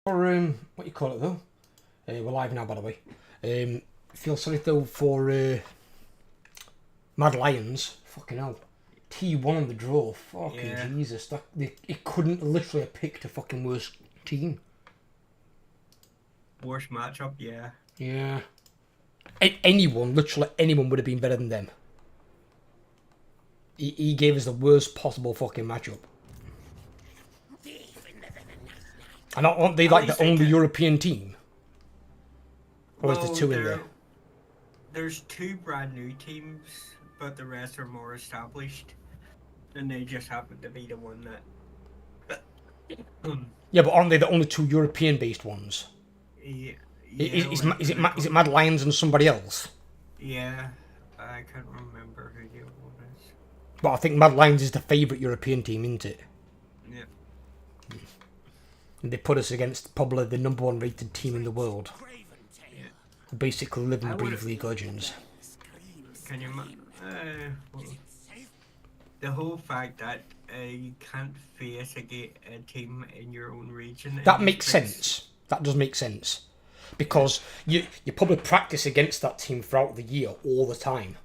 For what you call it though? We're live now, by the way. Feel sorry though for Mad Lions. Fucking hell. T1 on the draw. Fucking Jesus. It couldn't literally have picked a fucking worse team. Worst matchup, yeah. Yeah. Anyone, literally anyone would have been better than them. He gave us the worst possible fucking matchup. And aren't they like the only European team? Or is there two in there? There's two brand new teams, but the rest are more established. And they just happen to be the one that... Yeah, but aren't they the only two European-based ones? Yeah. Is it Mad Lions and somebody else? Yeah, I can't remember who the other one is. But I think Mad Lions is the favourite European team, isn't it? Yeah. And they put us against probably the #1 rated team in the world. Yeah. Basically living breathe League Legends. Can you the whole fact that you can't face a team in your own region. That makes sense. That does make sense. Because you probably practice against that team throughout the year all the time.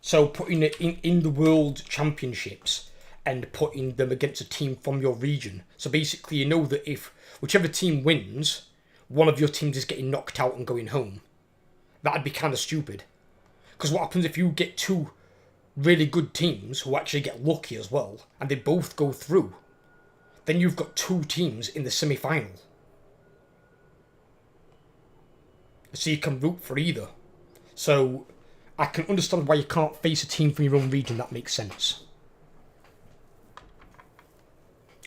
So putting it in the World Championships and putting them against a team from your region. So basically you know that if whichever team wins, one of your teams is getting knocked out and going home. That'd be kind of stupid. Because what happens if you get two really good teams who actually get lucky as well, and they both go through? Then you've got two teams in the semi-final. So you can root for either. So I can understand why you can't face a team from your own region. That makes sense.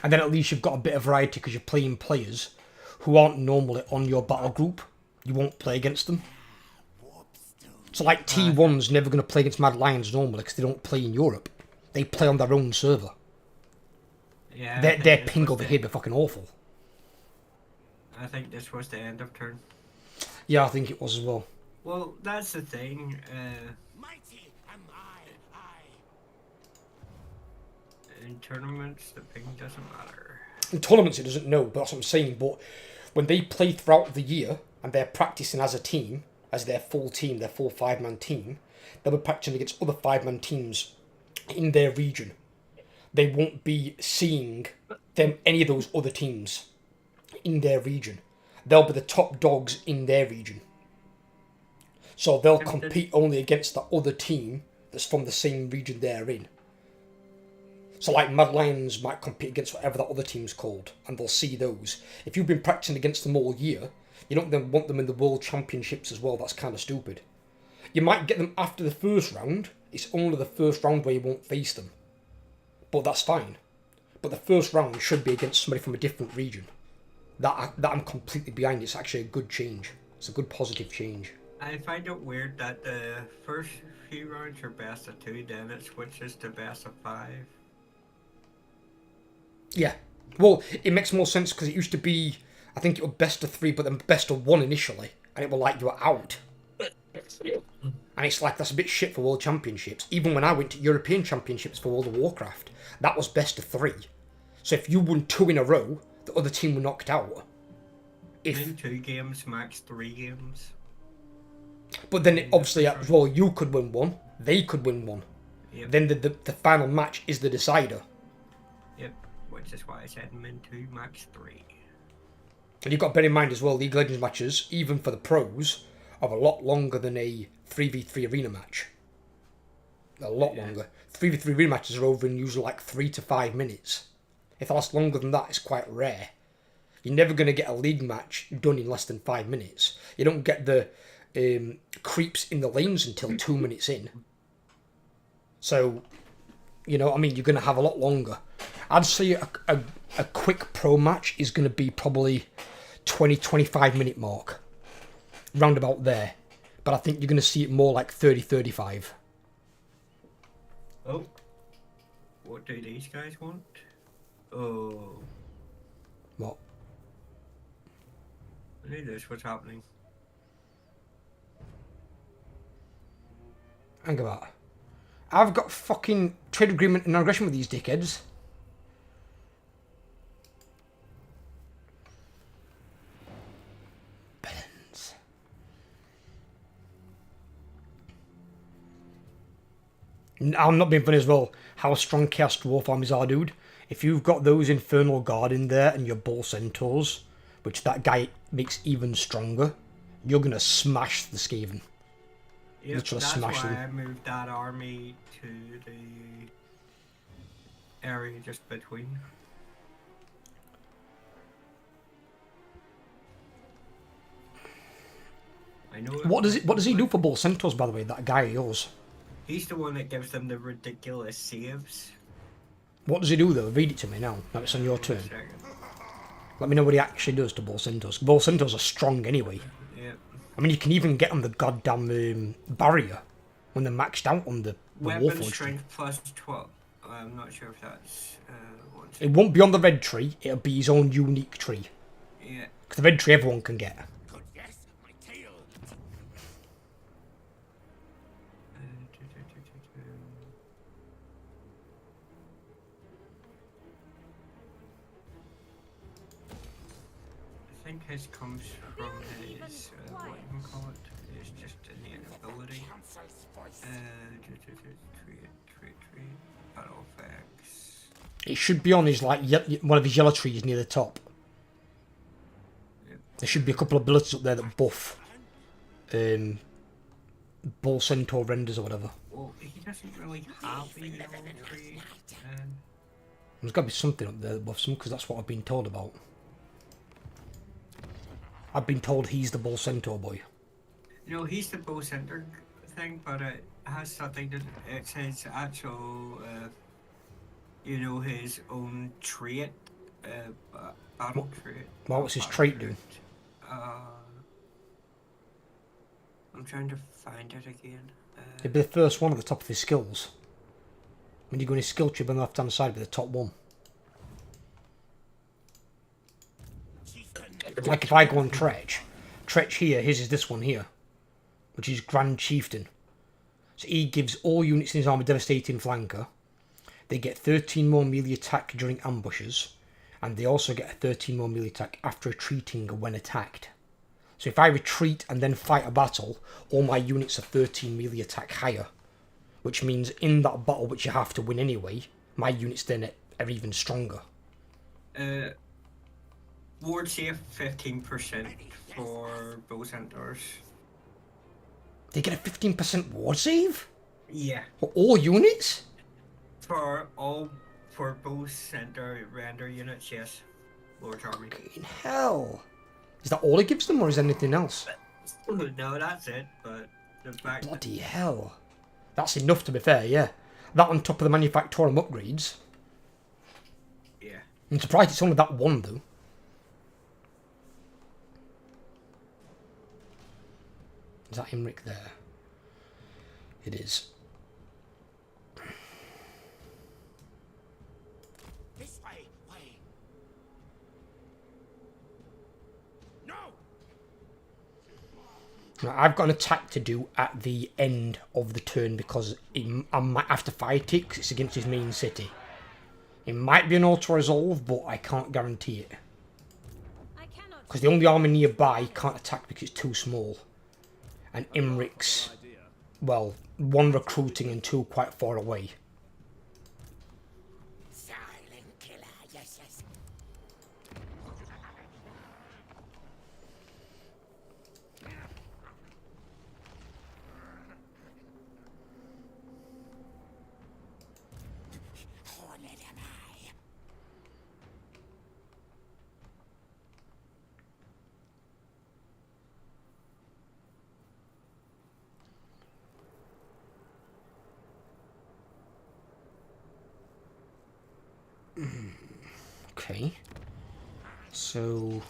And then at least you've got a bit of variety because you're playing players who aren't normally on your battle group. You won't play against them. So like T1's never going to play against Mad Lions normally because they don't play in Europe. They play on their own server. Yeah. Their ping over here be fucking awful. I think this was the end of turn. Yeah, I think it was as well. Well, that's the thing. In tournaments, the ping doesn't matter. In tournaments, it doesn't know, but that's what I'm saying. But when they play throughout the year and they're practicing as a team, as their full team, their full 5-man team, they'll be practicing against other 5-man teams in their region. They won't be seeing any of those other teams in their region. They'll be the top dogs in their region. So they'll compete only against the other team that's from the same region they're in. So like Mad Lions might compete against whatever that other team's called, and they'll see those. If you've been practicing against them all year, you don't then want them in the World Championships as well. That's kind of stupid. You might get them after the first round. It's only the first round where you won't face them. But that's fine. But the first round should be against somebody from a different region. That I'm completely behind. It's actually a good change. It's a good positive change. I find it weird that the first few rounds are best of 2, then it switches to best of 5. Yeah. Well, it makes more sense because it used to be, I think it was best of 3, but then best of 1 initially, and it was like you were out. And it's like, that's a bit shit for World Championships. Even when I went to European Championships for World of Warcraft, that was best of 3. So if you won 2 in a row, the other team were knocked out. In 2 games, max 3 games. But then obviously as well, you could win 1, they could win 1. Yep. Then the final match is the decider. Yep, which is why I said min 2, max 3. And you've got to bear in mind as well, League of Legends matches, even for the pros, are a lot longer than a 3v3 arena match. A lot longer. 3v3 arena matches are over in usually like 3 to 5 minutes. If it lasts longer than that, it's quite rare. You're never going to get a league match done in less than 5 minutes. You don't get the creeps in the lanes until 2 minutes in. So, you know, I mean, you're going to have a lot longer. I'd say a quick pro match is going to be probably 20-25 minute mark. Round about there. But I think you're going to see it more like 30-35. Oh. What do these guys want? Oh. What? I knew this was happening. Hang about. I've got fucking trade agreement and aggression with these dickheads. I'm not being funny as well. How strong Chaos Dwarf armies are, dude. If you've got those Infernal Guard in there and your Bull Centaurs, which that guy makes even stronger, you're gonna smash the Skaven. Yep, Literally that's smash why them. I moved that army to the area just between. I know. What does he do for Bull Centaurs, by the way? That guy of yours. He's the one that gives them the ridiculous saves. What does he do though? Read it to me now. Now it's on your turn. Let me know what he actually does to Bull Centaurs. Bull Centaurs are strong anyway. Yeah. I mean, you can even get on the goddamn barrier when they're maxed out on the Weapon Warforged strength plus 12. I'm not sure if that's It won't be on the red tree. It'll be his own unique tree. Yeah. Because the red tree everyone can get. Good guess, my tail. I think his comes from his what you call it? It's just an ability. Tree. Battle effects. It should be on his like one of his yellow trees near the top. Yep. There should be a couple of abilities up there that buff Bull Centaur renders or whatever. Well, he doesn't really have a yellow tree. There's got to be something up there that buffs him because that's what I've been told about. I've been told he's the Bull Centaur boy. You know, he's the bow center thing, but it has something to. It's his actual, you know, his own trait, battle trait. What's his trait do? I'm trying to find it again. It'd be the first one at the top of his skills. When you go in his skill tree on the left hand side, it'd be the top one. Like if I go on Tretch here, his is this one here, which is Grand Chieftain. So he gives all units in his army devastating flanker. They get 13 more melee attack during ambushes, and they also get a 13 more melee attack after retreating when attacked. So if I retreat and then fight a battle, all my units are 13 melee attack higher, which means in that battle, which you have to win anyway, my units then are even stronger. Ward save 15% for bow centaurs. They get a 15% ward save? Yeah. For all units? For bow centaur render units, yes. Lord Army. Fucking hell. Is that all it gives them, or is there anything else? No, that's it, but the fact Bloody hell. That's enough, to be fair, yeah. That on top of the Manufactorum upgrades. Yeah. I'm surprised it's only that one, though. Is that Imric there? It is. This way. No. Now, I've got an attack to do at the end of the turn because I might have to fight it because it's against his main city. It might be an auto-resolve, but I can't guarantee it. Because the only army nearby can't attack because it's too small. And Imric's, well, one recruiting and two quite far away. Silent killer. Yes. Hornet am I. Okay. So...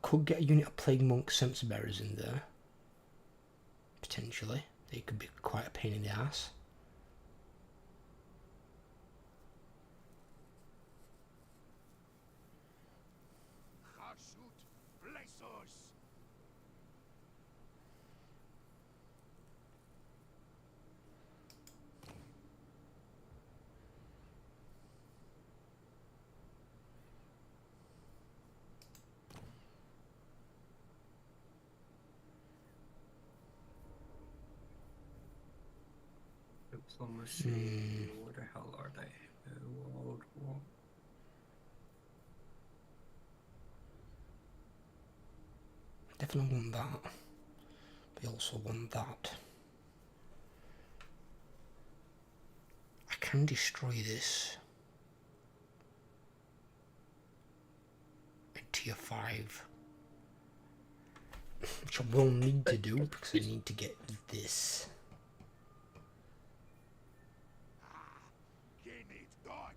could get a unit of Plague Monk Sense Bearers in there. Potentially. They could be quite a pain in the ass. Let's see, what the hell are they? World War. Definitely want that. We also want that. I can destroy this. At tier 5. Which I will need to do because I need to get this. Ye need God.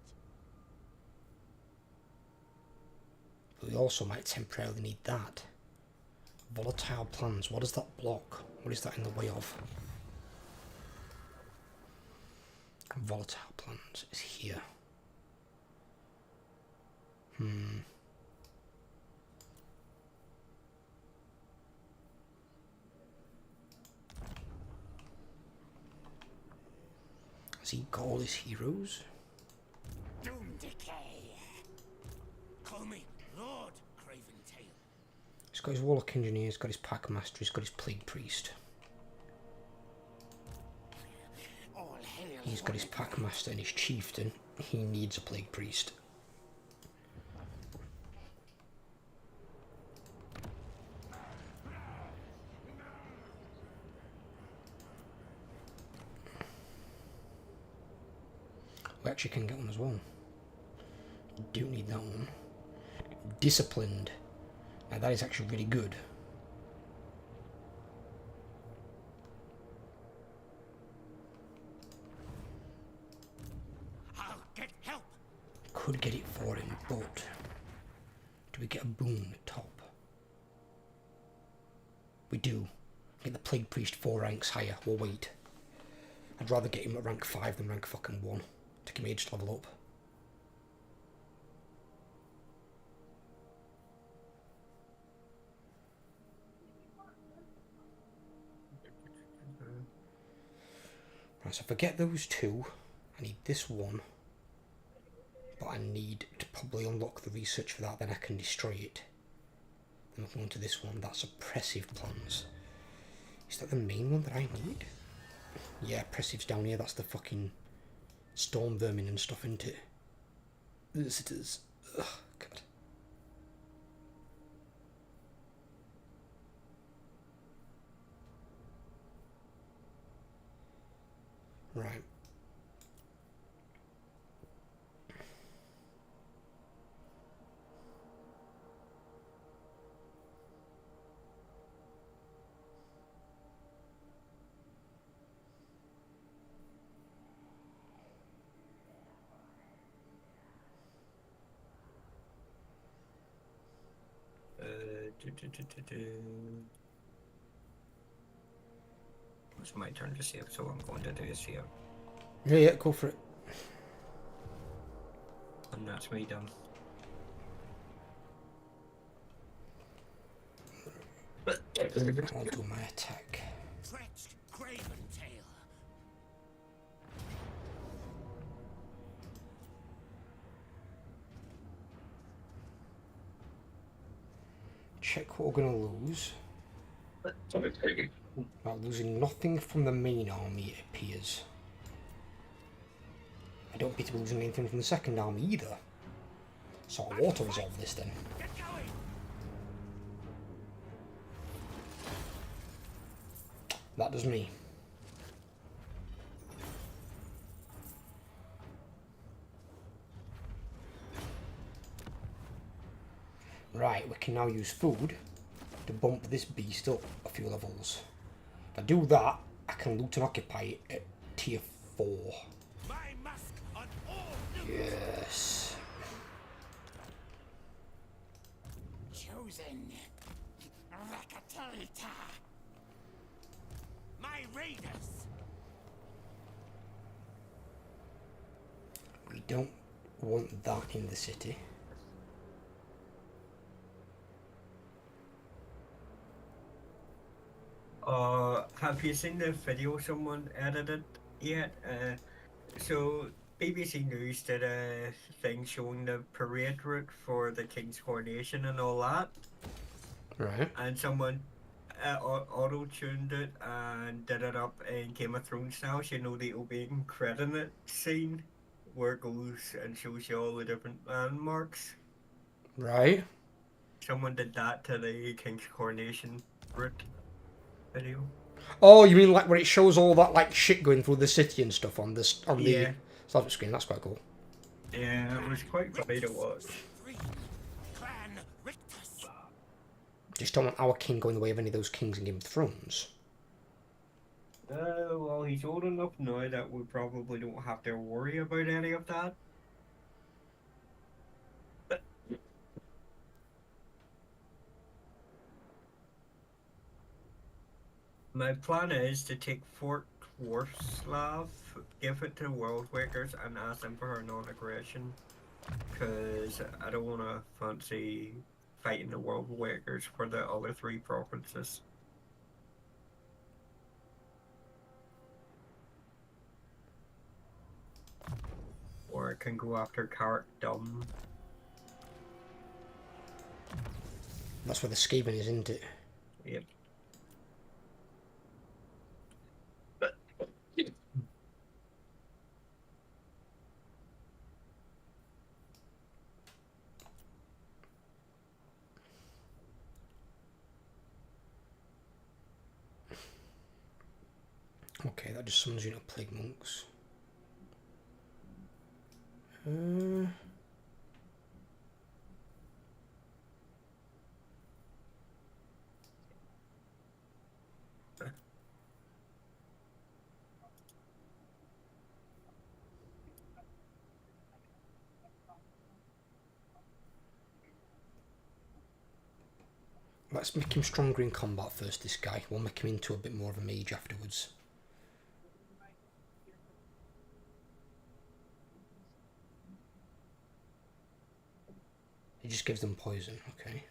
But we also might temporarily need that. Volatile plans. What does that block? What is that in the way of? Volatile plans is here. Has he got all his heroes? Doom decay. Call me Lord Craven Tail. He's got his Warlock Engineer, he's got his Pack Master, he's got his Plague Priest. All hail. He's got his Pack Master and his Chieftain. He needs a Plague Priest. We actually can get one as well. Do need that one. Disciplined. Now that is actually really good. I'll get help. Could get it for him, but do we get a boon at top? We do. Get the Plague Priest 4 ranks higher. We'll wait. I'd rather get him at rank 5 than rank fucking 1. Take him age to level up. Right, so forget those two. I need this one. But I need to probably unlock the research for that, then I can destroy it. Then I can go into this one. That's oppressive plans. Is that the main one that I need? Yeah, oppressive's down here. That's the fucking storm vermin and stuff, isn't it? Yes, it is. Ugh, God. Right. It's my turn to save, so I'm going to do a save. Yeah, go for it. And that's me done. I'll do my attack. Tretch Craven Tail. Check what we're going to lose. Well, losing nothing from the main army, it appears. I don't appear to be losing anything from the second army either. So I'll auto-resolve this then. Get going. That does me. Right, we can now use food to bump this beast up a few levels. If I do that, I can loot and occupy it at tier 4. My mask on all. Yes. Chosen. Rakatalita. My raiders. We don't want that in the city. Have you seen the video someone edited yet? So BBC News did a thing showing the parade route for the King's coronation and all that, Right. and someone auto-tuned it and did it up in Game of Thrones style. You know the opening credit scene where it goes and shows you all the different landmarks. Right. Someone did that to the King's Coronation route video. Oh, you mean like where it shows all that like shit going through the city and stuff on this on Yeah. the start screen? That's quite cool. Yeah, it was quite funny to watch. Free. Clan Rictus. Just don't want our king going the way of any of those kings in Game of Thrones. Well, he's old enough now that we probably don't have to worry about any of that. My plan is to take Fort Warslav, give it to World Wakers, and ask them for her non-aggression. Because I don't want to fancy fighting the World Wakers for the other 3 provinces. Or I can go after Carrot Dumb. That's where the Skaven is, isn't it? Yep. Okay, that just summons you to Plague Monks. Let's make him stronger in combat first, this guy. We'll make him into a bit more of a mage afterwards. He just gives them poison, okay.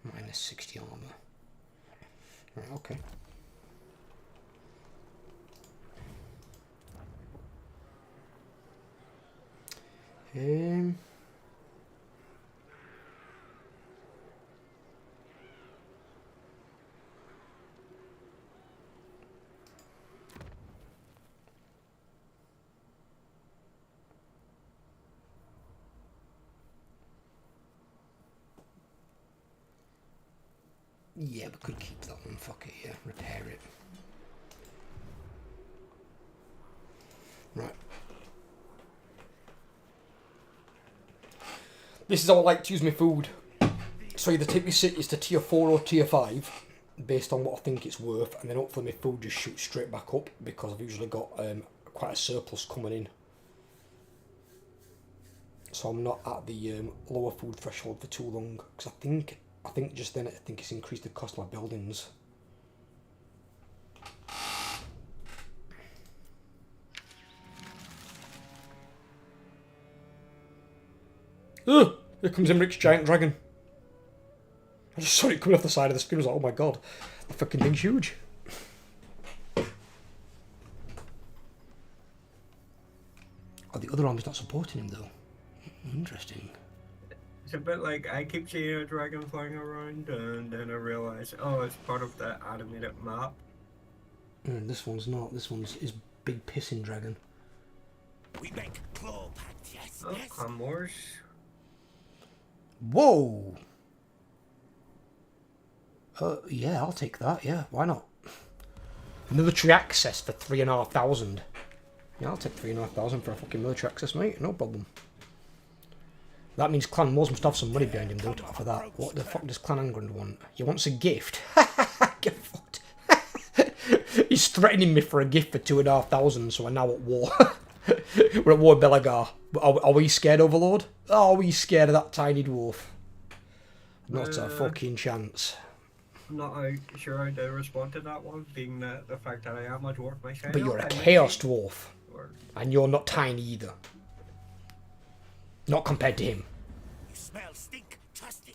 Minus 60 armor. Right, okay. Yeah, we could keep that one. Fuck it, yeah. Repair it. Right. This is how I like to use my food. So either take my cities to tier 4 or tier 5, based on what I think it's worth, and then hopefully my food just shoots straight back up, because I've usually got quite a surplus coming in. So I'm not at the lower food threshold for too long, because I think just then it's increased the cost of my buildings. Ugh! Here comes Imric's giant dragon. I just saw it coming off the side of the screen. I was like, oh my god, the fucking thing's huge. Oh, the other army's not supporting him though. Interesting. It's a bit like I keep seeing a dragon flying around, and then I realize, oh, it's part of the animated map. This one's not. This one's is big pissing dragon. We make claw packs, yes, Oh, yes. Claymores. Whoa! Yeah, I'll take that. Yeah, why not? Military access for 3,500. Yeah, I'll take 3,500 for a fucking military access, mate. No problem. That means Clan Moors must have some money behind him, don't it, for that? What the fuck does Clan Angrand want? He wants a gift. Get fucked. He's threatening me for a gift for 2,500, so we're now at war. We're at war with Belagar. Are we scared, Overlord? Are we scared of that tiny dwarf? Not a fucking chance. I'm not sure how to respond to that one, being the fact that I am a dwarf myself. But you're a chaos dwarf. Or, And you're not tiny either. Not compared to him. You smell stink, trusting.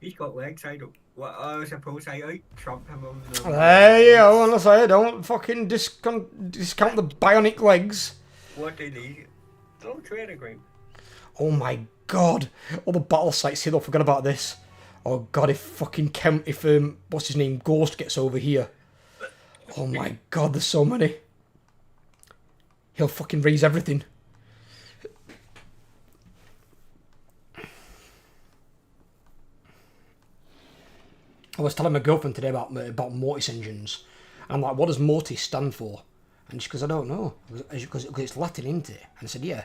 he's got legs, I don't. Well, I suppose I out-trumped him on the... Hey, I want to say, don't fucking discount the bionic legs. What did he... Don't trade agreement. Oh my god. All the battle sites here, though, forgot about this. Oh god, if fucking what's his name, Ghost gets over here. Oh my god, there's so many. He'll fucking raise everything. I was telling my girlfriend today about Mortis engines. I'm like, what does Mortis stand for? And she goes, I don't know. Because it's Latin, isn't it? And I said, yeah.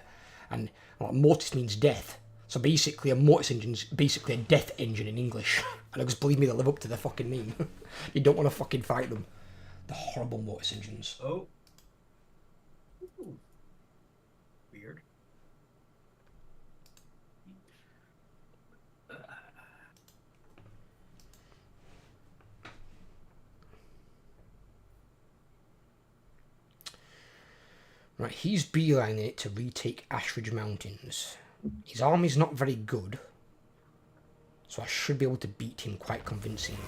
And I'm like, Mortis means death. So basically, a Mortis engine is basically a death engine in English. And I just believe me, they live up to their fucking name. You don't want to fucking fight them. The horrible Mortis engines. Oh. Ooh. Weird. Right, he's beelining it to retake Ashridge Mountains. His army's not very good, so I should be able to beat him quite convincingly.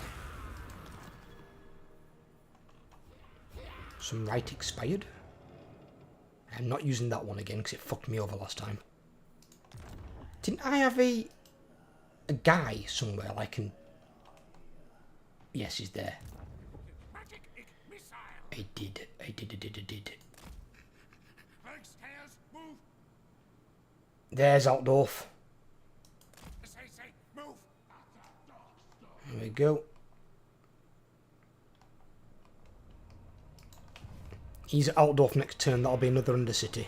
Some right expired. I'm not using that one again because it fucked me over last time. Didn't I have a guy somewhere like an... Yes, he's there. I did. There's Altdorf. There we go. He's at Altdorf next turn. That'll be another Undercity.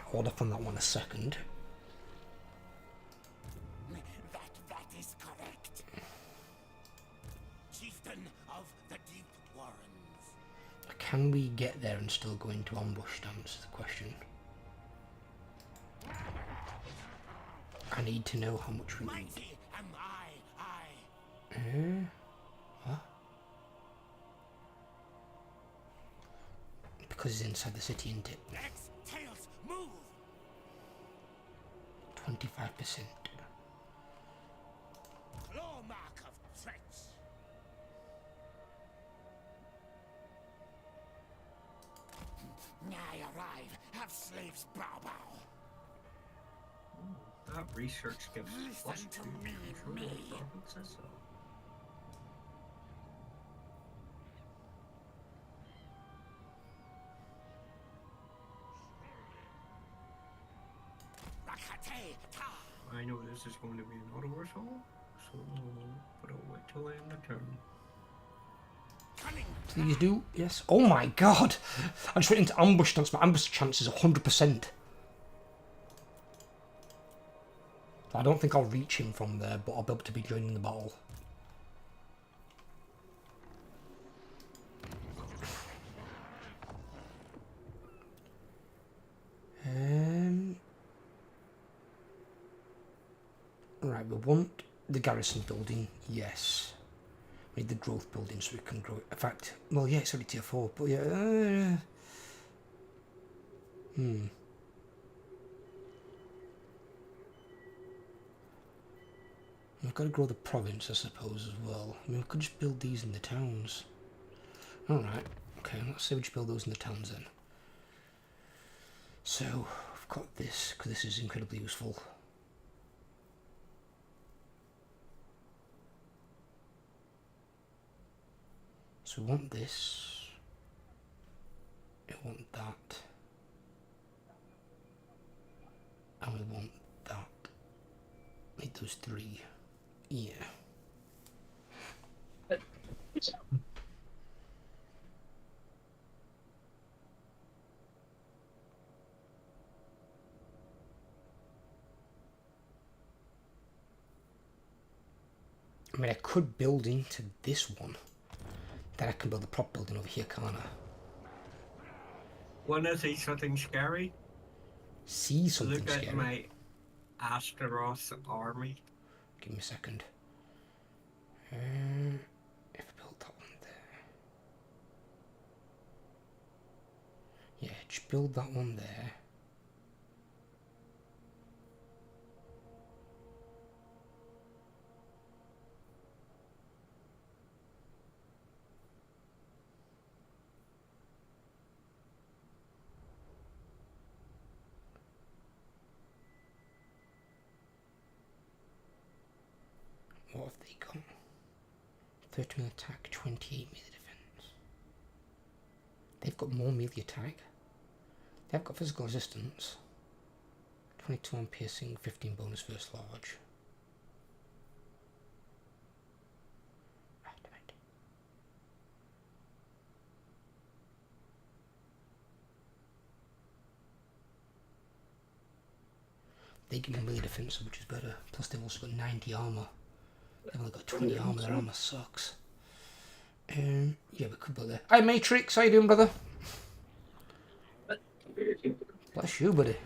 Hold off on that one a second. That is correct. Chieftain of the Deep Warrens. Can we get there and still go into ambush stance is the question. I need to know how much we need. Mighty am I. What? Because it's inside the city, isn't it? Let's tails move. 25%. Claw mark of Tretch. I arrive. Have slaves bow bow. That research gives Listen to me, me. I know this is going to be an auto assault, so but I'll wait till I end the turn. Please do. Yes. Oh my god! I just went into ambush stance. My ambush chance is 100%. I don't think I'll reach him from there, but I'll be able to be joining the battle. Right, we want the garrison building, yes. We need the growth building so we can grow it. In fact, well, yeah, it's already tier 4, but yeah. We've got to grow the province, I suppose, as well. I mean, we could just build these in the towns. Alright, okay, let's say we just build those in the towns then. So, I've got this, because this is incredibly useful. So we want this, we want that, and we want that. Need those 3. Yeah. I mean, I could build into this one. Then I can build a prop building over here, can't I? Wanna see something scary? See something Look scary. at my Astrogath army. Give me a second. If I build that one there. Yeah, just build that one there. What have they got? 30 melee attack, 28 melee defense. They've got more melee attack. They've got physical resistance. 22 on piercing, 15 bonus first large. They give me melee defense, which is better. Plus they've also got 90 armor. They've only got 20 armor. Their armor sucks. Yeah, we could go there. Hi Matrix, how you doing, brother? Bless you, buddy.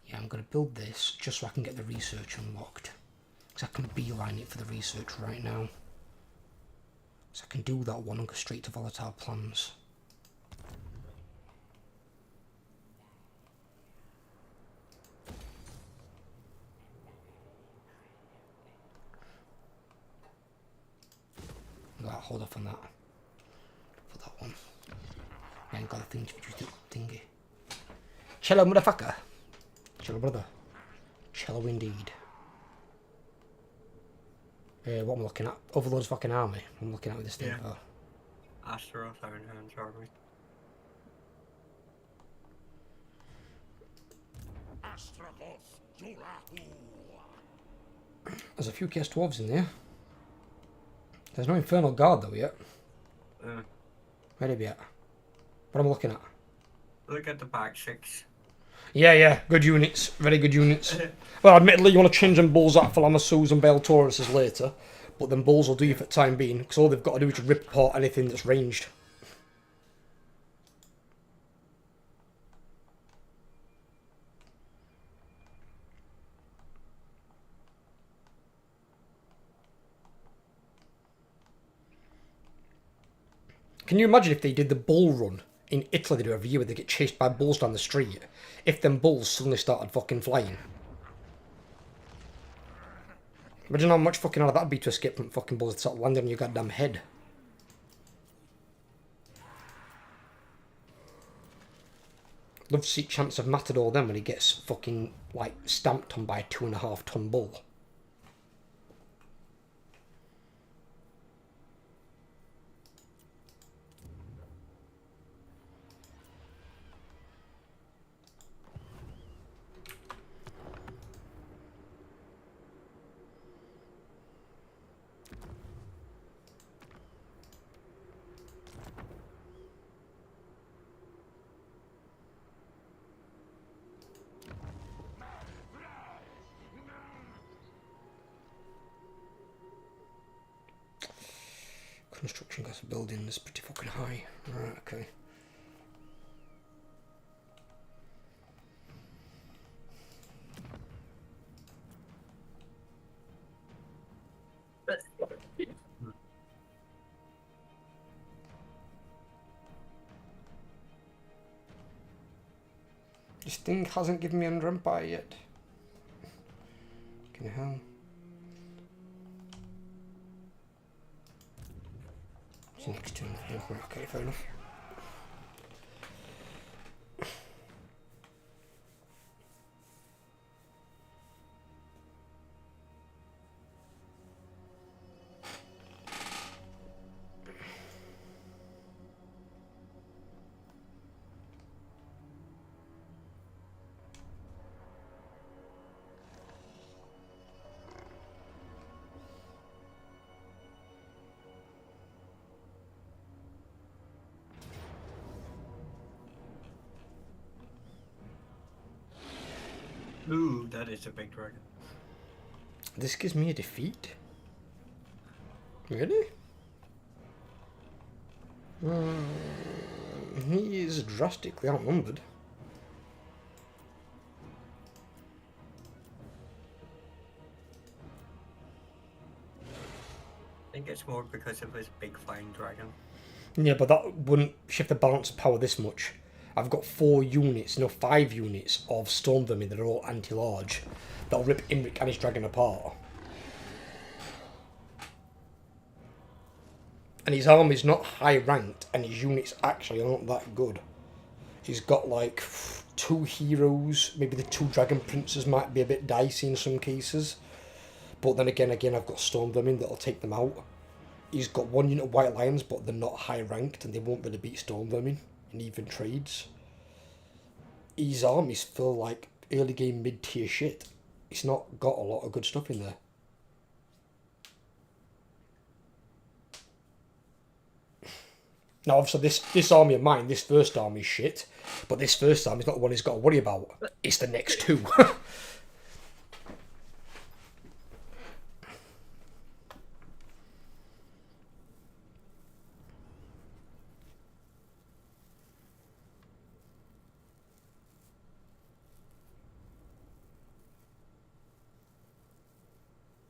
Yeah, I'm going to build this just so I can get the research unlocked. Because I can beeline it for the research right now. So I can do that one and go straight to volatile plans. I'll hold off on that. For that one. I ain't got a thing to produce the thingy. Cello, motherfucker. Cello, brother. Cello indeed. What am I looking at? Overlord's fucking army. I'm looking at with this thing. Yeah. Oh. Astrogath Iron Hands Army. Astrogath Dulahu. There's a few Chaos Dwarves in there. There's no Infernal Guard though yet. Where'd it be at? What am I looking at? Look at the back six. Yeah, good units. Very good units. Well, admittedly, you want to change them bulls out for Lamassus and Bale Tauruses later, but then bulls will do you for the time being, because all they've got to do is rip apart anything that's ranged. Can you imagine if they did the bull run in Italy they do every year where they get chased by bulls down the street? If them bulls suddenly started fucking flying. Imagine how much fucking hard that'd be to escape from fucking bulls that start landing on your goddamn head. Love to see Chance of Matador then when he gets fucking, like, stamped on by a 2.5 ton bull. Construction cost of building is pretty fucking high. Right, okay. This thing hasn't given me Under Empire yet. Fucking hell. It's next turn. Okay, fair enough. Ooh, that is a big dragon. This gives me a defeat? Really? He is drastically outnumbered. I think it's more because of his big flying dragon. Yeah, but that wouldn't shift the balance of power this much. I've got 4 units, no 5 units of Storm Vermin that are all anti-large. That'll rip Imric and his dragon apart. And his army's not high ranked, and his units actually are not that good. He's got like 2 heroes. Maybe the 2 dragon princes might be a bit dicey in some cases. But then again, I've got Storm Vermin that'll take them out. He's got 1 unit of White Lions, but they're not high ranked and they won't really beat Storm Vermin in even trades. His armies feel like early game mid tier shit. He's not got a lot of good stuff in there. Now, obviously, this army of mine, this first army is shit, but this first army is not the one he's got to worry about. It's the next 2.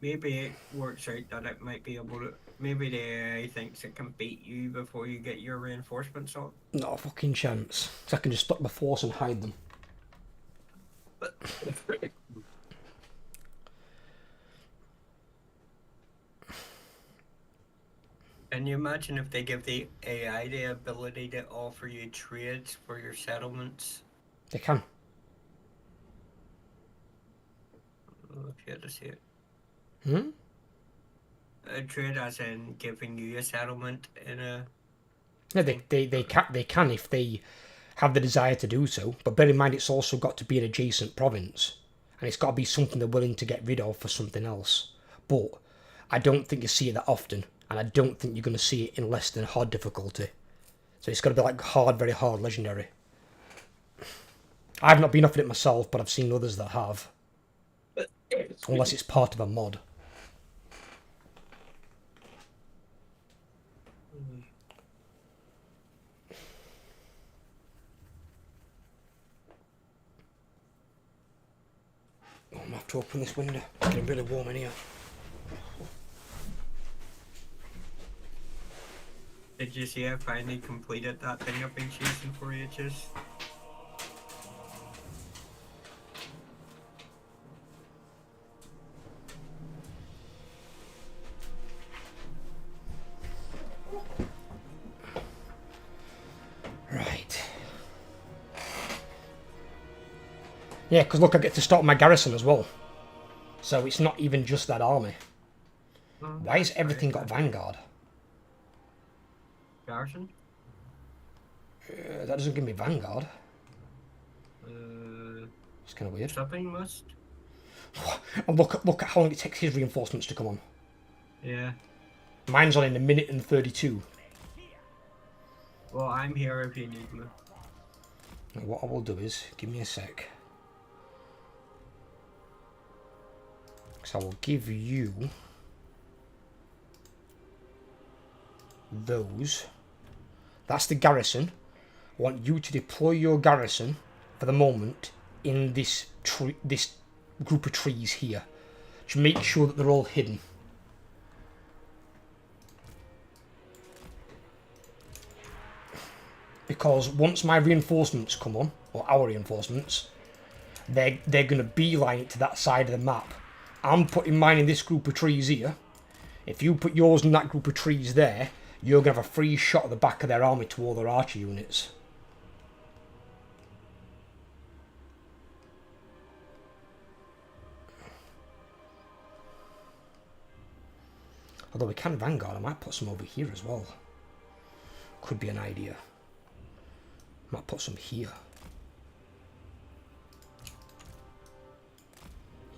Maybe it works out that it might be able to. Maybe the AI thinks it can beat you before you get your reinforcements on. Not a fucking chance. So I can just stop my force and hide them. Can you imagine if they give the AI the ability to offer you trades for your settlements? They can. If you had to see it. Hmm? A trade as in giving you a settlement in a... Yeah, they can if they have the desire to do so. But bear in mind, it's also got to be an adjacent province. And it's got to be something they're willing to get rid of for something else. But I don't think you see it that often. And I don't think you're going to see it in less than hard difficulty. So it's got to be like hard, very hard, legendary. I've not been offered it myself, but I've seen others that have. Unless it's part of a mod. Oh, I'm going to have to open this window. It's getting really warm in here. Did you see I finally completed that thing I've been chasing for ages? Right. Yeah, because look, I get to stop my garrison as well. So it's not even just that army. Why has everything got Vanguard? Garrison? That doesn't give me Vanguard. It's kind of weird. Something must. And look at how long it takes his reinforcements to come on. Yeah. Mine's on in 1:32. Well, I'm here if you need me. Now what I will do is, give me a sec. Because I will give you those. That's the garrison. I want you to deploy your garrison for the moment in this this group of trees here. To make sure that they're all hidden. Because once my reinforcements come on, or our reinforcements, they're going to beeline it to that side of the map. I'm putting mine in this group of trees here. If you put yours in that group of trees there, you're going to have a free shot at the back of their army to all their archer units. Although we can Vanguard, I might put some over here as well. Could be an idea. Might put some here.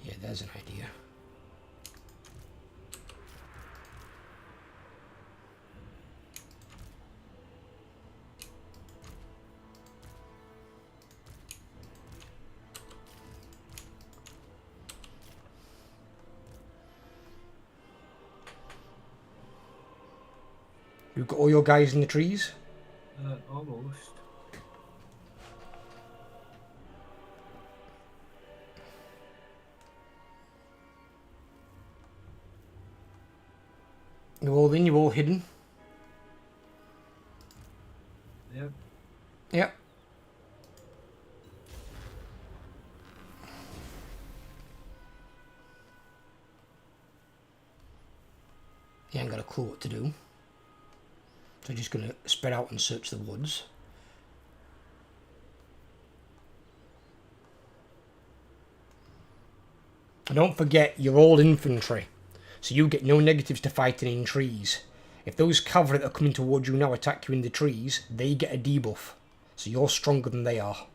Yeah, there's an idea. You've got all your guys in the trees? Almost. You're all in, you're all hidden? Yep. Yep. You ain't got a clue what to do. So you're just going to spread out and search the woods. And don't forget, you're all infantry, so you get no negatives to fighting in trees. If those cavalry that are coming towards you now attack you in the trees, they get a debuff. So you're stronger than they are.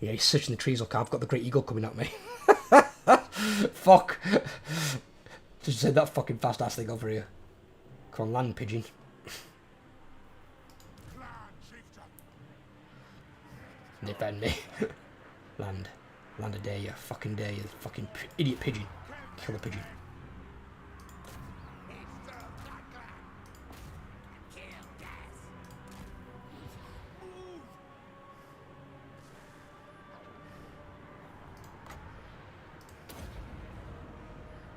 Yeah, he's searching the trees. Look, I've got the Great Eagle coming at me. Fuck. Just said that fucking fast ass thing over here. Come on, land, pigeon. Defend me. Land. Land a day, you fucking day, you fucking idiot pigeon. Kill the pigeon.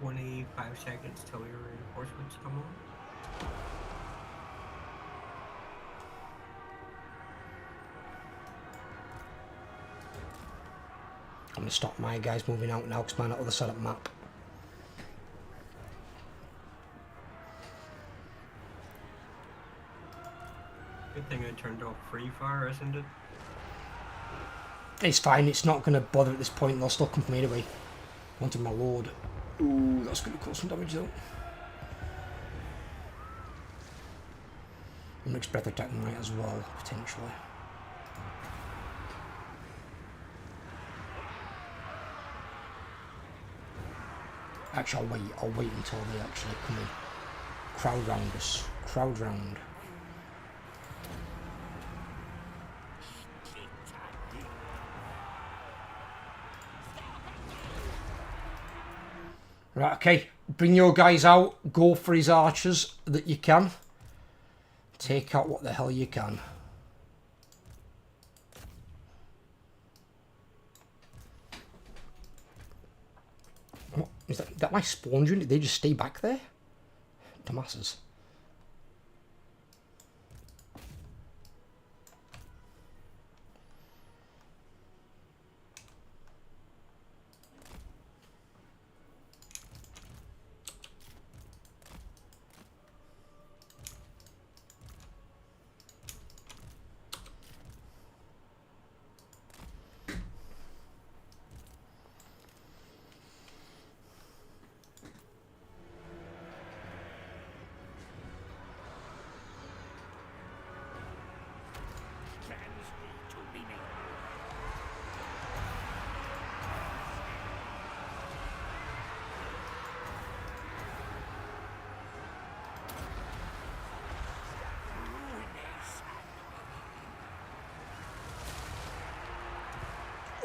Only 5 seconds till your reinforcements come on. I'm gonna stop my guys moving out now because mine at other side of the map. Good thing I turned off free fire, isn't it? It's fine, it's not gonna bother at this point, they'll still come from me anyway. Wanted my lord. Ooh, that's gonna cause some damage though. Mixed breath attack might as well, potentially. Actually, I'll wait until they actually come in. Crowd round us. Crowd round. Right, okay. Bring your guys out. Go for his archers that you can. Take out what the hell you can. What? Is that my spawn unit? Did they just stay back there? Dumbasses.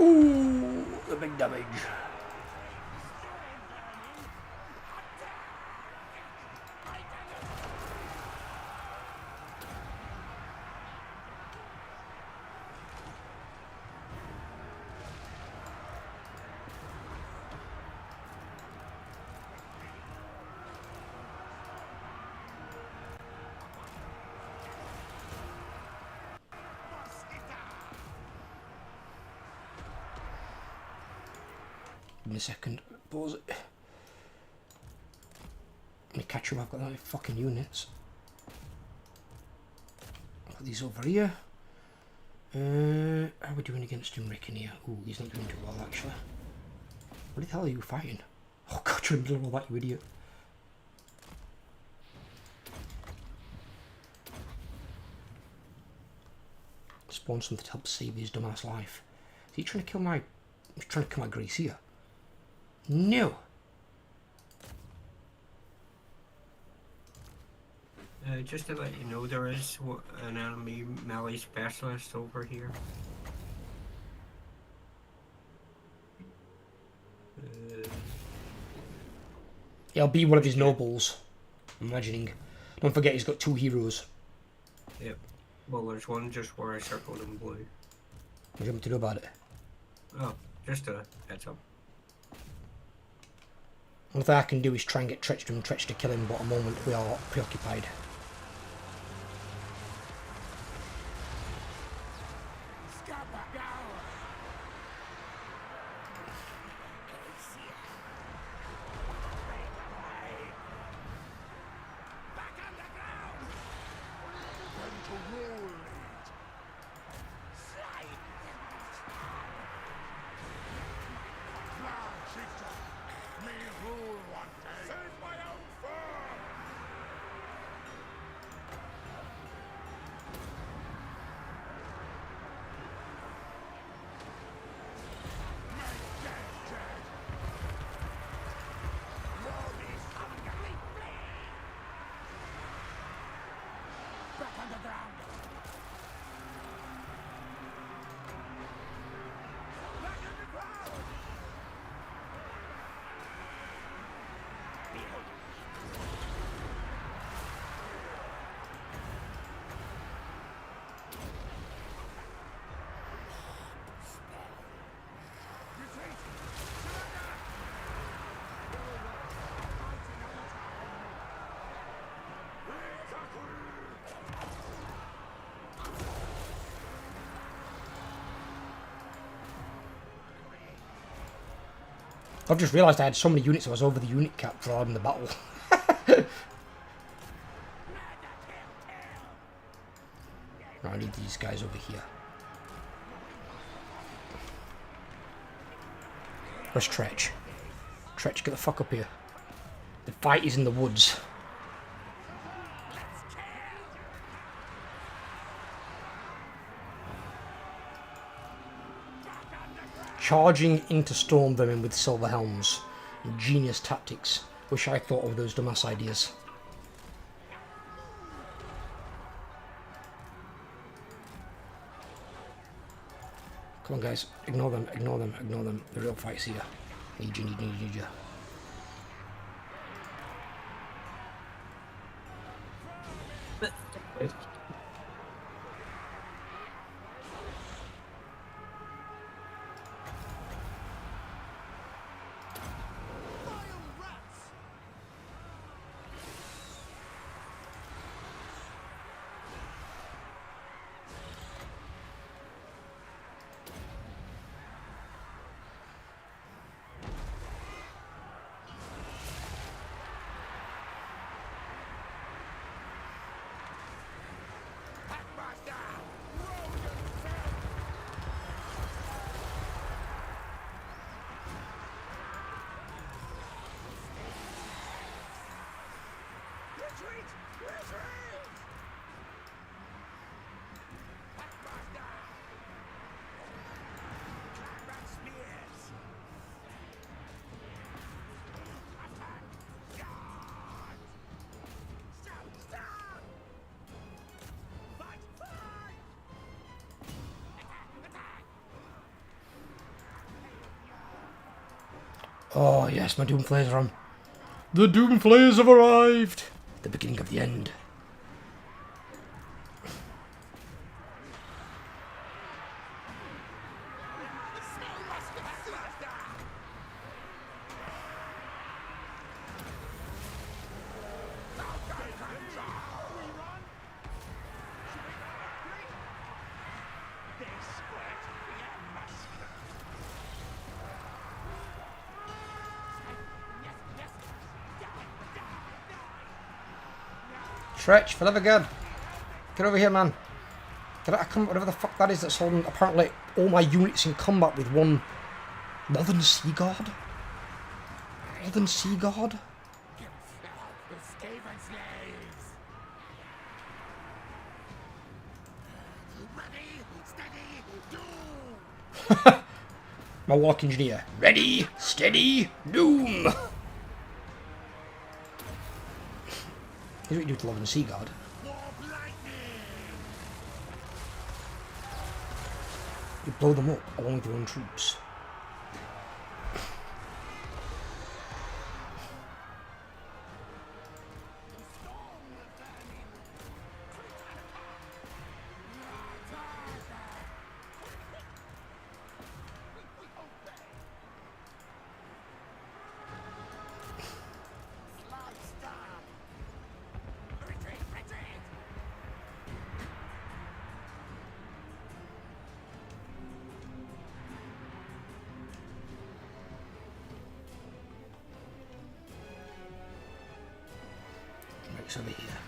Ooh, the big damage. Give me a second. Pause it. Let me catch you. I've got that fucking units. Put these over here. How are we doing against him, Rick, in here? Ooh, he's not doing too well, actually. What the hell are you fighting? Oh god, you're in the middle of all that, you idiot. Spawn something to help save his dumbass life. Is he trying to kill my... He's trying to kill my Greece here. No. Just to let you know, there is an enemy melee specialist over here. He'll be one of his nobles, I'm imagining. Don't forget he's got 2 heroes. Yep. Well, there's one just where I circled in blue. What do you want me to do about it? Oh, just a heads up. One thing I can do is try and get Tretch to kill him, but at the moment we are preoccupied. I've just realised I had so many units I was over the unit cap for in the battle. Right, I need these guys over here. Where's Tretch? Tretch, get the fuck up here. The fight is in the woods. Charging into storm vermin with silver helms. Genius tactics. Wish I thought of those dumbass ideas. Come on guys, ignore them, ignore them, ignore them. The real fight's here. Need you, need you. Oh yes, my Doomflayers are on. The Doomflayers have arrived! The beginning of the end. Tretch, for the love of God. Get over here, man. Get out of whatever the fuck that is that's holding apparently all my units in combat with one Northern Sea God. Northern Sea God? My Warlock Engineer. Ready, steady, doom! Here's what you do to Northern Sea God. You blow them up along with your own troops. Over here.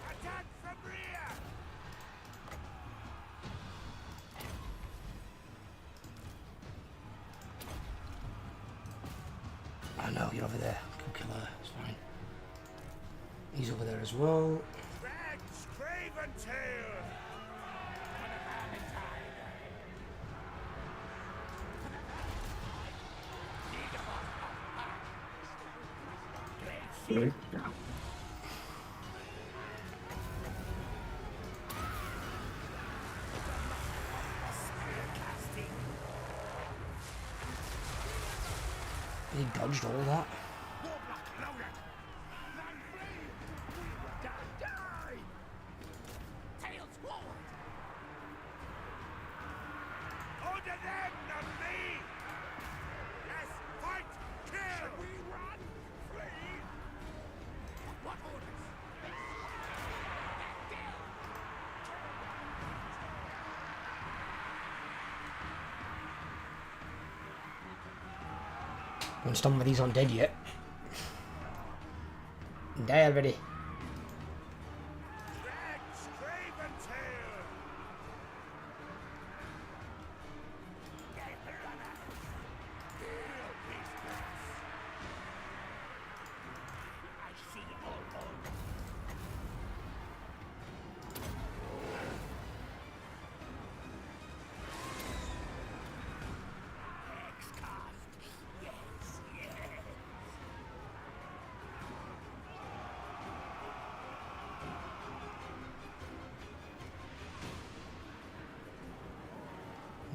Attack from rear! I know, you're over there. Go kill her, it's fine. He's over there as well. Tretch, craven tail! He dodged all that. Order them, not me! Yes, fight! Kill! Should we run? Flee? What orders? Don't stand with these undead yet. Die already. Tretch, Craventail! I see all order. Hexcast. Yes, yes.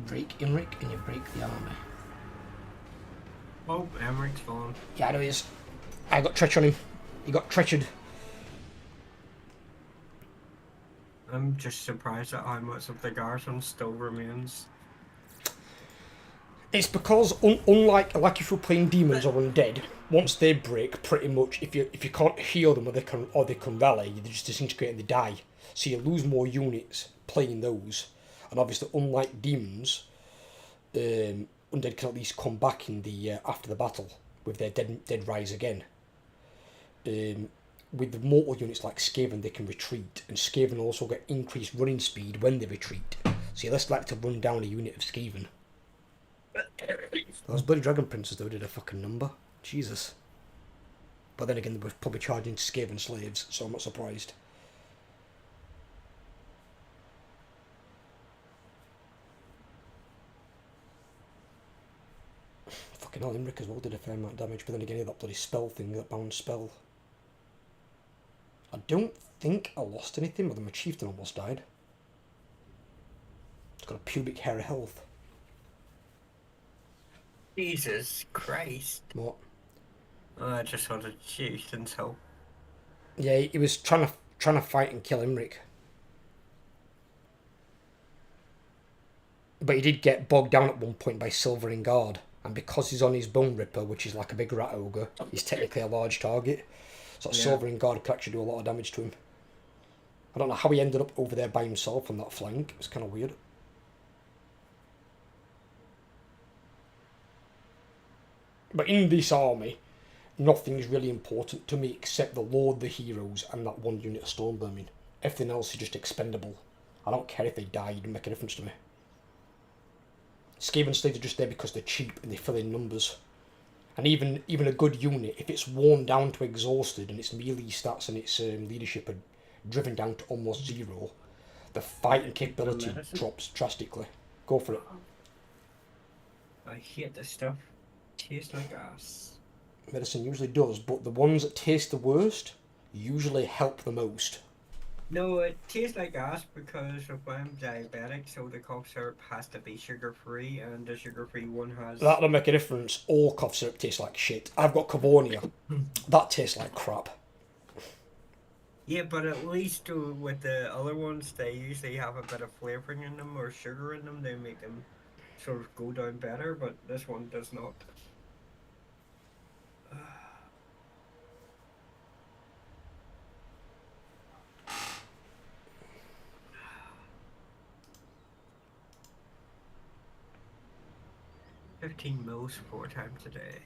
Break Imric and you break the army. Oh, Emmerich's gone. Yeah, I know he is. I got Tretch on him. He got Tretched. I'm just surprised at how much of the garrison still remains. It's because unlike if you're playing demons or undead, once they break, pretty much if you can't heal them or they can rally, they just disintegrate and they die. So you lose more units playing those. And obviously, unlike demons, undead can at least come back in the after the battle with their dead rise again. With the mortal units like Skaven, they can retreat, and Skaven also get increased running speed when they retreat. So you're less likely to run down a unit of Skaven. Those bloody dragon princes though did a fucking number. Jesus. But then again, they were probably charging Skaven slaves, so I'm not surprised. Fucking hell, Imric as well did a fair amount of damage, but then again, he had that bloody spell thing, that bound spell. I don't think I lost anything, but my chieftain almost died. It's got a pubic hair of health. Jesus Christ. What? Oh, I just had a chieftain's help. Yeah, he was trying to fight and kill Imric. But he did get bogged down at one point by Silvering Guard, and because he's on his Bone Ripper, which is like a big rat ogre, he's technically a large target. So that Silvering Guard could actually do a lot of damage to him. I don't know how he ended up over there by himself on that flank. It's kind of weird. But in this army, nothing's really important to me except the Lord, the heroes, and that one unit of Stormvermin. Everything else is just expendable. I don't care if they die, it doesn't make a difference to me. Skaven slaves are just there because they're cheap and they fill in numbers. And even a good unit, if it's worn down to exhausted and its melee stats and its leadership are driven down to almost zero, the fighting capability drops drastically. Go for it. I hate this stuff. Tastes like ass. Medicine usually does, but the ones that taste the worst usually help the most. No, it tastes like ass because of I'm diabetic, so the cough syrup has to be sugar-free, and the sugar-free one has... That'll make a difference. All cough syrup tastes like shit. I've got Cavonia. That tastes like crap. Yeah, but at least with the other ones, they usually have a bit of flavouring in them or sugar in them. They make them sort of go down better, but this one does not. $15 mil 4 times a day.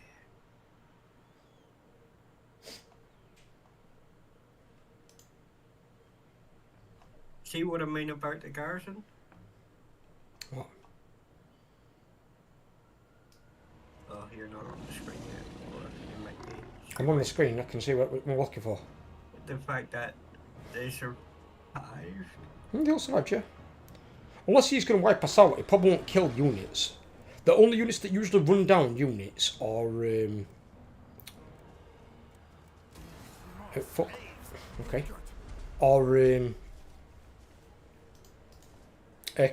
See what I mean about the garrison? What? Oh, you're not on the screen yet, or you might be. I'm on the screen, I can see what we're looking for. The fact that they survived. They'll survive, yeah. Unless he's going to wipe us out, he probably won't kill units. The only units that usually run down units are... oh, fuck. Okay. Are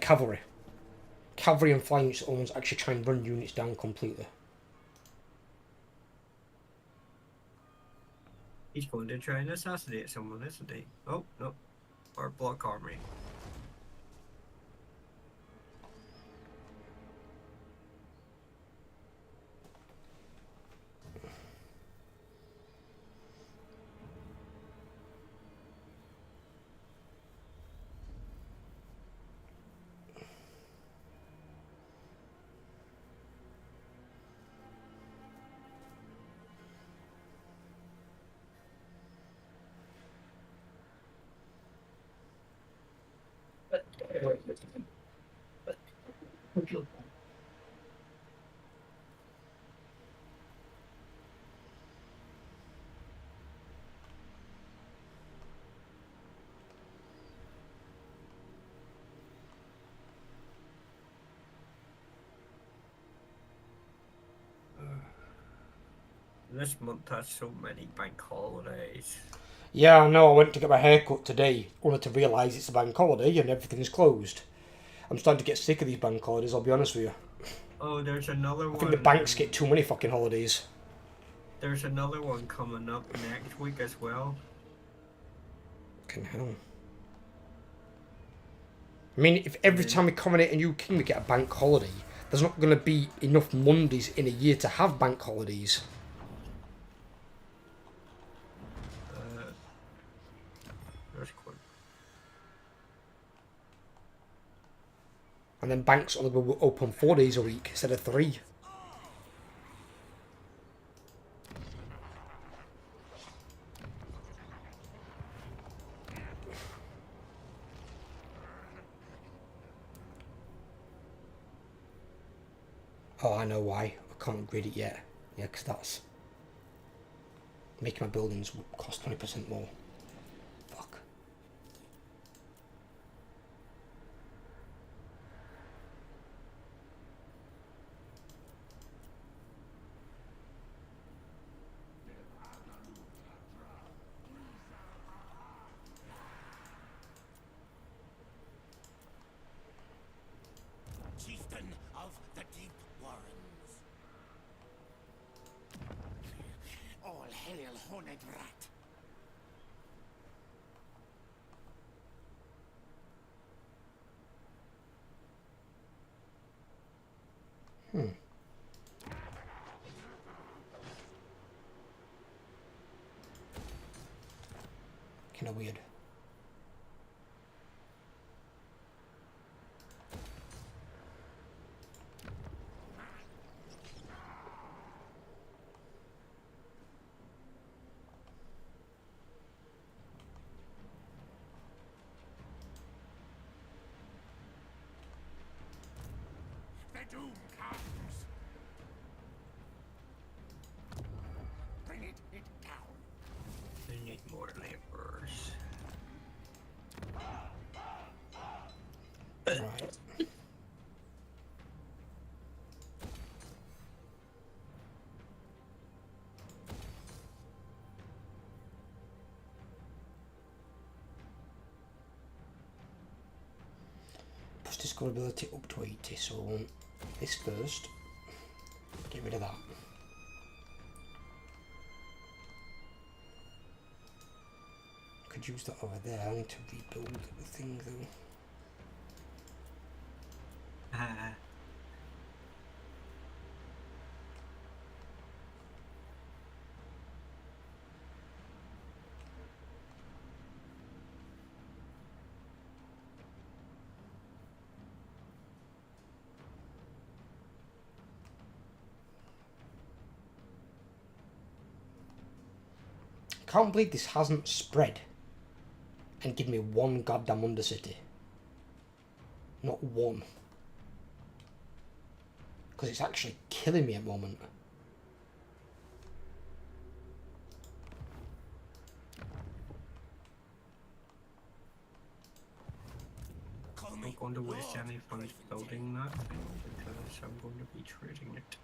cavalry. Cavalry and flying units are the ones that actually try and run units down completely. He's going to try and assassinate someone, isn't he? Oh, no. Or block army. This month has so many bank holidays. Yeah, I know. I went to get my haircut today, only to realise it's a bank holiday and everything's closed. I'm starting to get sick of these bank holidays, I'll be honest with you. Oh, there's another one. I think the banks get too many fucking holidays. There's another one coming up next week as well. Fucking hell. I mean, if every time we coronate a new king we get a bank holiday, there's not going to be enough Mondays in a year to have bank holidays. That's quite. And then banks only will open 4 days a week instead of 3. Oh, I know why. I can't upgrade it yet. Yeah, because that's making my buildings cost 20% more. Fuck. Chieftain of the Deep Warrens. All hail Horned Rat. Kind of weird. The doom comes. Bring it down. We need more laborers. Right. Push discoverability up to 80, so I want this first. Get rid of that. Could use that over there. I need to rebuild the thing though. Can't believe this hasn't spread and give me one goddamn Undercity. Not one. Because it's actually killing me at the moment. Call I'm me not going to waste Lord any funds building that thing because I'm going to be trading it.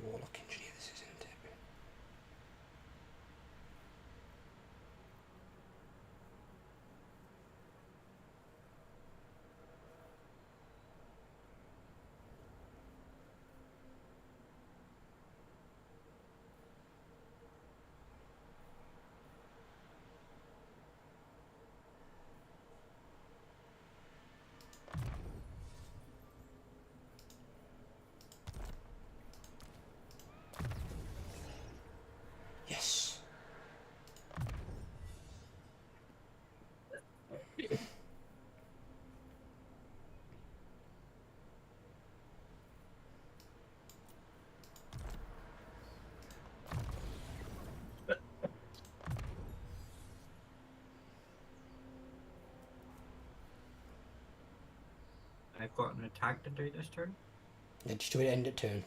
Warlock engineer, this isn't it? I've got an attack to do this turn. Yeah, just do it end of turn.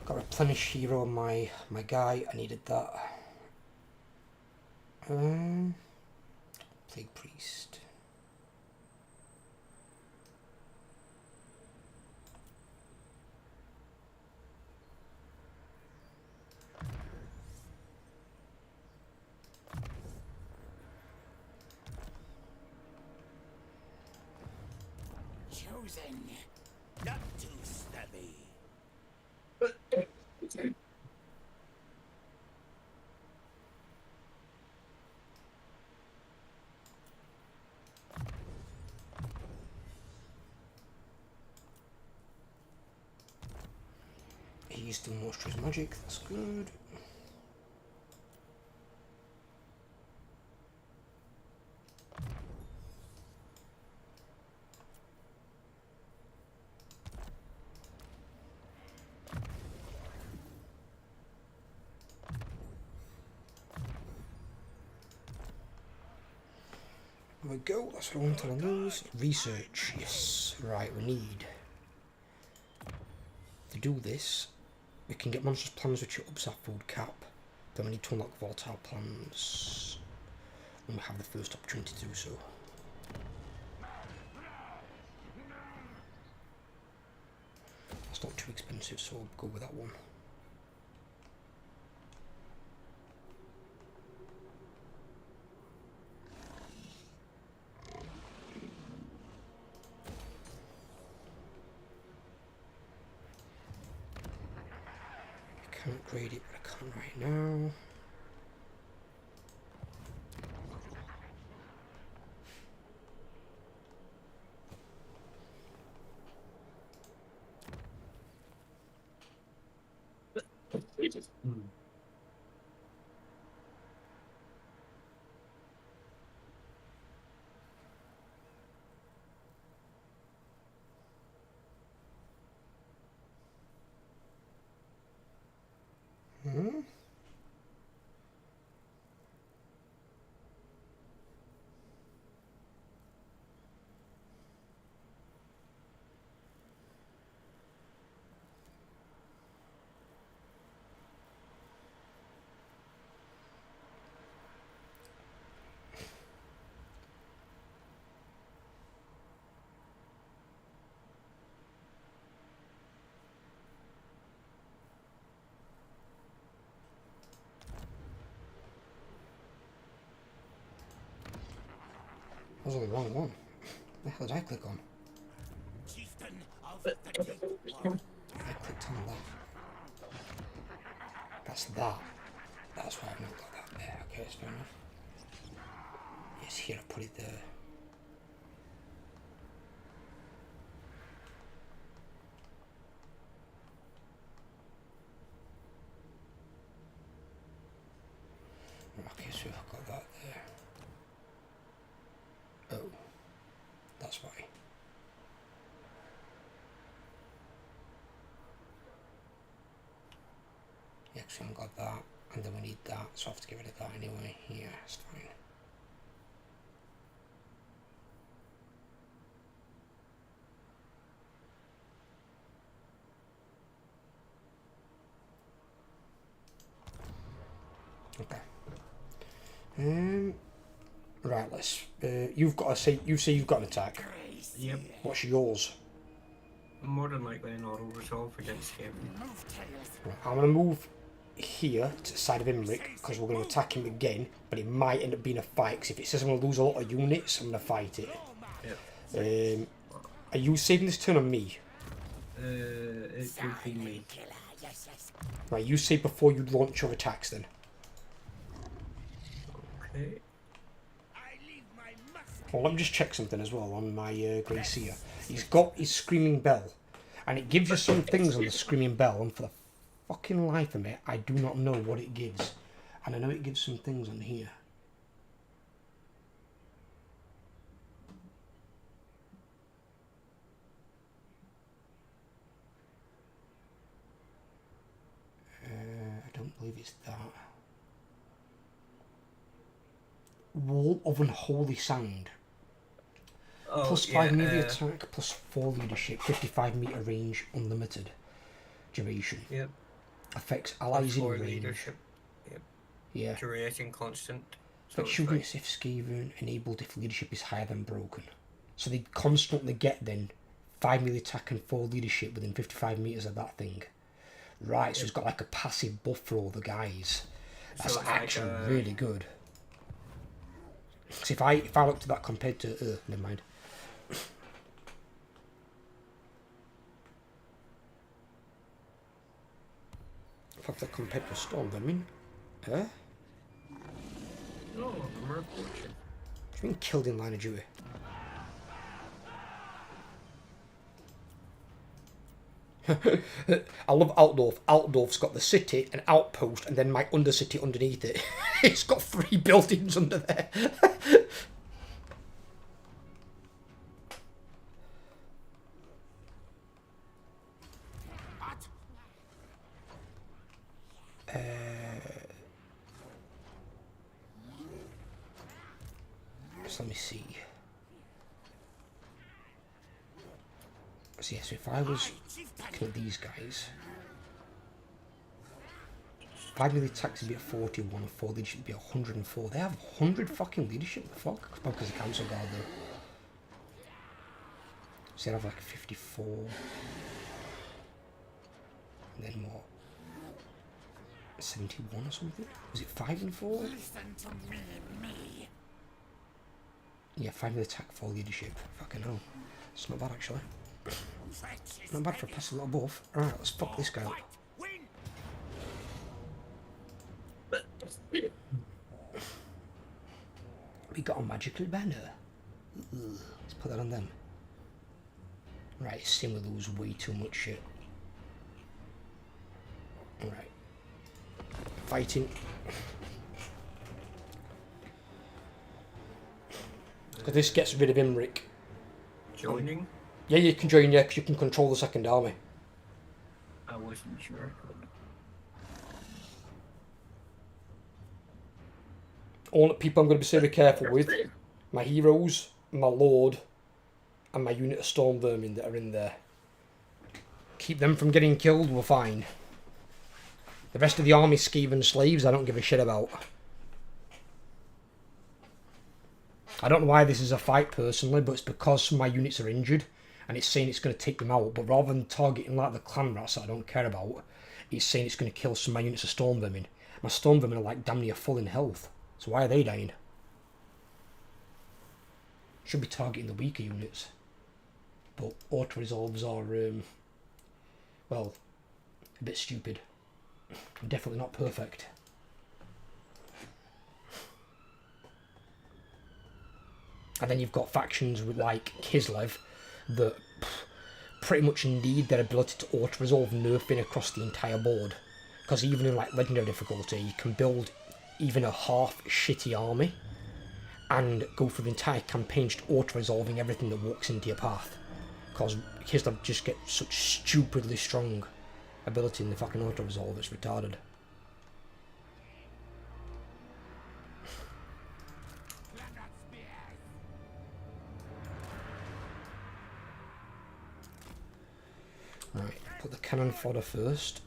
Got a replenish hero on my guy. I needed that. Plague Priest. Chosen, not too stubby. He's still moisture his magic, that's good. There we go, that's what I want on those. Research, yes. Right, we need to do this. We can get monstrous plans which ups our food cap. Then we need to unlock volatile plans. And we have the first opportunity to do so. That's not too expensive, so we'll go with that one. I can't grade it, but I can right now. That was the wrong one. What the hell did I click on? Chieftain of the Deep One. I clicked on that. That's that. That's why I've not got that there. Okay, that's fair enough. Yes, here I put it there. Okay, so I've got that there. Oh, that's why. Yeah, because we haven't got that, and then we need that, so I have to get rid of that anyway. Yeah, it's fine. Okay. Right, let's. You've got to say. You say you've got an attack. Yep. What's yours? More than likely an auto resolve against him. Move, tails. Right, I'm gonna move here to the side of Imric because we're going to attack him again, but it might end up being a fight. Because if it says I'm going to lose a lot of units, I'm going to fight it. Yep. Are you saving this turn on me? It could be me. Killer. Yes, yes. Right, you save before you launch your attacks then. Okay. I leave my musk. Well, let me just check something as well on my Grey Seer. He's got his Screaming Bell, and it gives you some things on the Screaming Bell, and for the fucking life of me, I do not know what it gives. And I know it gives some things on here. believe it's that. Wall of Unholy Sand. Oh, Plus yeah, 5 melee attack, plus 4 leadership, 55 meter range, unlimited duration. Yep. Affects Plus allies in 4 range. leadership. Yep. Yeah. Duration constant. So Affects it's units if Skaven enabled if leadership is higher than broken. So they constantly get then 5 melee attack and 4 leadership within 55 meters of that thing. Right, so it's got like a passive buff for all the guys. That's So it's actually like really good. So if I looked at that compared to never mind. If I have to compare to Storm, I mean, No, more fortune. I've been killed in line of duty. I love Altdorf. Altdorf's got the city, an outpost, and then my undercity underneath it. It's got 3 buildings under there. So let me see. So yeah, so if I was looking at these guys, 5 melee attacks would be at 41, 4 leadership would be 104. They have 100 fucking leadership, the fuck? Because of Council Guard though. So they have like 54. And then what? 71 or something? Was it 5 and 4? Listen to me. Yeah, 5 melee attack, 4 leadership. Fucking hell. It's not bad actually. Tretch is Not bad for a passive little buff. Alright, let's fuck this guy up. fight. Win. We got a magical banner. Let's put that on them. Right, Sim will lose way too much shit. Alright. Fighting. Because this gets rid of Imric. Joining? Yeah, you can join, yeah, because you can control the second army. I wasn't sure. Only people I'm going to be very careful with, my heroes, my lord, and my unit of storm vermin that are in there. Keep them from getting killed, we're fine. The rest of the army, Skaven slaves, I don't give a shit about. I don't know why this is a fight personally, but it's because some of my units are injured, and it's saying it's going to take them out, but rather than targeting like the clan rats that I don't care about, it's saying it's going to kill some of my units of storm vermin. My storm vermin are like damn near full in health, so why are they dying? Should be targeting the weaker units. But auto-resolves are, well, a bit stupid. Definitely not perfect. And then you've got factions with like Kislev that pretty much need their ability to auto-resolve nerfing across the entire board. Because even in like legendary difficulty, you can build even a half shitty army and go through the entire campaign just auto-resolving everything that walks into your path. Because Kislev just get such stupidly strong ability in the fucking auto-resolve, it's retarded. Right, put the cannon fodder first.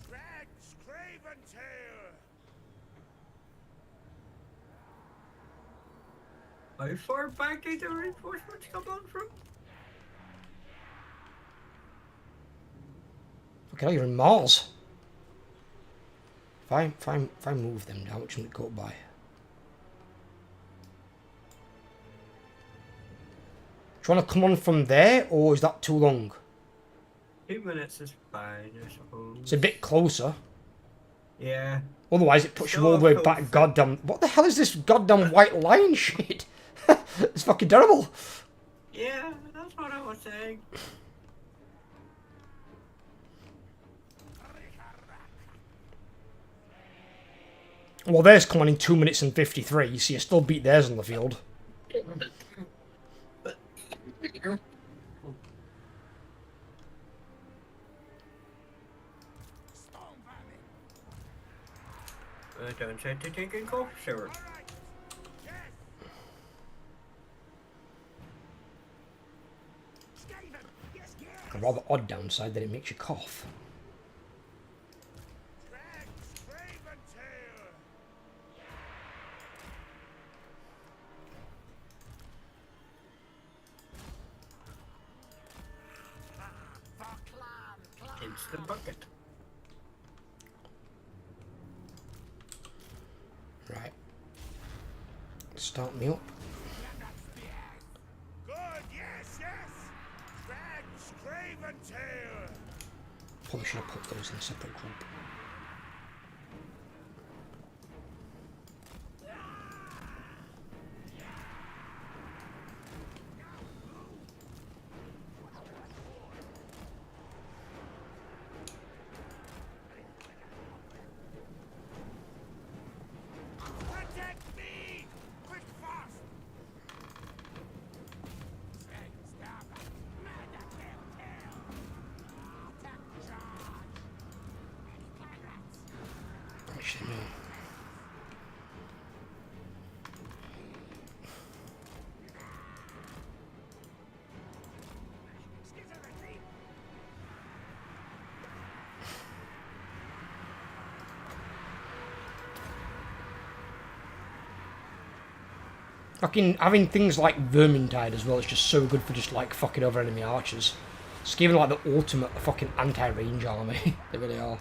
Tretch, Craven Tail. How far back did the reinforcements come on from? Okay, you're in Mars. If I move them down, which will it go by? Do you want to come on from there, or is that too long? 2 minutes is fine, I suppose. It's a bit closer. Yeah. Otherwise, it puts you all the way back. Goddamn! What the hell is this goddamn white line shit? It's fucking terrible. Yeah, that's what I was saying. Well, theirs come on in 2 minutes and 53, so you still beat theirs on the field. downside to taking cough syrup. All right. Yes. Stephen. Yes, yes. A rather odd downside that it makes you cough. Tretch, Raven tail. It's the bucket. Right. Start me up. Good, yes, yes. Tretch, Raven tail. Probably should have put those in a separate group. Protect me. Quick, fast. Actually, no. Fucking having things like Vermintide as well is just so good for just like fucking over enemy archers. It's giving like the ultimate fucking anti-range army. They really are.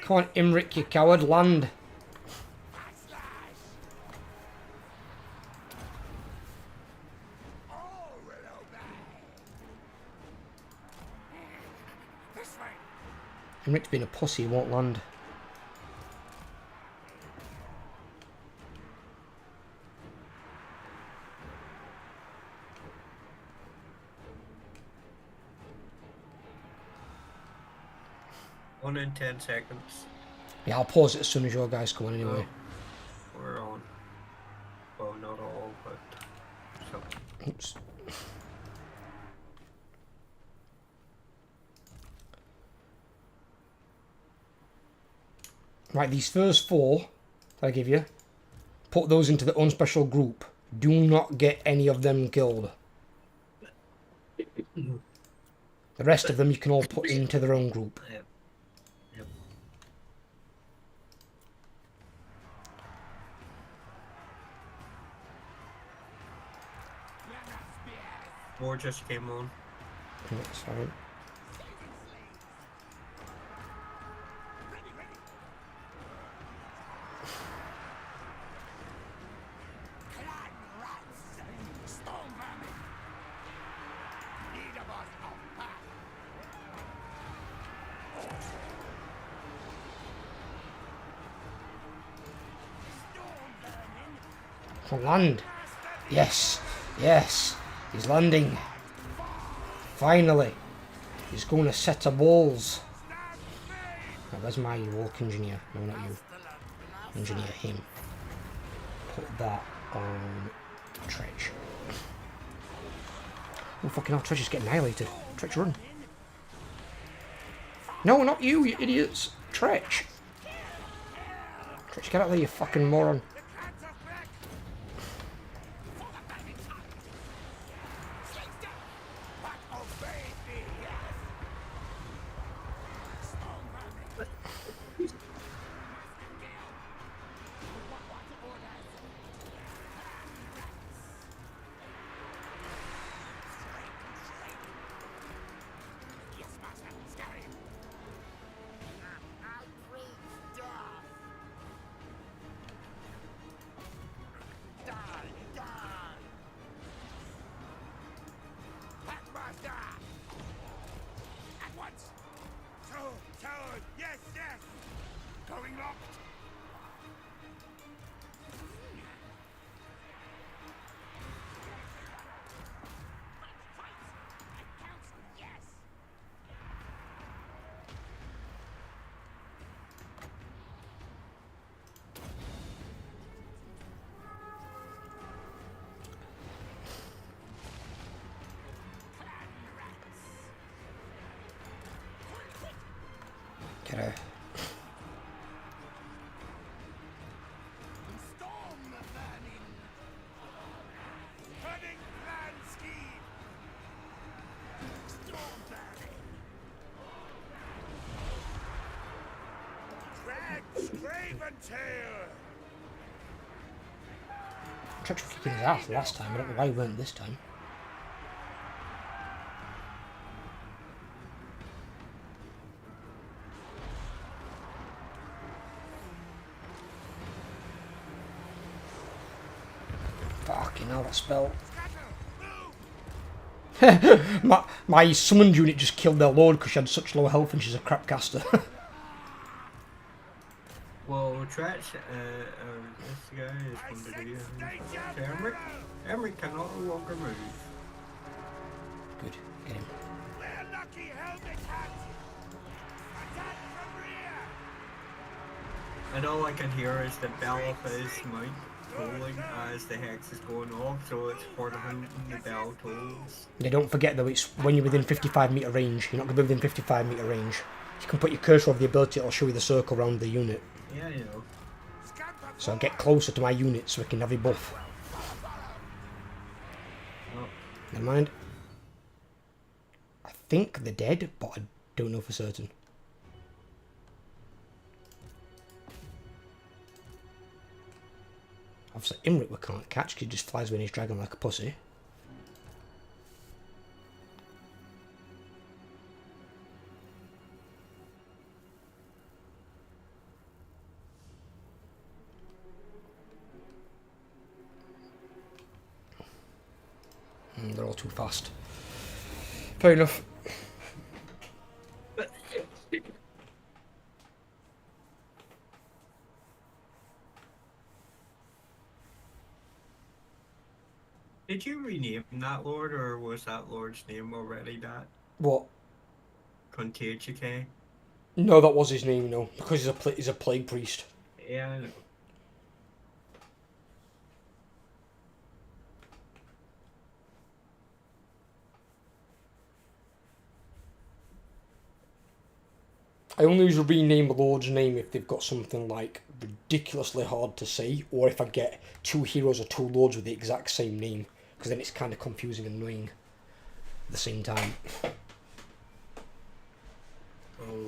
Come on, Imric, you coward, land. Imric's being a pussy, he won't land. One in 10 seconds. Yeah, I'll pause it as soon as your guys come on anyway. We're on. Well, not all, but some. Oops. Right, these first four that I give you, put those into the unspecial group. Do not get any of them killed. The rest of them you can all put into their own group. Yep. Yep. War just came on. That's fine. Land. Yes. Yes. He's landing. Finally. He's going to set up walls. Now, where's my walk engineer? No, not you. Engineer him. Put that on Tretch. Oh, fucking hell. Tretch is getting annihilated. Tretch, run. No, not you, you idiots. Tretch. Tretch, get out there, you fucking moron. Get her. Storm the burning. Cunning plan scheme. Storm burning. Tretch, raven tail. Tretch was kicking his ass last time. I don't know why he weren't this time. Fucking hell, that spell. my summoned unit just killed their lord because she had such low health and she's a crap caster. Well, Tretch, this guy is from the video. Emmerich can no longer move. Good, get him. We're lucky helmet hat. Attack from rear. And all I can hear is the bell of his mount tolling as the hex is going off, so it's for the mountain the bell tolls. They don't forget though, it's when you're within 55 meter range. You're not going to be within 55 meter range. You can put your cursor over the ability, it'll show you the circle around the unit. Yeah, you know. So I'll get closer to my unit so I can have a buff. Oh. Never mind. I think they're dead, but I don't know for certain. Obviously, Immortal we can't catch because he just flies with his dragon like a pussy. They're all too fast. Fair enough. Did you rename that lord, or was that lord's name already that? What? Contagious? No, that was his name, no. Because he's a plague priest. Yeah, I know. I only usually rename a lord's name if they've got something like ridiculously hard to say, or if I get two heroes or two lords with the exact same name, because then it's kind of confusing and annoying at the same time. Oh.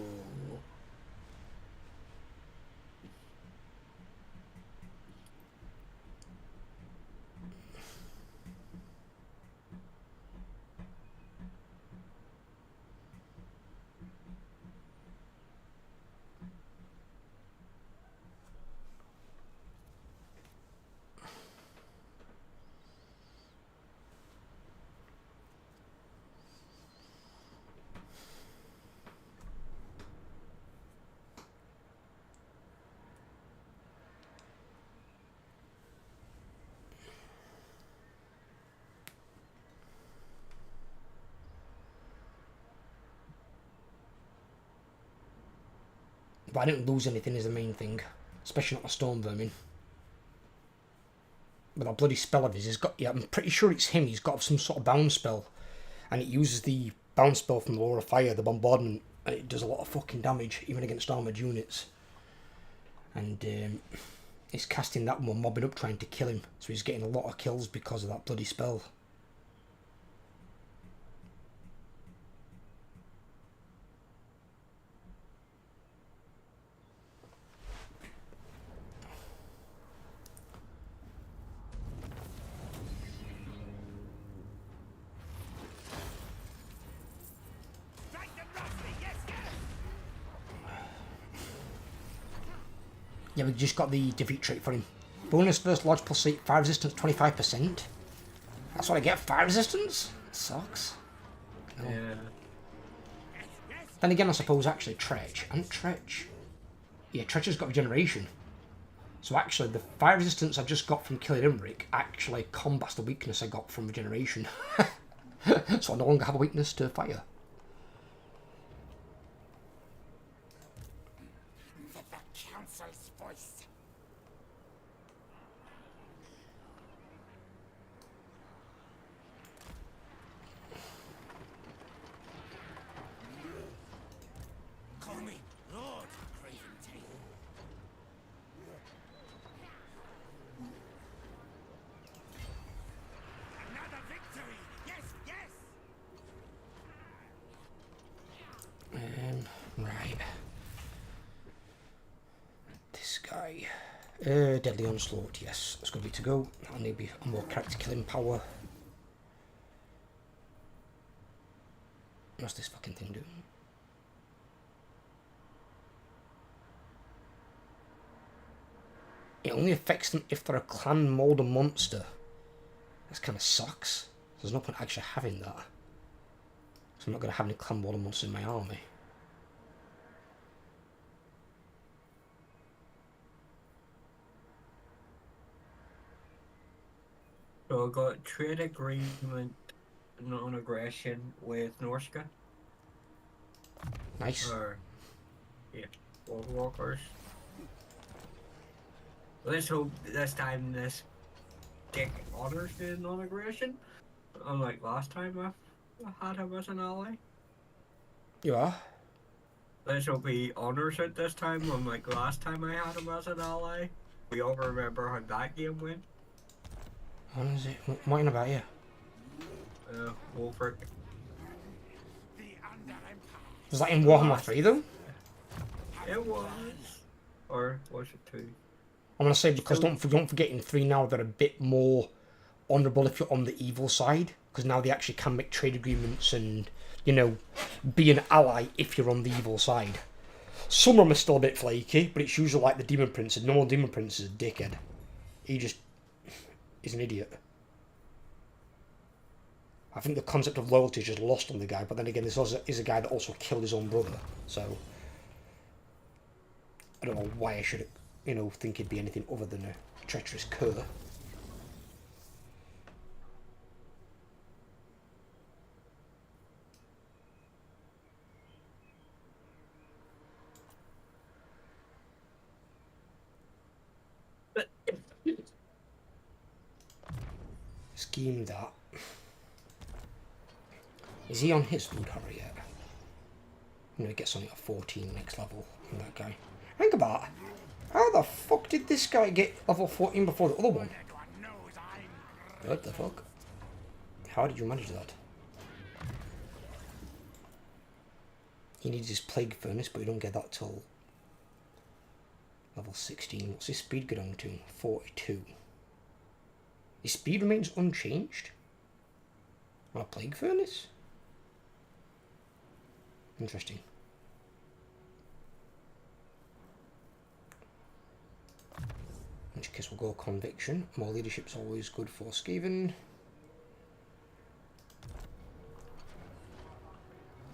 But I didn't lose anything is the main thing. Especially not my storm vermin. But that bloody spell of his, he's got, yeah, I'm pretty sure it's him, he's got some sort of bounce spell. And it uses the bounce spell from the Law of Fire, the bombardment, and it does a lot of fucking damage, even against armoured units. And he's casting that one, mobbing up trying to kill him. So he's getting a lot of kills because of that bloody spell. Yeah, we just got the defeat trait for him. Bonus first lodge plus 8, fire resistance 25%. That's what I get, fire resistance? It sucks. No. Yeah. Then again, I suppose actually Tretch. And Tretch. Yeah, Tretch has got regeneration. So actually, the fire resistance I just got from killing Imric actually combats the weakness I got from regeneration. So I no longer have a weakness to fire. Council's voice. Call me Lord. Deadly Onslaught, yes, that's going to be to go. That'll maybe a more character killing power. What's this fucking thing doing? It only affects them if they're a clan mold or monster. That kind of sucks. There's no point actually having that. So I'm not going to have any clan mold or monsters in my army. So I got trade agreement, non-aggression with Norska. Nice. Or, yeah, World Walkers. Let's hope this time this dick honors the non-aggression. Unlike last time I had him as an ally. You are? Let's hope he honors it this time, unlike last time I had him as an ally. We all remember how that game went. What is it? What in about you? Wolfric. Was that in Warhammer 3 though? It was. Or was it 2? I'm going to say because don't forget in 3 now they're a bit more honourable if you're on the evil side. Because now they actually can make trade agreements and, you know, be an ally if you're on the evil side. Some of them are still a bit flaky, but it's usually like the Demon Prince. The normal Demon Prince is a dickhead. He just is an idiot. I think the concept of loyalty is just lost on the guy, but then again, this also is a guy that also killed his own brother, so I don't know why I should, you know, think he'd be anything other than a treacherous cur. Scheme that. Is he on his food horror yet? You know, he gets on at 14 next level from that guy. Think about it. How the fuck did this guy get level 14 before the other one? What the fuck? How did you manage that? He needs his Plague Furnace, but you don't get that till level 16. What's his speed go down to? 42. His speed remains unchanged? On a Plague Furnace? Interesting. In which case we'll go Conviction. More leadership's always good for Skaven.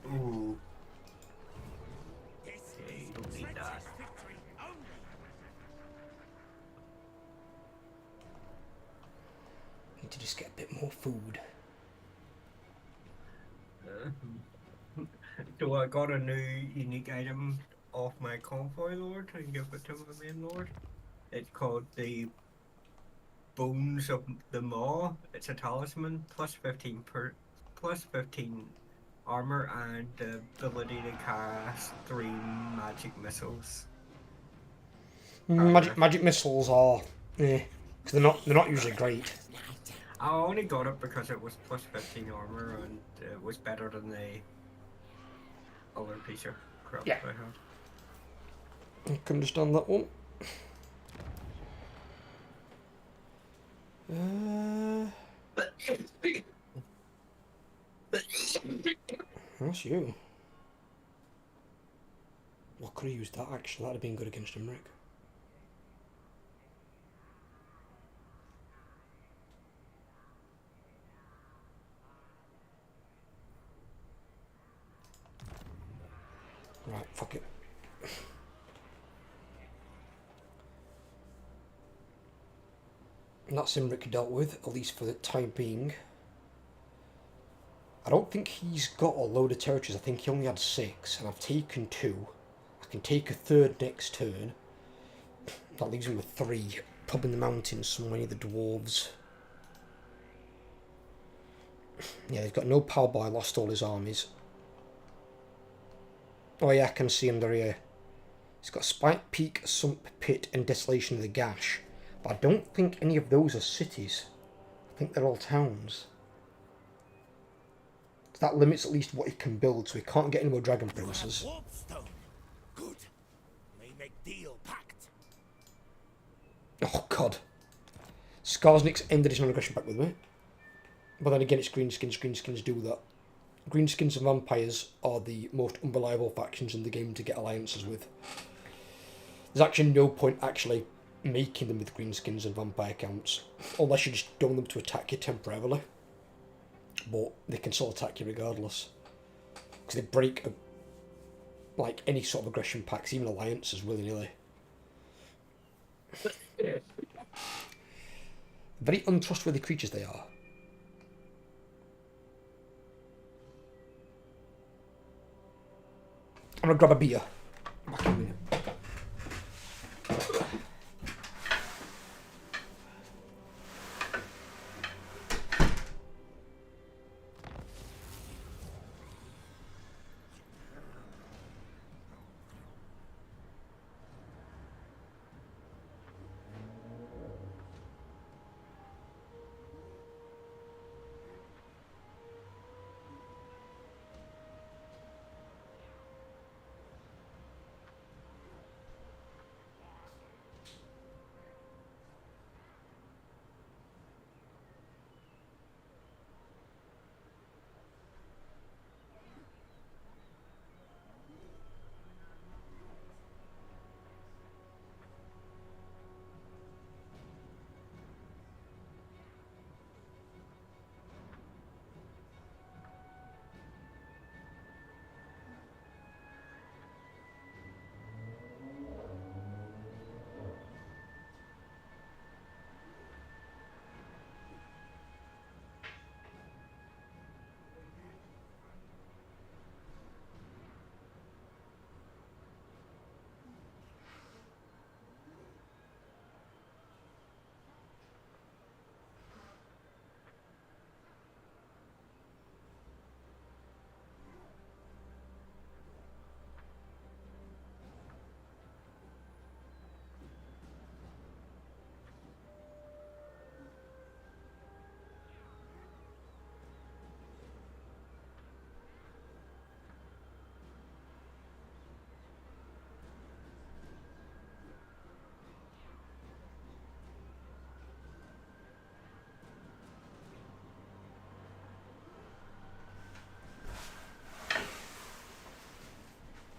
Ooh. Yeah, you don't need that. Need to just get a bit more food. So I got a new unique item off my convoy lord and give it to my main lord. It's called the Bones of the Maw. It's a talisman, plus 15 armor and the ability to cast 3 magic missiles. Magic missiles are, because they're not usually great. I only got it because it was plus 15 armor and it was better than the other piece of crap Yeah. I had. I can understand that one. That's you. Well, could have used that actually. That'd have been good against him, Rick. Right, fuck it. And that's Imric dealt with, at least for the time being. I don't think he's got a load of territories. I think he only had 6, and I've taken 2. I can take a 3rd next turn. That leaves him with 3. Pub in the mountains, somewhere near the dwarves. Yeah, they've got no power by, lost all his armies. Oh yeah, I can see him there here. He's got Spike Peak, Sump Pit, and Desolation of the Gash. But I don't think any of those are cities. I think they're all towns. So that limits at least what he can build, so he can't get any more Dragon Princes. Good. May make deal pact. Oh god. Skarsnik's ended his non-aggression pact with me. But then again, it's greenskins. Greenskins do that. Greenskins and vampires are the most unreliable factions in the game to get alliances with. There's actually no point actually making them with greenskins and vampire counts, unless you just don't want them to attack you temporarily. But they can still attack you regardless, because they break like any sort of aggression pacts, even alliances, willy-nilly. Very untrustworthy creatures they are. I'm gonna grab a beer. Back in a minute.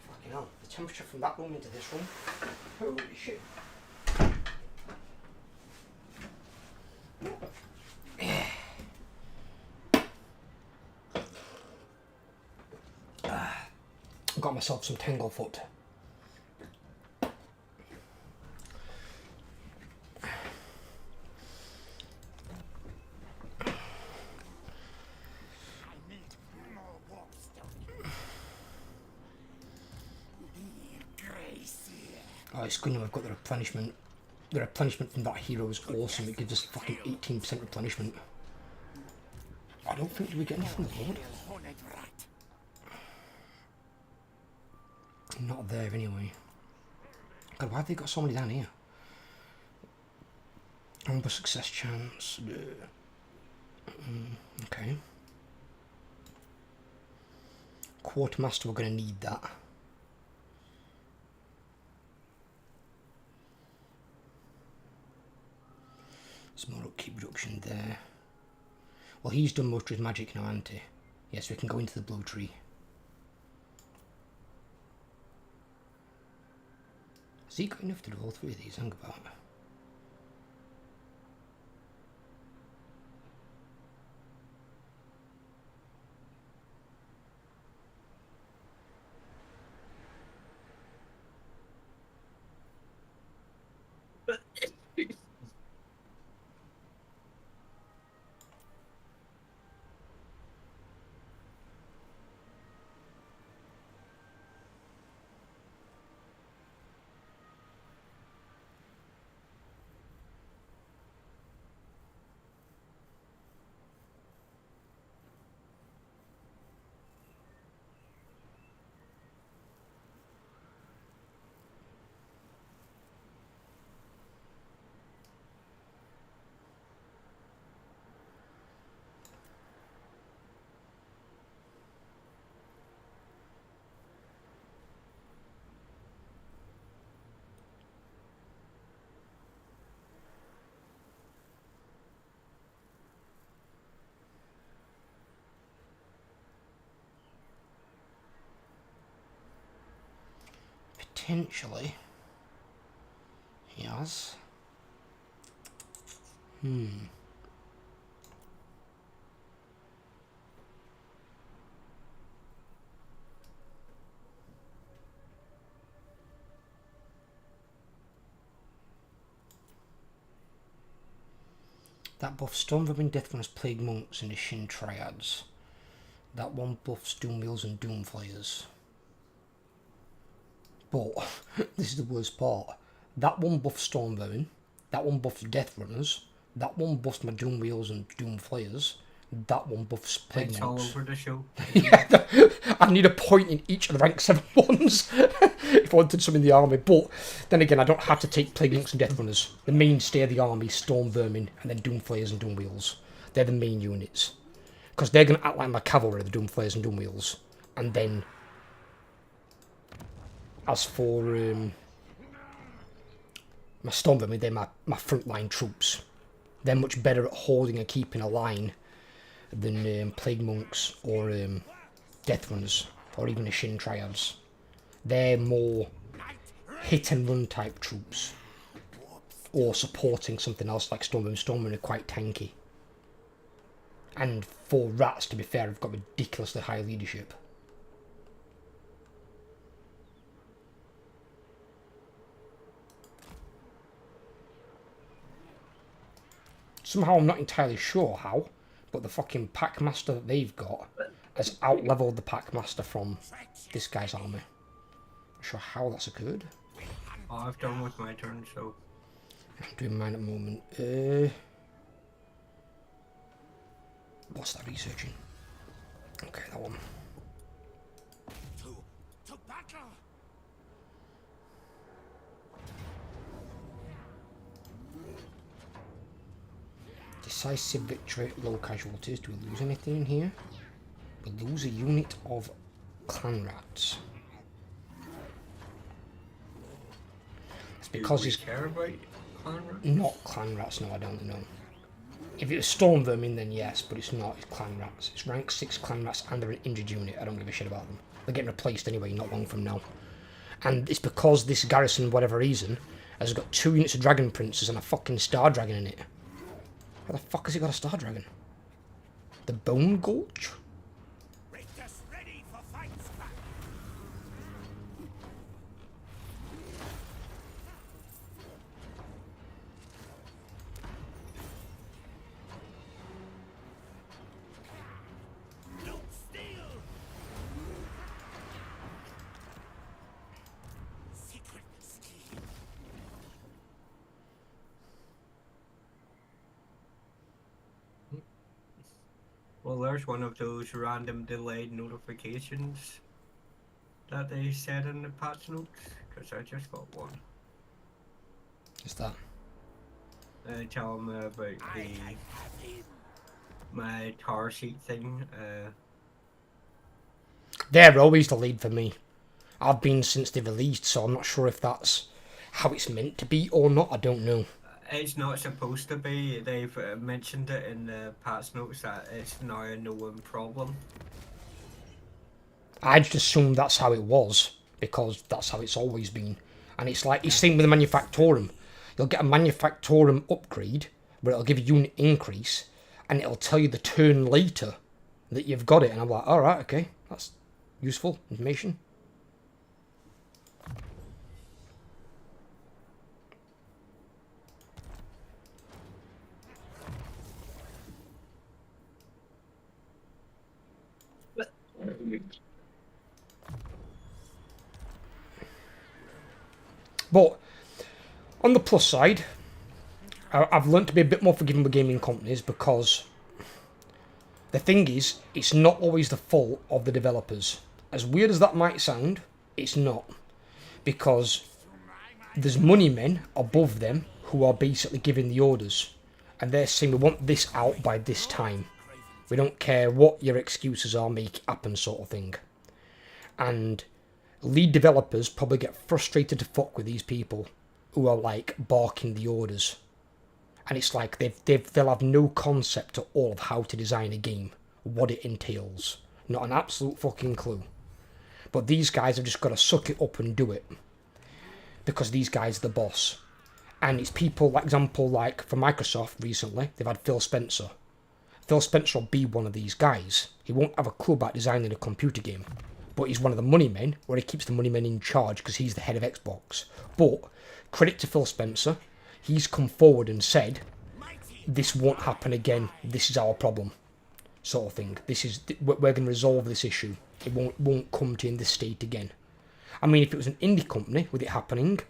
Fucking hell, the temperature from that room into this room. Holy shit. Got myself some Tanglefoot. Oh, it's good now I've got the replenishment. The replenishment from that hero is awesome. It gives us fucking 18% replenishment. I don't think we get anything from the Lord. Not there anyway. God, why have they got so many down here? Number success chance. Okay. Quartermaster, we're going to need that. Small upkeep reduction there. Well, he's done most of his magic now, hasn't he? Yes, we can go into the blue tree. Has he got enough to do all three of these? Hang about. potentially he has. That buffs Stormvermin, Deathrunners, Plague Monks, and the Shin Triads. That one buffs Doomwheels and Doomflayers. But, this is the worst part. That one buffs Stormvermin, that one buffs Deathrunners, that one buffs my Doomwheels and Doomflayers, that one buffs Plague It's Monks. all over the show. Yeah, I need a point in each of the rank 7 ones if I wanted some in the army. But then again, I don't have to take Plague Monks and Deathrunners. The mainstay of the army is Storm Vermin and then Doomflayers and Doomwheels. They're the main units. Because they're going to act like my cavalry, the Doomflayers and Doomwheels. And then, as for my Storm Vermin, they're my frontline troops. They're much better at holding and keeping a line than Plague Monks or Deathrunners, or even the Shin Triads. They're more hit and run type troops, or supporting something else like Stormvermin. Stormvermin are quite tanky. And for rats, to be fair, have got ridiculously high leadership. Somehow I'm not entirely sure how, but the fucking Packmaster that they've got has out-leveled the Packmaster from this guy's army. Not sure how that's occurred. Oh, I've done with my turn, so... I'm doing mine at the moment. What's that researching? Okay, that one. To battle! Decisive victory, low casualties. Do we lose anything in here? We lose a unit of clan rats. It's because Do we he's care about clan rats? not clan rats, no, I don't know. If it was Storm Vermin, then yes, but it's not. It's clan rats. It's rank 6 clan rats and they're an injured unit. I don't give a shit about them. They're getting replaced anyway, not long from now. And it's because this garrison, for whatever reason, has got 2 units of Dragon Princes and a fucking Star Dragon in it. How the fuck has it got a Star Dragon? The Bone Gulch? Make us ready for fight, Spectre! No steel! Secret scheme. Well, there's one of those random delayed notifications that they said in the patch notes, because I just got one. What's that? Telling me about my tar sheet thing. They're always the lead for me. I've been since they released, so I'm not sure if that's how it's meant to be or not. I don't know. It's not supposed to be. They've mentioned it in the patch notes that it's now a known problem. I just assumed that's how it was, because that's how it's always been. And it's like, it's same with the Manufactorum. You'll get a Manufactorum upgrade, where it'll give you unit increase, and it'll tell you the turn later that you've got it. And I'm like, alright, okay, that's useful information. But on the plus side, I've learned to be a bit more forgiving with gaming companies, because the thing is, it's not always the fault of the developers. As weird as that might sound, it's not. Because there's money men above them who are basically giving the orders. And they're saying, we want this out by this time. We don't care what your excuses are, make it happen, sort of thing. And lead developers probably get frustrated to fuck with these people who are like barking the orders. And it's like they'll have no concept at all of how to design a game, what it entails. Not an absolute fucking clue. But these guys have just got to suck it up and do it. because these guys are the boss. And it's people, like example, like for Microsoft recently, they've had Phil Spencer. Phil Spencer will be one of these guys. He won't have a clue about designing a computer game, but he's one of the money men, where he keeps the money men in charge because he's the head of Xbox. But credit to Phil Spencer, he's come forward and said, this won't happen again, this is our problem, sort of thing. We're going to resolve this issue. It won't come to in this state again. I mean, if it was an indie company with it happening,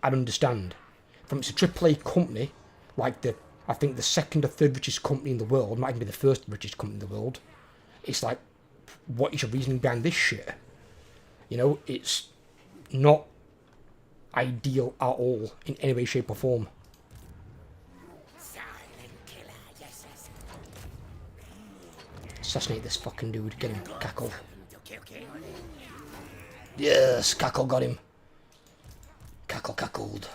I'd understand. If it's a AAA company, like I think the second or third richest company in the world, might even be the first richest company in the world, it's like, what is your reasoning behind this shit? You know, it's not ideal at all in any way, shape or form. Assassinate this fucking dude. Get him, Cackle. Yes, Cackle got him. Cackle cackled.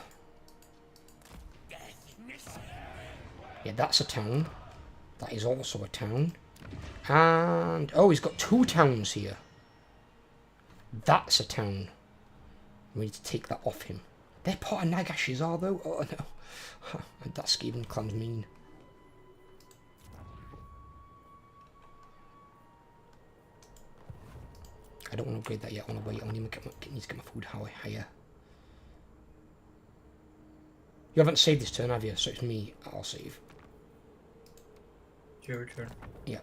Yeah, that's a town. That is also a town. And oh, he's got 2 towns here. That's a town. We need to take that off him. They're part of Nagash's, are though? Oh no. That Skaven clan's mean. I don't want to upgrade that yet. I want to wait. I need to get my food higher. You haven't saved this turn, have you? So it's me. I'll save. It's your turn. Yeah.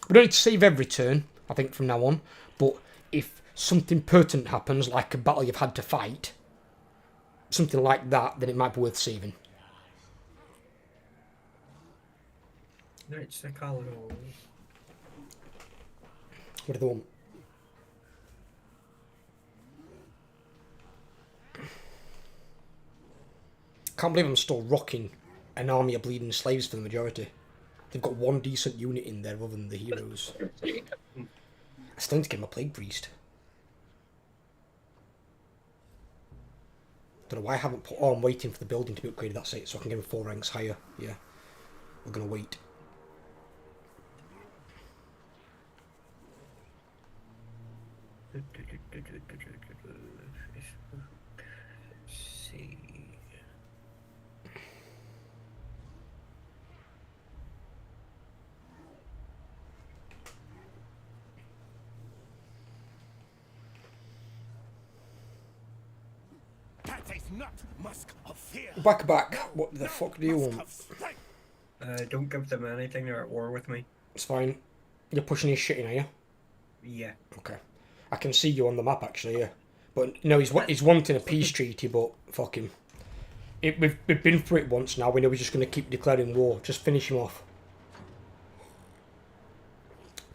We don't need to save every turn, I think, from now on. But if something pertinent happens, like a battle you've had to fight, something like that, then it might be worth saving. It's the colour. What do they want? Can't believe I'm still rocking an army of bleeding slaves for the majority. They've got one decent unit in there other than the heroes. I still need to get my Plague Priest. Don't know why I haven't put... Oh, I'm waiting for the building to be upgraded, that's it, so I can get him 4 ranks higher. Yeah. We're gonna wait. See. That is not musk of fear. Back. What the fuck do you Musk want? of strength. Don't give them anything. They're at war with me. It's fine. You're pushing his shit in, are you? Yeah. Okay. I can see you on the map, actually, yeah. But, no, he's wanting a peace treaty, but fuck him. We've been through it once now. We know we're just going to keep declaring war. Just finish him off.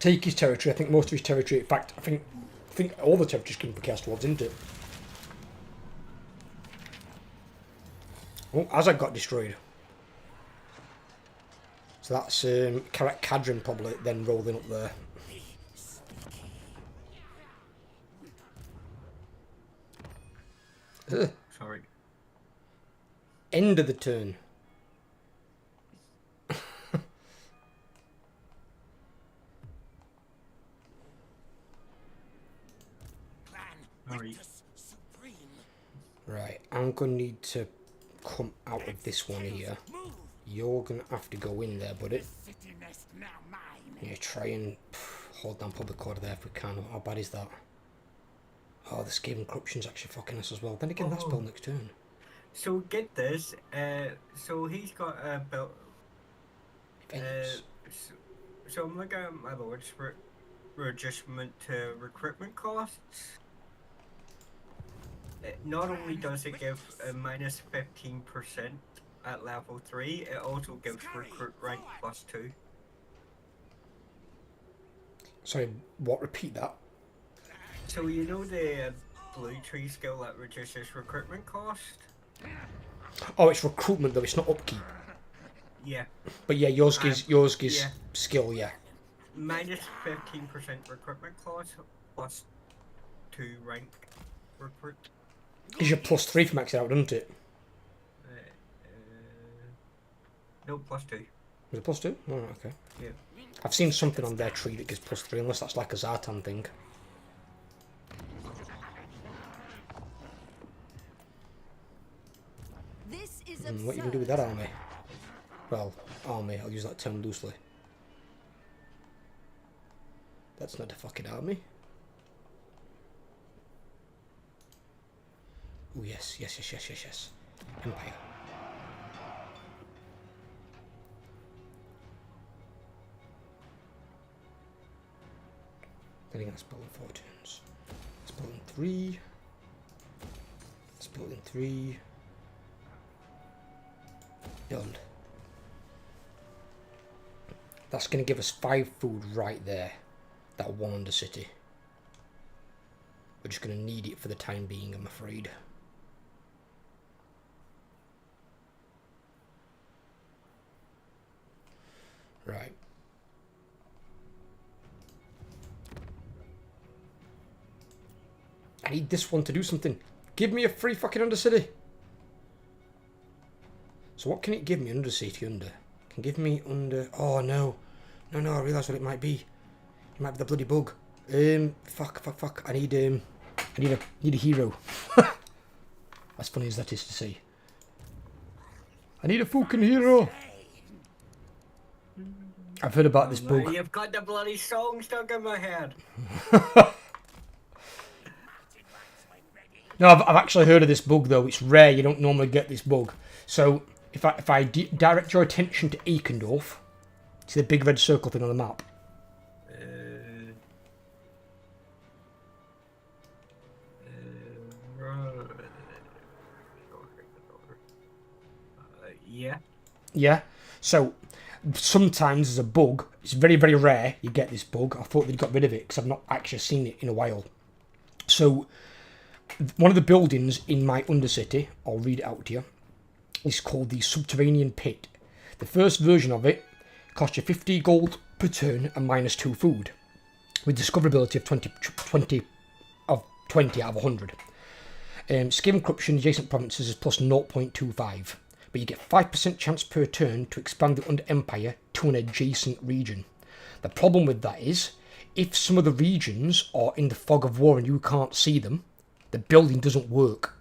Take his territory. I think most of his territory... In fact, I think all the territories can be cast towards, isn't it? Oh, Azag got destroyed. So that's Karak Kadrin probably then rolling up there. Ugh. Sorry. End of the turn. Sorry. Right, I'm going to need to come out of this one here. You're going to have to go in there, buddy. Yeah, try and hold down public order there if we can. How bad is that? Oh, the Skaven Corruption's actually fucking us as well. Then again, that's built next turn. So get this. So he's got a built. So I'm looking at my lords for adjustment to recruitment costs. Not only does it give a minus 15% at level 3, it also gives recruit rank +2. Sorry, what? Repeat that. So you know the blue tree skill that reduces recruitment cost? Oh, it's recruitment though. It's not upkeep. Yeah. But yeah, yours gives yeah. skill. Yeah. Minus 15% recruitment cost +2 rank recruit. Is your +3 for maxing out, doesn't it? No, +2. Is it +2? Oh, okay. Yeah. I've seen something on their tree that gives +3, unless that's like a Zartan thing. This is What you can do with that army? Well, army, I'll use that term loosely. That's not a fucking army. Oh yes, yes, yes, yes, yes, yes. Empire. Then again, let's build in 4 turns. Let's build in 3. Let's build in 3. Done. That's going to give us 5 food right there. That one Undercity. We're just going to need it for the time being, I'm afraid. Right. I need this one to do something. Give me a free fucking Undercity. So what can it give me? Undercity under. It can give me under... Oh no. No, no, I realise what it might be. It might be the bloody bug. Fuck. I need a hero. As funny as that is to say. I need a fucking hero. I've heard about this bug. You've got the bloody song stuck in my head. No, I've actually heard of this bug though. It's rare. You don't normally get this bug. So if I direct your attention to Eikendorf, see the big red circle thing on the map. Yeah. Yeah. So sometimes there's a bug. It's very, very rare you get this bug. I thought they'd got rid of it because I've not actually seen it in a while. So one of the buildings in my Undercity, I'll read it out to you, is called the Subterranean Pit. The first version of it cost you 50 gold per turn and -2 food, with discoverability of 20 out of 100. Skim corruption adjacent provinces is plus 0.25, but you get 5% chance per turn to expand the Under Empire to an adjacent region. The problem with that is, if some of the regions are in the fog of war and you can't see them, the building doesn't work.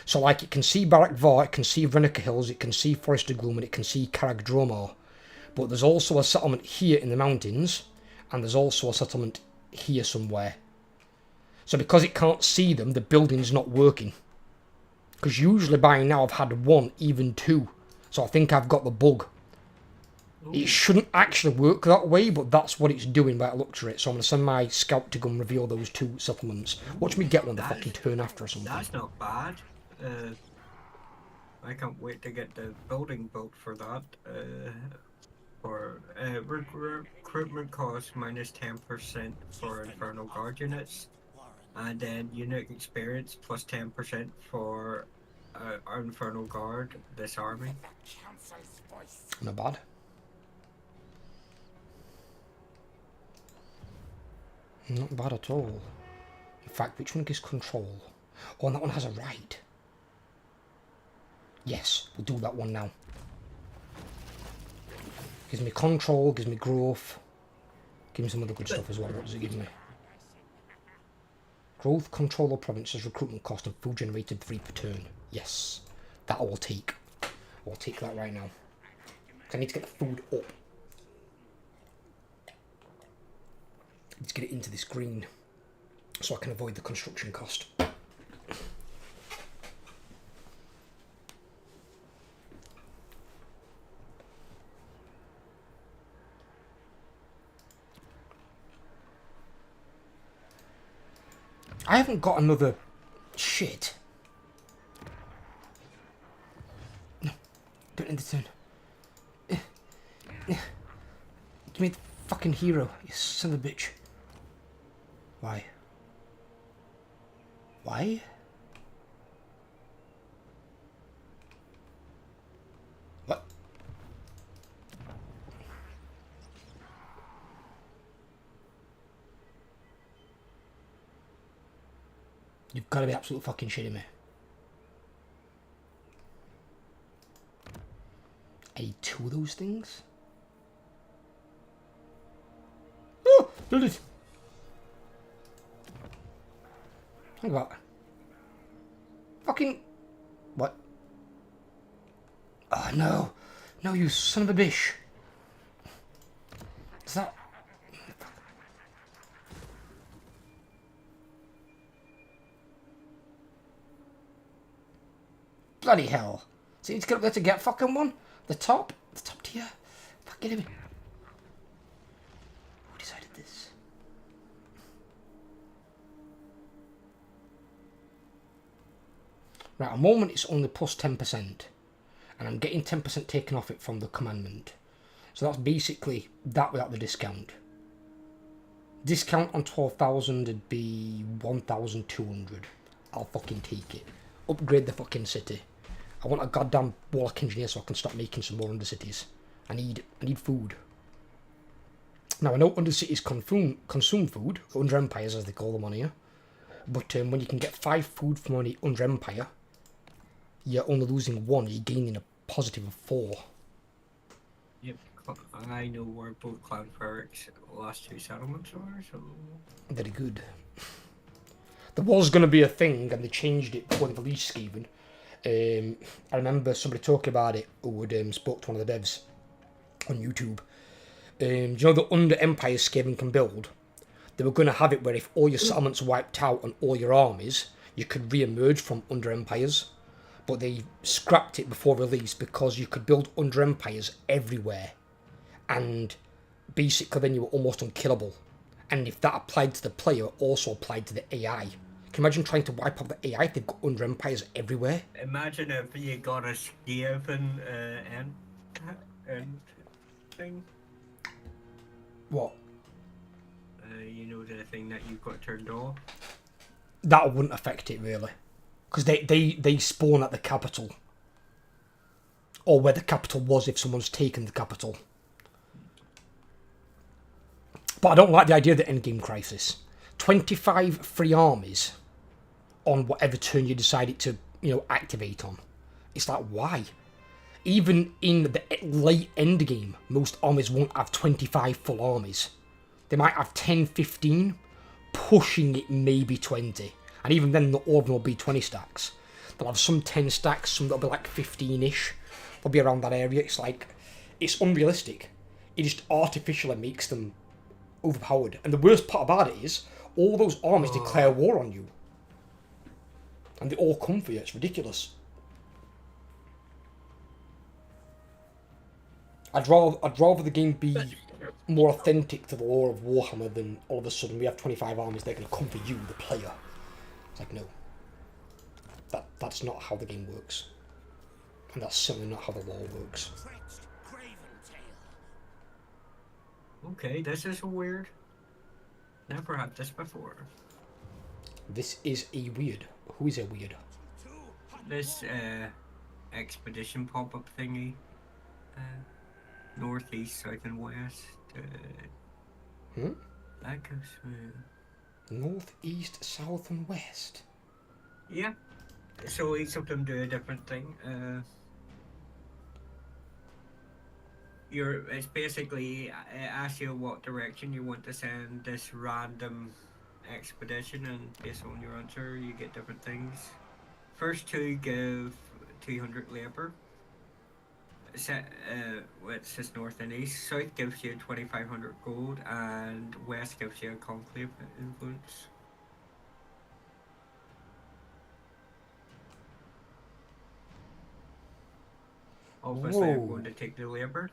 So like it can see Barak Var, it can see Renica Hills, it can see Forest of Gloom, and it can see Karag Dromar. But there's also a settlement here in the mountains, and there's also a settlement here somewhere. So because it can't see them, the building's not working. Because usually by now I've had 1, even 2. So I think I've got the bug. It shouldn't actually work that way, but that's what it's doing by the looks of it. So I'm going to send my scout to go and reveal those 2 settlements. Watch me get one the fucking turn after or something. That's not bad. I can't wait to get the building built for that. Recruitment cost -10% for Infernal Guard units. And then unit experience plus 10% for our Infernal Guard, this army. Not bad. Not bad at all. In fact, which one gives control? Oh, and that one has a right. Yes, we'll do that one now. Gives me control, gives me growth. Gives me some other good stuff as well. What does it give me? Growth, control of provinces, recruitment cost, and food generated 3 per turn. Yes, that I will take. I'll take that right now. Because I need to get the food up. Let's get it into this green so I can avoid the construction cost. I haven't got another shit. No, don't end the turn. Give me the fucking hero, you son of a bitch. Why? Why? What? You've got to be absolutely fucking shitting me. I need 2 of those things? Build it. Think about it. Fucking... What? Oh, no. No, you son of a bitch. Is that... Bloody hell. So you need to get up there to get fucking one? The top tier? Fucking him. Who decided this? Right, at the moment it's only plus 10%. And I'm getting 10% taken off it from the commandment. So that's basically that without the discount. Discount on 12,000 would be 1,200. I'll fucking take it. Upgrade the fucking city. I want a goddamn warlock engineer so I can start making some more undercities. I need food. Now I know undercities consume food, under empires as they call them on here. But when you can get 5 food from any under empire, you're only losing 1, you're gaining a positive of 4. Yep, I know where both Cloud Ferric's last 2 settlements are, so... Very good. There was going to be a thing, and they changed it before they released Skaven. I remember somebody talking about it who had spoke to one of the devs on YouTube. Do you know the under Empire Skaven can build? They were going to have it where if all your settlements wiped out and all your armies, you could re-emerge from under Empires. But they scrapped it before release because you could build under Empires everywhere. And basically then you were almost unkillable. And if that applied to the player, it also applied to the AI. Can you imagine trying to wipe out the AI if they've got under Empires everywhere? Imagine if you got a Skaven end thing. What? You know, the thing that you've got turned off. That wouldn't affect it really. Because they spawn at the capital. Or where the capital was if someone's taken the capital. But I don't like the idea of the endgame crisis. 25 free armies on whatever turn you decided to, activate on. It's like, why? Even in the late endgame, most armies won't have 25 full armies. They might have 10, 15, pushing it maybe 20. And even then, not all of them will be 20 stacks. They'll have some 10 stacks, some that'll be like 15-ish. They'll be around that area. It's like, it's unrealistic. It just artificially makes them overpowered. And the worst part about it is, all those armies declare war on you. And they all come for you. It's ridiculous. I'd rather the game be more authentic to the lore of Warhammer than all of a sudden we have 25 armies, they're going to come for you, the player. It's like, no. That's not how the game works. And that's certainly not how the lore works. Okay, this is weird. Never had this before. This is a weird. Who is a weird? This expedition pop-up thingy. Northeast, south and west. That goes through. North, east, south and west? Yeah. So each of them do a different thing. It's basically it asks you what direction you want to send this random expedition, and based on your answer you get different things. First 2 give 200 labour. It says north and east. South gives you 2,500 gold, and west gives you a conclave influence. Obviously, I'm going to take the labour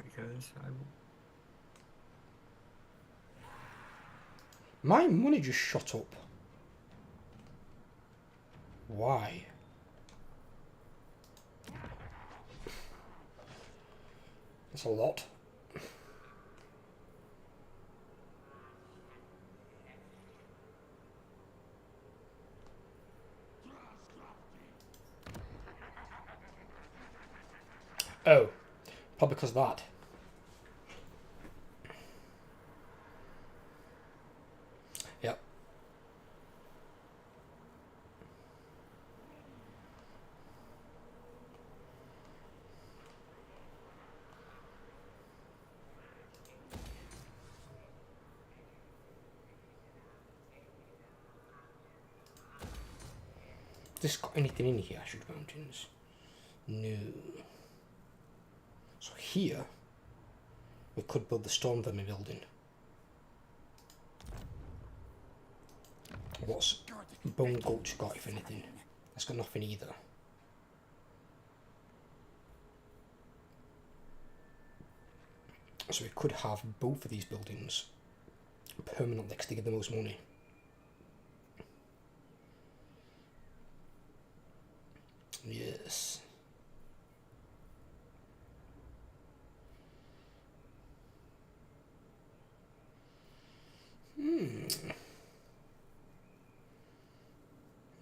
because My money just shot up. Why? That's a lot. Oh, probably because of that. Yep. this got anything in here? Ashwood Mountains. No. So here, we could build the Storm Vermin building. What's Bone Gulch got, if anything? That's got nothing either. So we could have both of these buildings permanent next to get the most money. Yes.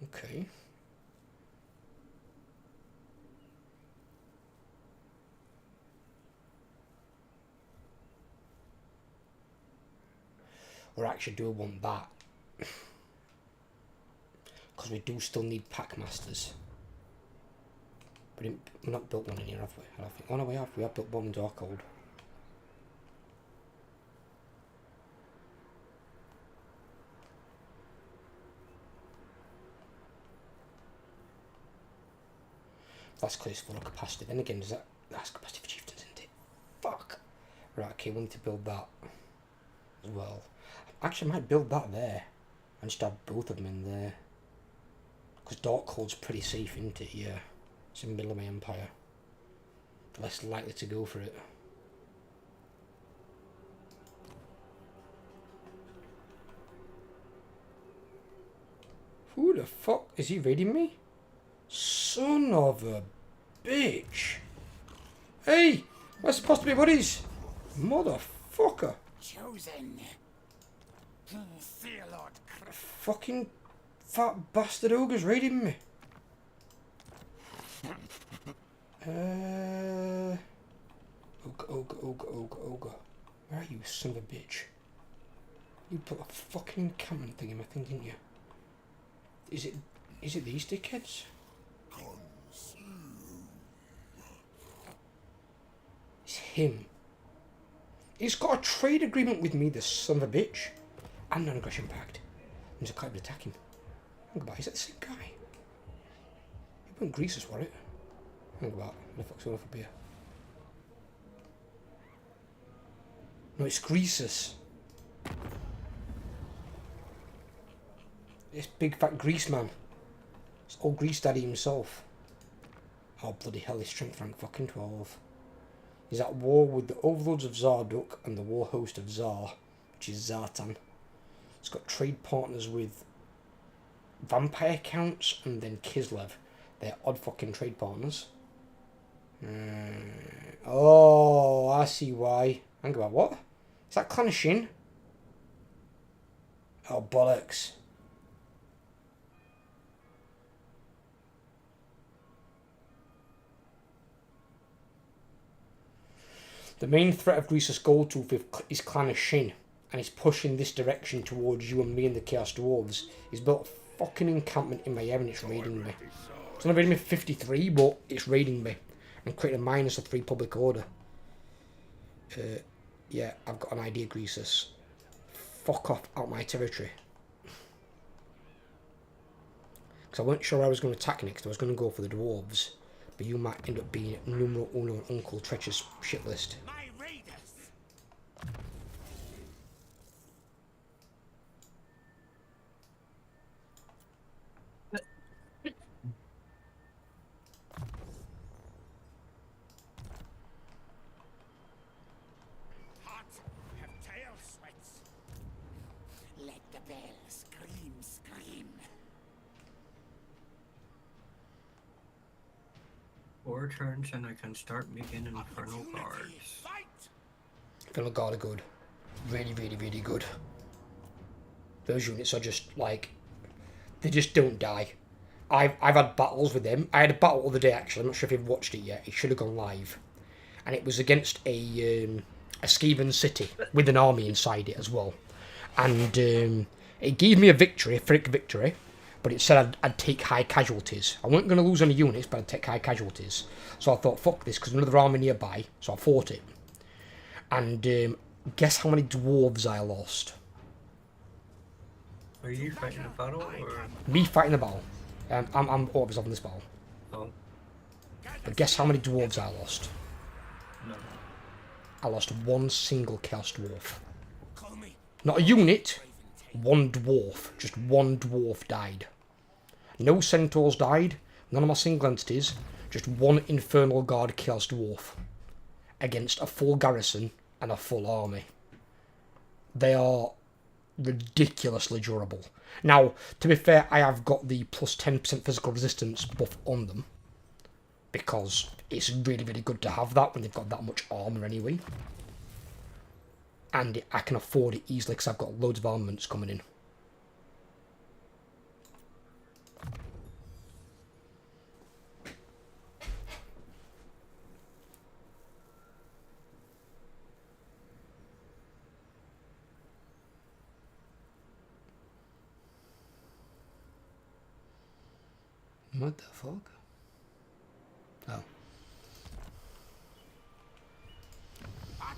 Okay. Or actually do want that. Because we do still need pack masters. We've not built one in here, have we? I don't think. Oh no, we have. We have built one in Darkhold. That's close full of capacity. Then again, that's capacity for chieftains, isn't it? Fuck. Right, okay, we need to build that as well. Actually, I might build that there and just have both of them in there. Because Darkhold's pretty safe, isn't it? Yeah. It's in the middle of my empire. Less likely to go for it. Who the fuck? Is he raiding me? Son of a bitch. Hey! We're supposed to be buddies. Motherfucker. Chosen. Fear Lord. Fucking fat bastard ogre's raiding me. Ogre. Where are you, son of a bitch? You put a fucking encampment thing in my thing, didn't you? Is it these dickheads? It's him. He's got a trade agreement with me, this son of a bitch. And an aggression pact. And I can't attack him. Think about it, is that the same guy? He won't grease us for it. Think about it. What the fuck's going on for beer? No, it's Greasus. This big fat grease man. It's old Grease Daddy himself. Oh bloody hell, his strength rank fucking 12. He's at war with the overlords of Zarduk and the war host of Zar, which is Zartan. He's got trade partners with vampire counts and then Kislev. They're odd fucking trade partners. Oh, I see why. Hang about what? Is that Clan of Shin? Oh, bollocks. The main threat of Greasus Goldtooth is Clan of Shin, and he's pushing this direction towards you and me and the Chaos Dwarves. He's built a fucking encampment in my area and it's raiding me. It's only raiding me for 53, but it's raiding me. And creating a -3 public order. Yeah, I've got an idea, Greasus. Fuck off out my territory. Because I weren't sure I was going to attack next. I was going to go for the dwarves. But you might end up being numero uno on Uncle Tretch's shit list. My raiders. Hot have tail sweats. Let the bell scream. 4 turns and I can start making infernal guards. Fight! Infernal Guard are good. Really, really, really good. Those units are just like, they just don't die. I've had battles with them. I had a battle the other day actually. I'm not sure if you've watched it yet. It should have gone live, and it was against a Skaven city with an army inside it as well. And it gave me a victory, a frick victory. But it said I'd take high casualties. I wasn't going to lose any units, but I'd take high casualties. So I thought, fuck this, because another army nearby. So I fought it. And guess how many dwarves I lost? Are you fighting a battle or? Me fighting the battle. I'm always on this battle. Oh, But guess how many dwarves I lost? no. I lost one single Chaos Dwarf. Call me. Not a unit, one dwarf. Just one dwarf died. No centaurs died, none of my single entities, just one Infernal Guard Chaos Dwarf. Against a full garrison and a full army. They are ridiculously durable. Now, to be fair, I have got the plus 10% physical resistance buff on them. Because it's really, really good to have that when they've got that much armour anyway. And I can afford it easily because I've got loads of armaments coming in. What the fuck? Oh. What?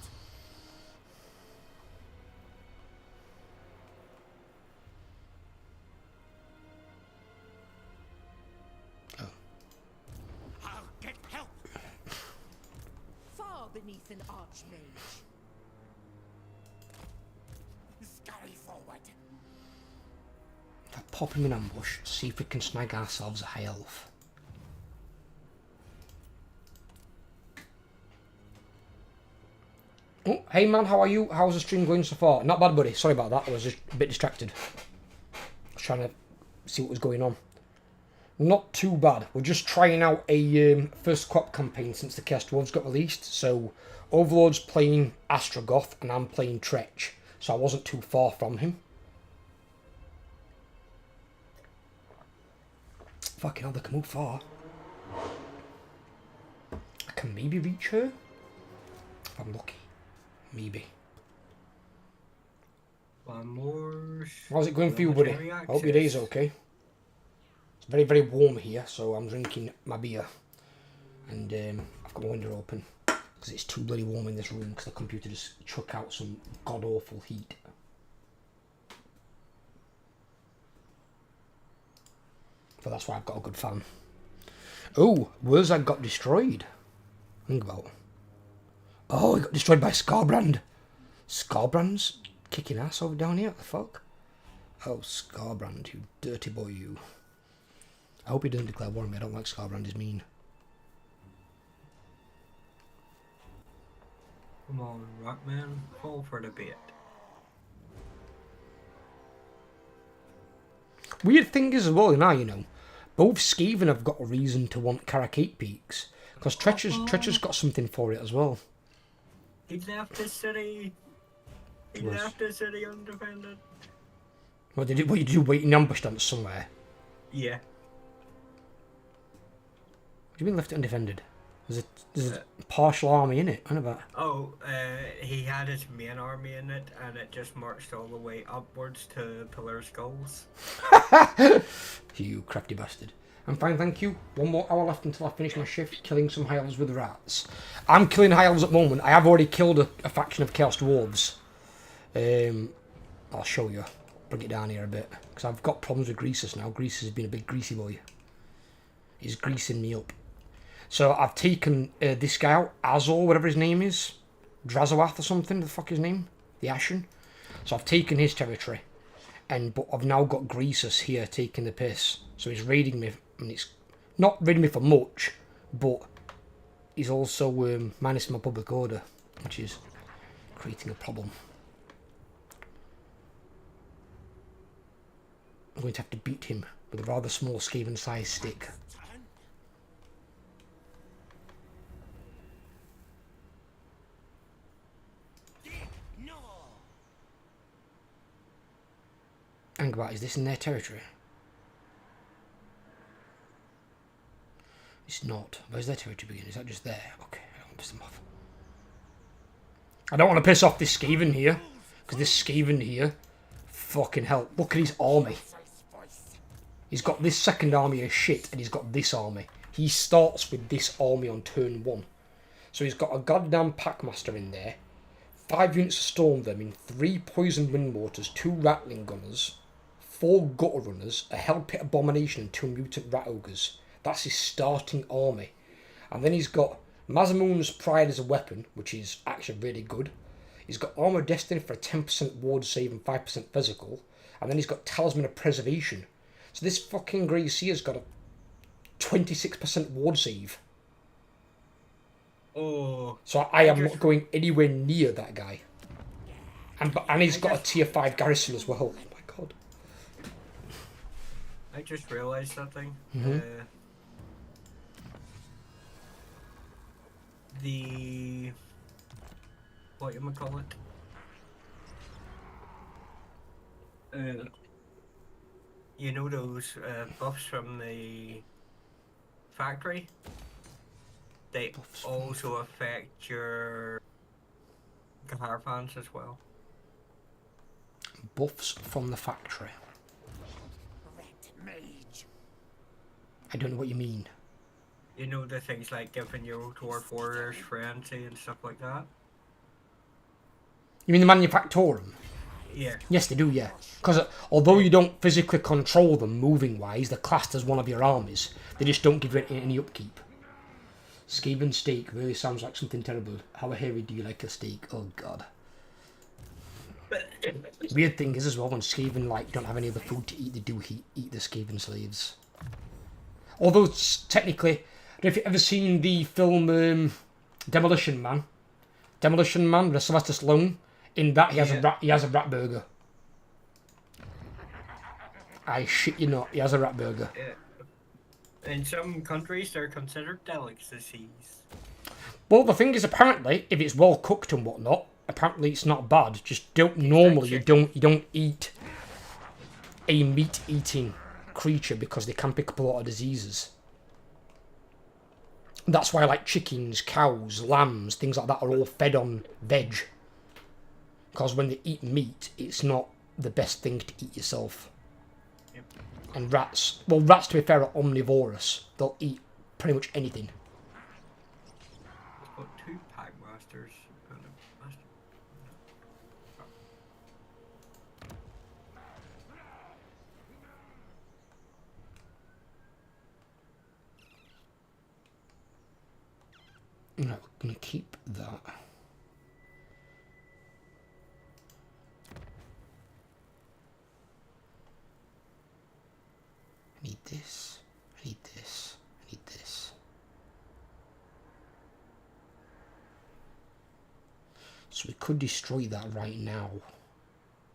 Oh. I'll get help. Far beneath an archmage. Scurry forward. Pop him in ambush, see if we can snag ourselves a high elf. Oh, hey man, how are you? How's the stream going so far? Not bad, buddy. Sorry about that. I was just a bit distracted. I was trying to see what was going on. Not too bad. We're just trying out a first co-op campaign since the Chaos Dwarves got released. So Overlord's playing Astrogath and I'm playing Tretch. So I wasn't too far from him. Fucking hell, they can move far. I can maybe reach her. If I'm lucky. Maybe. One more. How's it going for you, buddy? I hope your day's okay. It's very, very warm here, so I'm drinking my beer. And I've got my window open. Because it's too bloody warm in this room, because the computer just chuck out some god-awful heat. But that's why I've got a good fan. Oh, Wurzag got destroyed. Think about. Oh, he got destroyed by Scarbrand. Scarbrand's kicking ass over down here. What the fuck? Oh, Scarbrand, you dirty boy, you. I hope he doesn't declare war on me. I don't like Scarbrand. He's mean. Come on, Rockman, fall for the bait. Weird thing is as well now, you know, both Skaven have got a reason to want Karakate Peaks. Because Tretch has got something for it as well. He left the city. He Yes. left the city undefended. What did you do? Wait in ambush on somewhere? Yeah. What do you mean left it undefended? There's a partial army in it. I know that. Oh, he had his main army in it, and it just marched all the way upwards to Pillar Skulls. You crafty bastard. I'm fine, thank you. One more hour left until I finish my shift, killing some high elves with rats. I'm killing high elves at the moment. I have already killed a faction of Chaos Dwarves. I'll show you. Bring it down here a bit. Because I've got problems with Greasus now. Greasus has been a big greasy boy. He's greasing me up. So I've taken this guy out, Azor, whatever his name is. Drazoath or something, the fuck his name? The Ashen. So I've taken his territory. But I've now got Greasus here taking the piss. So he's raiding me. And it's not raiding me for much, but he's also minus my public order, which is creating a problem. I'm going to have to beat him with a rather small Skaven-sized stick. No. Angbat, is this in their territory? It's not. Where's their territory begin? Is that just there? Okay, I don't want to piss them off. I don't want to piss off this Skaven here. Because this Skaven here, fucking hell. Look at his army. He's got this second army of shit, and he's got this army. He starts with this army on turn 1. So he's got a goddamn Packmaster in there. 5 units of Storm Vermin, 3 Poison Wind Mortars, 2 Rattling Gunners, 4 gutter runners, a hell pit abomination, and 2 mutant rat ogres. That's his starting army. And then he's got Mazamun's Pride as a weapon, which is actually really good. He's got Armor of Destiny for a 10% ward save and 5% physical. And then he's got Talisman of Preservation. So this fucking Gracier's got a 26% ward save. Oh. So I am not going anywhere near that guy. And he's got a tier 5 garrison as well. Oh my god. I just realised something. Mhm. The what you call it? You know those buffs from the factory? They Buffs also affect your Gharfans as well. Buffs from the factory. Red mage. I don't know what you mean. You know the things like giving your dwarf warriors frenzy and stuff like that? You mean the Manufactorum? Yeah. Yes, they do, yeah. Because although you don't physically control them moving-wise, they're classed as one of your armies. They just don't give you any upkeep. Skaven steak really sounds like something terrible. How hairy do you like a steak? Oh, God. Weird thing is as well, when Skaven don't have any other food to eat, they do eat the Skaven slaves. Although technically, I don't know if you've ever seen the film Demolition Man. Demolition Man with Sylvester Stallone. In that, he has a rat burger. I shit you not, he has a rat burger. In some countries, they're considered delicacies. Well, the thing is, apparently, if it's well cooked and whatnot, apparently it's not bad. Just don't normally you don't eat a meat-eating creature because they can pick up a lot of diseases. That's why, like chickens, cows, lambs, things like that are all fed on veg. Because when they eat meat, it's not the best thing to eat yourself. Yep. And rats, well, rats to be fair are omnivorous. They'll eat pretty much anything. It's got 2 Packmasters and a master. No, we're going to keep that. I need this, I need this, I need this. So we could destroy that right now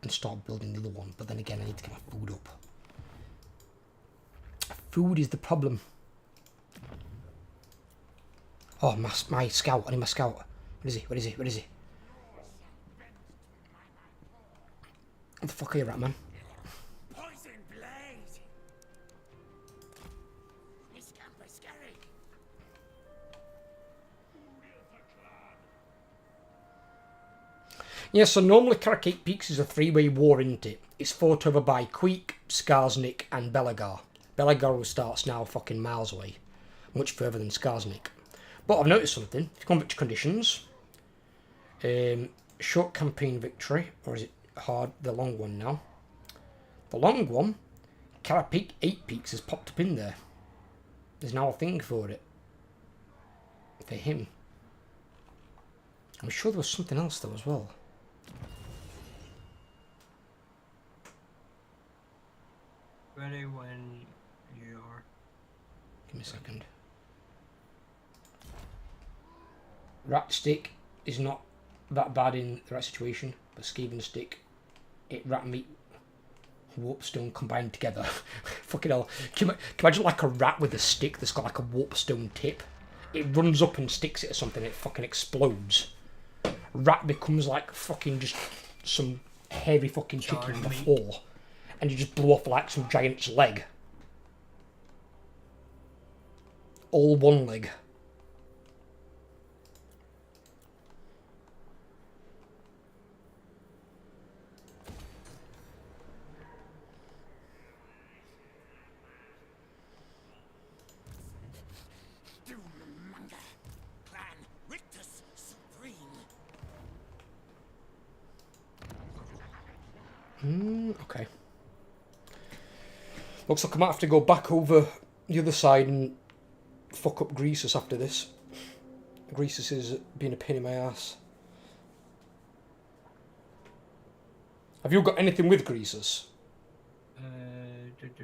and start building the other one, but then again I need to get my food up. Food is the problem. Oh, my scout, I need my scout. Where is he, where is he, where is he? What the fuck are you at, man? Poison blade. Miss Campus Gary. Yeah, so normally Carrick 8 Peaks is a 3-way war, isn't it? It's fought over by Queek, Skarsnik and Belagar. Belagar starts now fucking miles away. Much further than Skarsnik. But I've noticed something. If you come back to conditions, short campaign victory, or is it hard, the long one now? The long one, Carapeak 8 Peaks has popped up in there. There's now a thing for it. For him. I'm sure there was something else though as well. Ready when you are. Give me a second. Rat stick is not that bad in the right situation, but Skaven stick, rat meat, warpstone combined together. Fucking hell. Can you imagine like a rat with a stick that's got like a warpstone tip? It runs up and sticks it or something, it fucking explodes. Rat becomes like fucking just some hairy fucking chicken on the floor. And you just blow off like some giant's leg. All one leg. Doommonger. Clan Rictus Supreme. Okay. Looks like I might have to go back over the other side and fuck up Greasus after this. Greasus is being a pain in my ass. Have you got anything with Greasus? Greasus.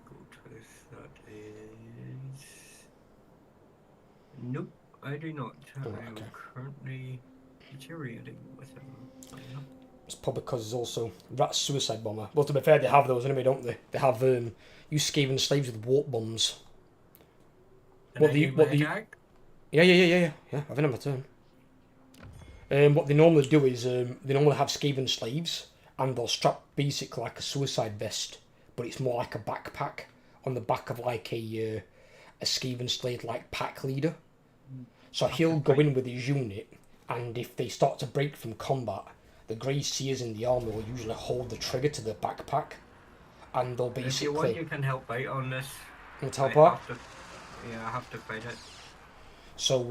Go twist, that is... Nope, I do not. Oh, I am okay. currently deteriorating with him. It's probably because there's also Rat Suicide Bomber. Well, to be fair, they have those anyway, don't they? They have you Skaven slaves with warp bombs. Yeah, I've been on my turn. What they normally do is they normally have Skaven slaves, and they'll strap basically like a suicide vest, but it's more like a backpack on the back of like a Skaven slave like pack leader. So he'll go in with his unit, and if they start to break from combat, the Grey Seers in the army will usually hold the trigger to the backpack, and they'll basically... If you want, you can help out on this. Can you help out? I have to fight it. So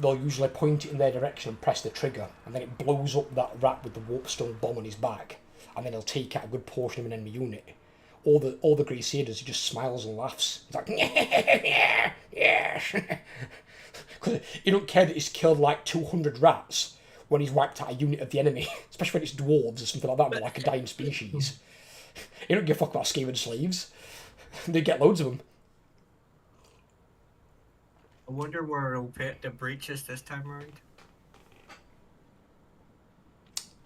they'll usually point it in their direction and press the trigger, and then it blows up that rat with the warpstone bomb on his back, and then he'll take out a good portion of an enemy unit. All the Grey Seer does, he just smiles and laughs. He's like, yes. Because he don't care that he's killed like 200 rats when he's wiped out a unit of the enemy, especially when it's dwarves or something like that, but like a dying species. He don't give a fuck about Skaven slaves. They get loads of them. I wonder where it'll pit the breaches this time around.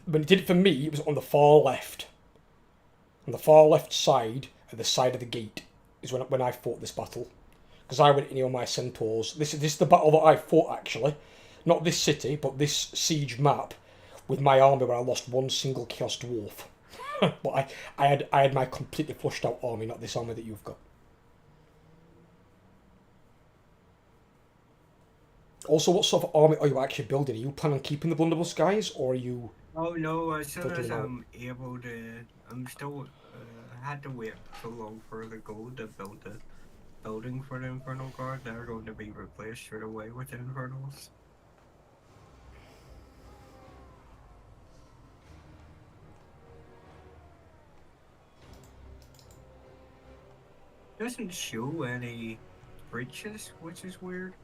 When it did it for me, it was on the far left. On the far left side, at the side of the gate, is when I fought this battle. Because I went in on my centaurs. This is the battle that I fought, actually. Not this city, but this siege map, with my army where I lost one single Chaos Dwarf. But I had my completely flushed out army, not this army that you've got. Also, what sort of army are you actually building? Are you planning on keeping the Blunderbuss guys, or are you... Oh no, as soon as I'm able to... I'm still... I had to wait so long for the gold to build the building for the Infernal Guard. They're going to be replaced straight away with the Infernals. Doesn't show any breaches, which is weird.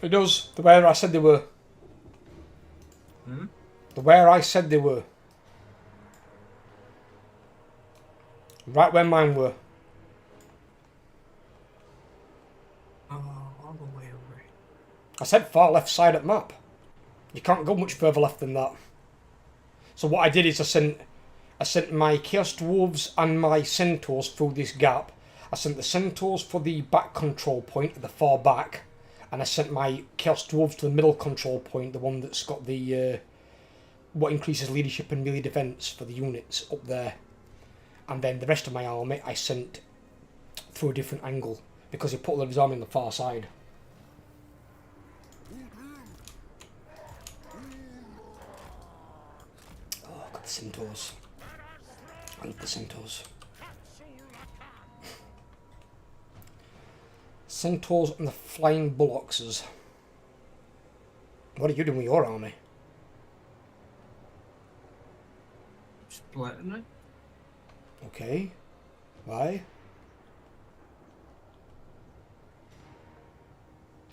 It does. The where I said they were. The where I said they were. Right where mine were. Oh, all the way over. I said far left side of map. You can't go much further left than that. So what I did is I sent my Chaos Dwarves and my Centaurs through this gap. I sent the Centaurs for the back control point at the far back, and I sent my Chaos Dwarves to the middle control point, the one that's got the what increases leadership and melee defense for the units up there. And then the rest of my army I sent through a different angle, because he put all of his army on the far side. Oh, got the Centaurs. I love the Centaurs. Centaurs and the Flying Bullocks. What are you doing with your army? Splitting it. Okay. Why?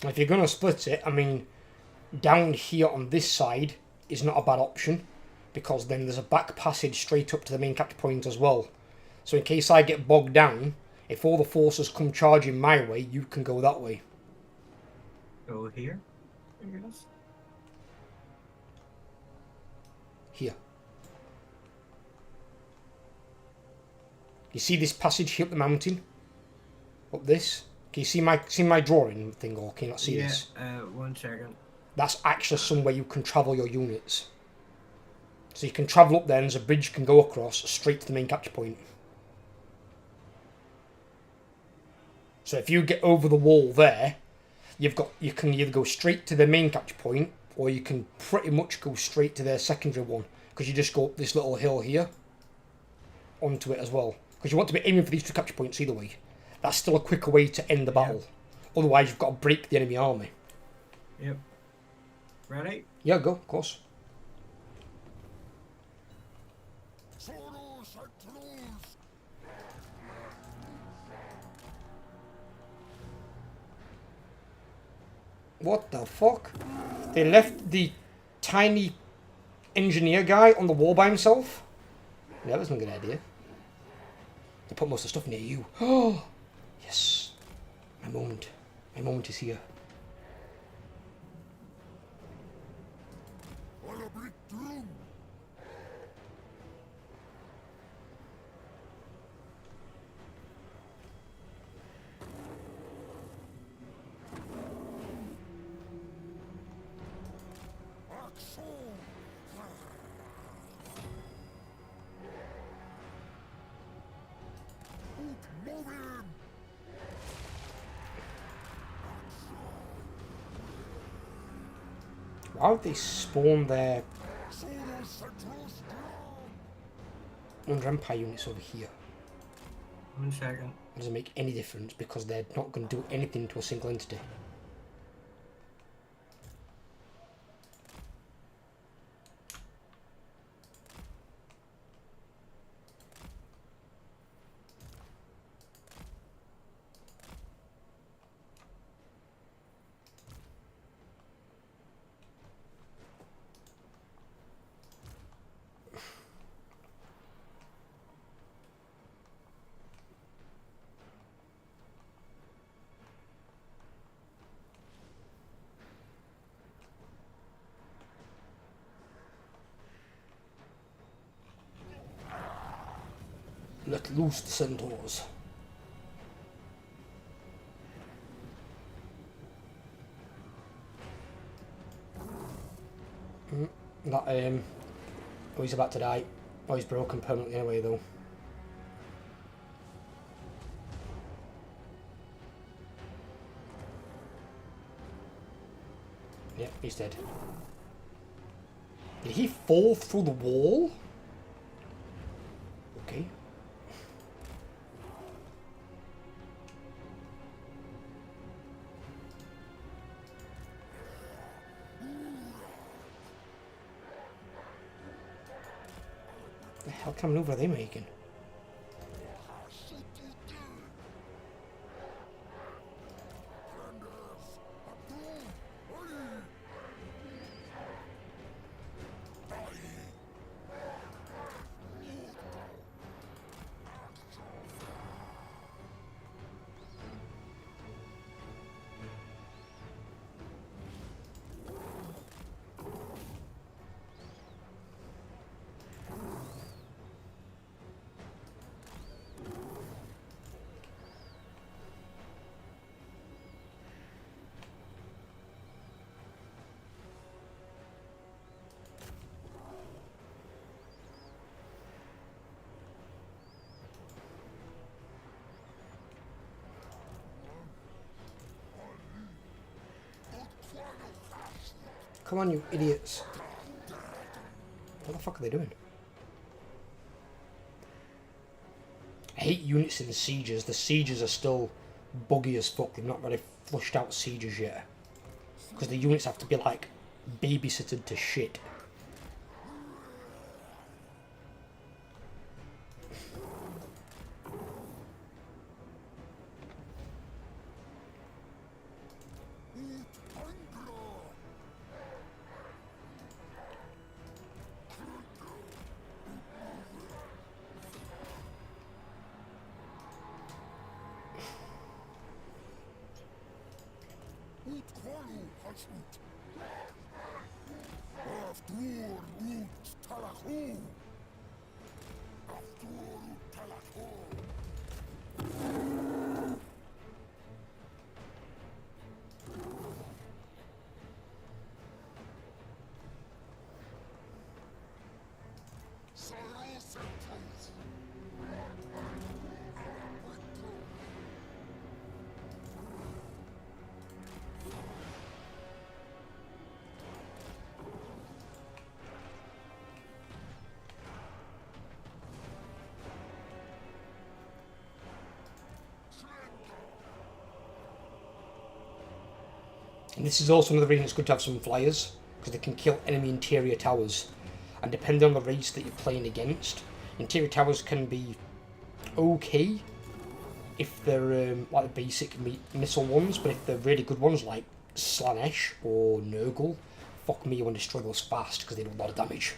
If you're going to split it, I mean, down here on this side is not a bad option, because then there's a back passage straight up to the main capture point as well. So in case I get bogged down, if all the forces come charging my way, you can go that way. Go here, I guess. Here. You see this passage here up the mountain? Up this? Can you see my drawing thing, or can you not see this? Yeah, 1 second. That's actually somewhere you can travel your units. So you can travel up there and there's a bridge you can go across straight to the main capture point. So if you get over the wall there, you can either go straight to the main capture point, or you can pretty much go straight to their secondary one, because you just go up this little hill here onto it as well. Because you want to be aiming for these two capture points either way. That's still a quicker way to end the battle. Yeah. Otherwise, you've got to break the enemy army. Yep. Ready? Yeah, go, of course. What the fuck? They left the tiny engineer guy on the wall by himself? Yeah, that was not a good idea. They put most of the stuff near you. Oh, yes. My moment. My moment is here. Why would they spawn their Under Empire units over here? 1 second. It doesn't make any difference because they're not going to do anything to a single entity. Let loose the centaurs. That oh, he's about to die. Oh, he's broken permanently anyway though. Yep, he's dead. Did he fall through the wall? Okay. The hell kind of maneuver are they making? Come on, you idiots. What the fuck are they doing? I hate units in sieges. The sieges are still buggy as fuck. They've not really flushed out sieges yet. Because the units have to be like babysitted to shit. And this is also another reason it's good to have some flyers, because they can kill enemy interior towers. And depending on the race that you're playing against, Interior towers can be okay if they're like the basic missile ones, but if they're really good ones like Slanesh or Nurgle, fuck me, you want to destroy those fast because they do a lot of damage.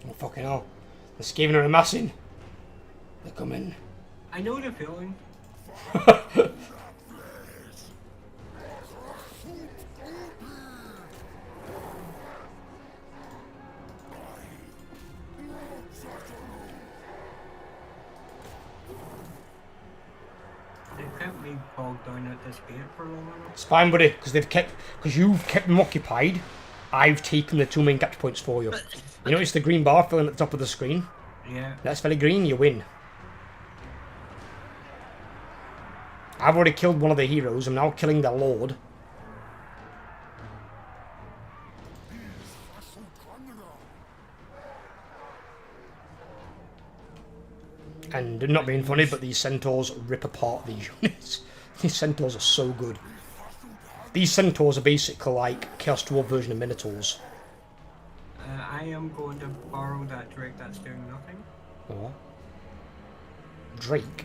Oh, fucking hell. The Skaven are amassing. They're coming. I know the feeling. They kept me bogged down at this gate for long enough. It's fine, buddy, because you've kept them occupied. I've taken the 2 main capture points for you. You notice the green bar filling at the top of the screen? Yeah. That's very green, you win. I've already killed one of the heroes, I'm now killing their lord. And not being funny, but these centaurs rip apart these units. These centaurs are so good. These centaurs are basically like Chaos Dwarf version of Minotaurs. I am going to borrow that Drake that's doing nothing. What? Drake?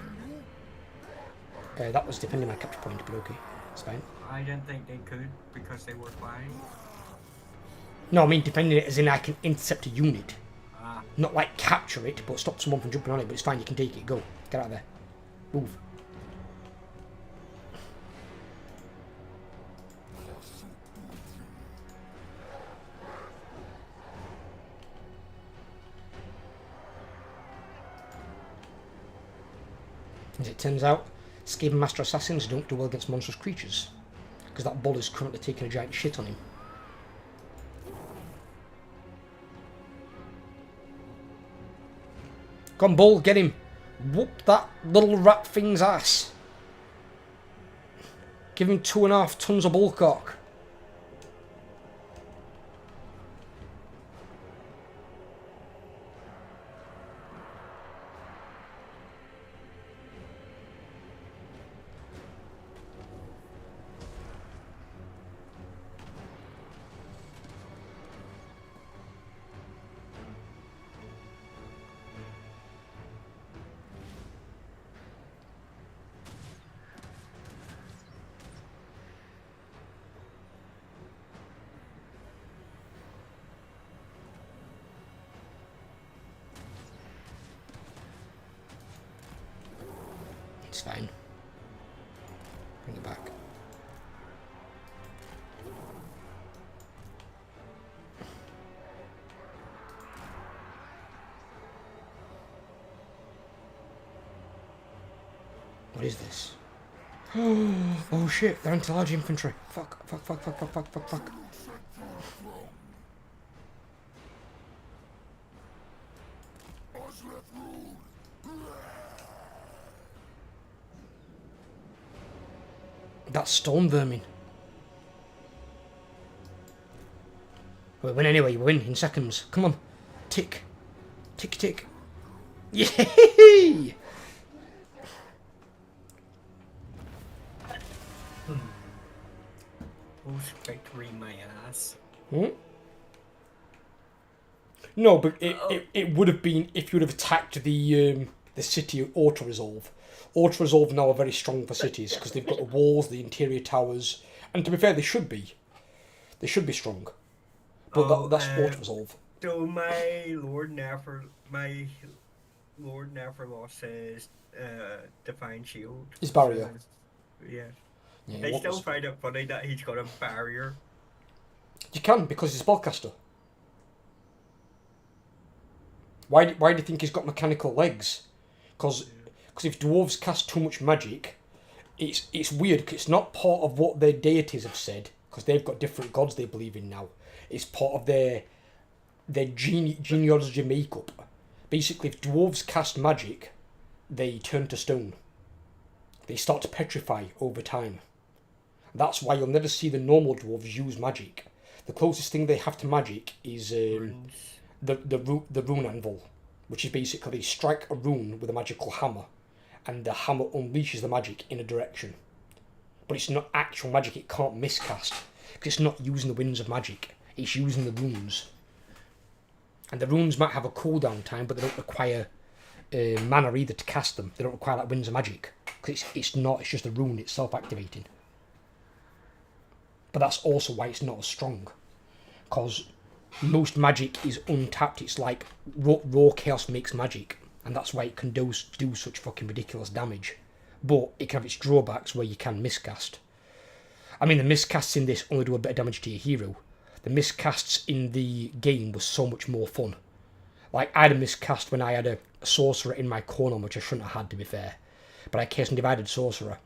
That was depending on my capture point, but okay. It's fine. I didn't think they could because they were flying. No, I mean depending as in I can intercept a unit. Ah. Not like capture it, but stop someone from jumping on it, but it's fine, you can take it, go. Get out of there. Move. As it turns out, Skaven Master Assassins don't do well against monstrous creatures, because that bull is currently taking a giant shit on him. Come on, bull, get him! Whoop that little rat thing's ass! Give him 2.5 tons of bullcock. It's fine. Bring it back. What is this? Oh shit, they're anti-large infantry. Fuck, fuck, fuck, fuck, fuck, fuck, fuck, fuck. That's storm vermin. We win anyway, we win in seconds. Come on. Tick. Tick, tick. Yay! Oh, Spectre my ass. Hmm? No, but it would have been if you would have attacked the city auto-resolve. Auto-resolve now are very strong for cities because they've got the walls, the interior towers, and to be fair, they should be. They should be strong. But that's auto-resolve. So my Lord Nefer, my Lord never lost his divine shield. His barrier. So, yeah. Yeah, I what still was- find it funny that he's got a barrier. You can, because he's a spellcaster. Why do you think he's got mechanical legs? Because if dwarves cast too much magic, it's weird, 'cause it's not part of what their deities have said, because they've got different gods they believe in now. It's part of their genealogy makeup. Basically, if dwarves cast magic, they turn to stone. They start to petrify over time. That's why you'll never see the normal dwarves use magic. The closest thing they have to magic is Runes. the rune anvil, which is basically strike a rune with a magical hammer, and the hammer unleashes the magic in a direction. But it's not actual magic, it can't miscast, because it's not using the winds of magic, it's using the runes. And the runes might have a cooldown time, but they don't require mana either to cast them. They don't require like winds of magic, because it's just a rune, it's self-activating. But that's also why it's not as strong, because most magic is untapped. It's like raw chaos makes magic, and that's why it can do such fucking ridiculous damage. But it can have its drawbacks where you can miscast. I mean, the miscasts in this only do a bit of damage to your hero. The miscasts in the game was so much more fun. Like, I had a miscast when I had a sorcerer in my corner, which I shouldn't have had, to be fair. But I cast and divided sorcerer,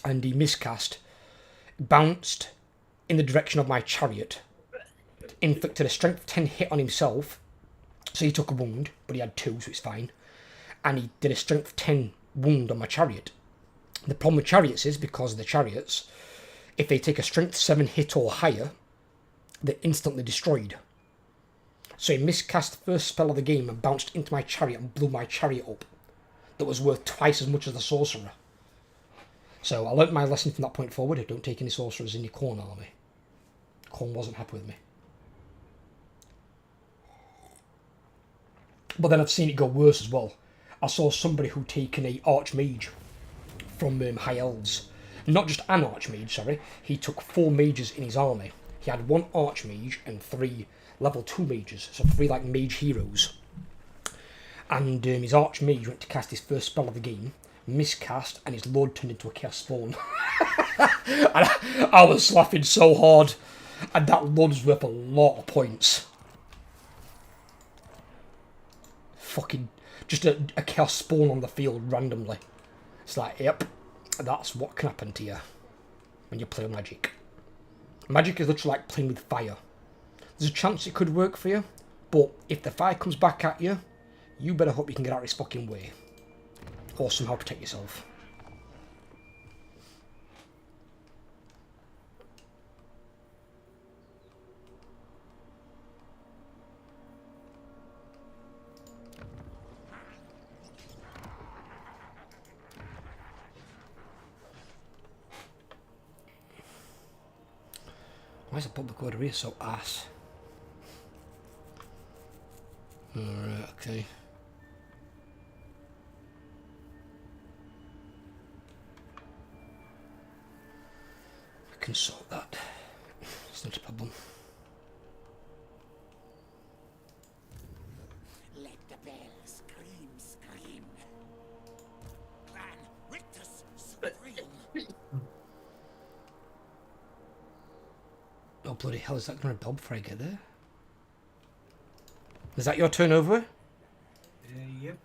and he miscast, bounced in the direction of my chariot, inflicted a strength 10 hit on himself, so he took a wound, but he had 2, so it's fine, and he did a strength 10 wound on my chariot. The problem with chariots is, because of the chariots, if they take a strength 7 hit or higher, they're instantly destroyed. So he miscast the first spell of the game and bounced into my chariot and blew my chariot up. That was worth twice as much as the sorcerer. So I learnt my lesson from that point forward. Don't take any sorcerers in your Khorne army. Khorne wasn't happy with me. But then I've seen it go worse as well. I saw somebody who'd taken a archmage from High Elves. Not just an archmage, sorry. He took 4 mages in his army. He had 1 archmage and 3 level 2 mages. So 3 like mage heroes. And his archmage went to cast his first spell of the game, miscast, and his lord turned into a chaos spawn. And I was laughing so hard. And that lord was worth a lot of points. Fucking just a chaos spawn on the field randomly. It's like, yep, that's what can happen to you when you play magic. Magic is literally like playing with fire. There's a chance it could work for you, but if the fire comes back at you, you better hope you can get out of its fucking way. Or somehow protect yourself. Why is the public order here so ass? Alright, okay. I can sort that. It's not a problem. Let the bell scream. Clan Rictus supreme. Oh bloody hell, is that going to dob before I get there? Is that your turn over? Yep.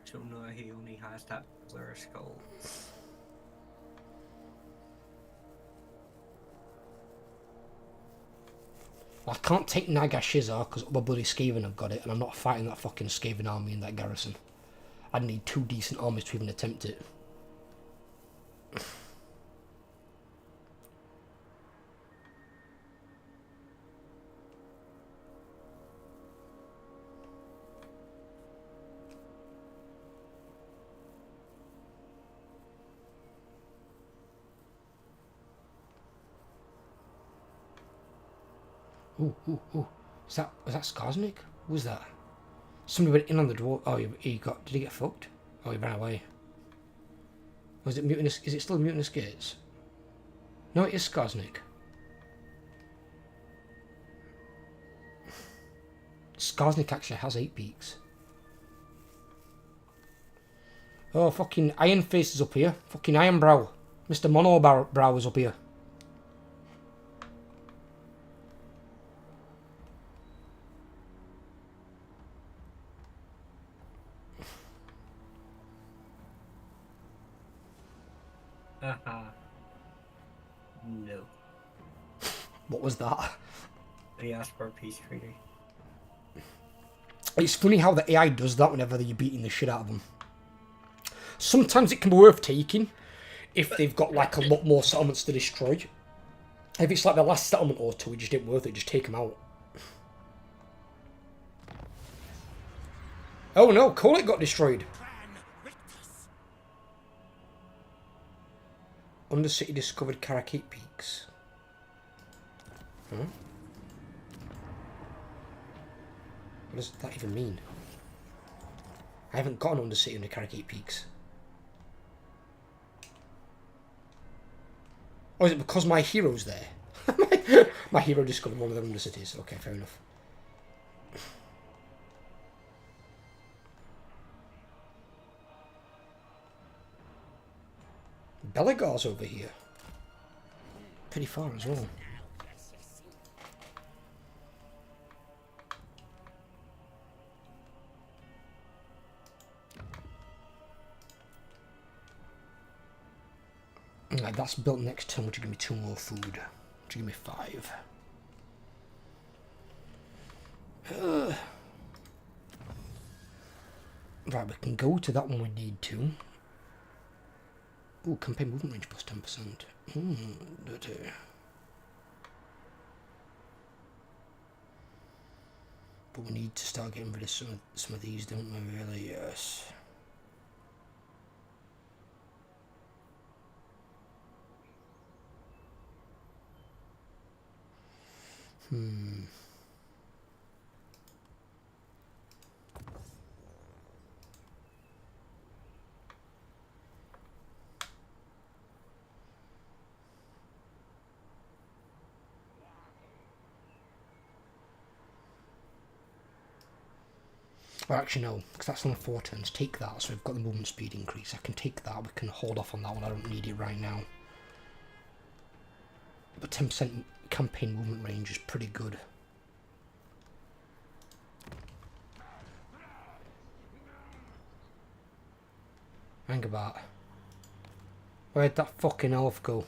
So now he only has that blur skull. I can't take Naga Shizar because other bloody Skaven have got it, and I'm not fighting that fucking Skaven army in that garrison. I'd need 2 decent armies to even attempt it. Ooh. Was that Skarsnik? Who was that? Somebody went in on the door. Oh, did he get fucked? Oh, he ran away. Was it Mutinous? Is it still Mutinous Gates? No, it is Skarsnik. Skarsnik actually has 8 peaks. Oh, fucking Iron Face is up here. Fucking Iron Brow. Mr. Mono Brow is up here. Haha. No. What was that? They asked for a peace treaty. It's funny how the AI does that whenever you're beating the shit out of them. Sometimes it can be worth taking if they've got like a lot more settlements to destroy. If it's like the last settlement or two, it just ain't worth it, just take them out. Oh no, Colet got destroyed. Undercity discovered Karakate Peaks. Huh? What does that even mean? I haven't got an Undercity under Karakate Peaks. Or is it because my hero's there? My hero discovered one of the Undercities. Okay, fair enough. Belagar's over here. Pretty far as well. Right, that's built next turn, which will give me 2 more food. Which will give me 5. Right, we can go to that one we need to. Ooh, campaign movement range plus 10%. Dirty. But we need to start getting rid of some of these, don't we, really? Yes. Well, actually no, because that's on 4 turns. Take that, so we've got the movement speed increase. I can take that, we can hold off on that one, I don't need it right now. But 10% campaign movement range is pretty good. Hang about. Where'd that fucking elf go?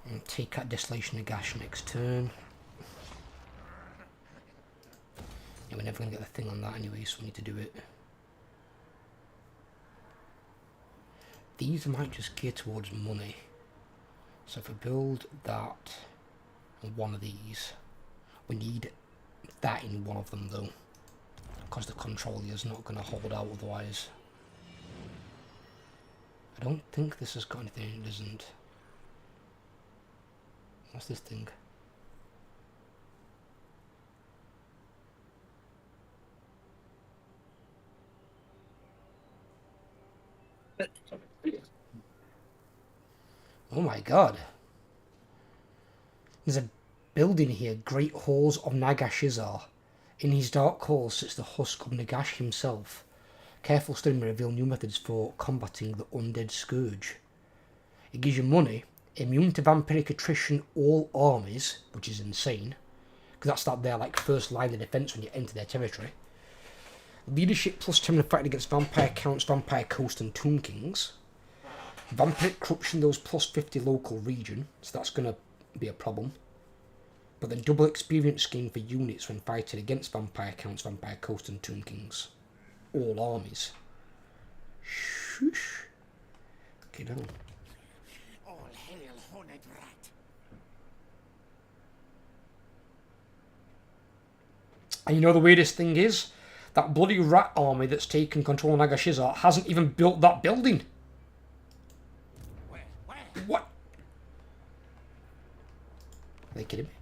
And take out Desolation of Gash next turn. Yeah, we're never going to get the thing on that anyway, so we need to do it. These might just gear towards money. So if we build that and one of these, we need that in one of them though, because the control is not going to hold out otherwise. I don't think this has got anything, it doesn't. What's this thing? Oh my god. There's a building here, Great Halls of Nagashizar. In his dark halls sits the husk of Nagash himself. Careful study may reveal new methods for combating the undead scourge. It gives you money, immune to vampiric attrition all armies, which is insane, because that's their like first line of defense when you enter their territory. Leadership plus 10 in the fight against vampire counts, vampire coast and tomb kings. Vampiric corruption those plus 50 local region, so that's going to be a problem. But then double experience scheme for units when fighting against vampire counts, vampire coast and tomb kings. All armies. Shush. Okay, down. All hail, horned rat. And you know the weirdest thing is? That bloody rat army that's taken control of Nagashizar hasn't even built that building. Where? What? Are they kidding me?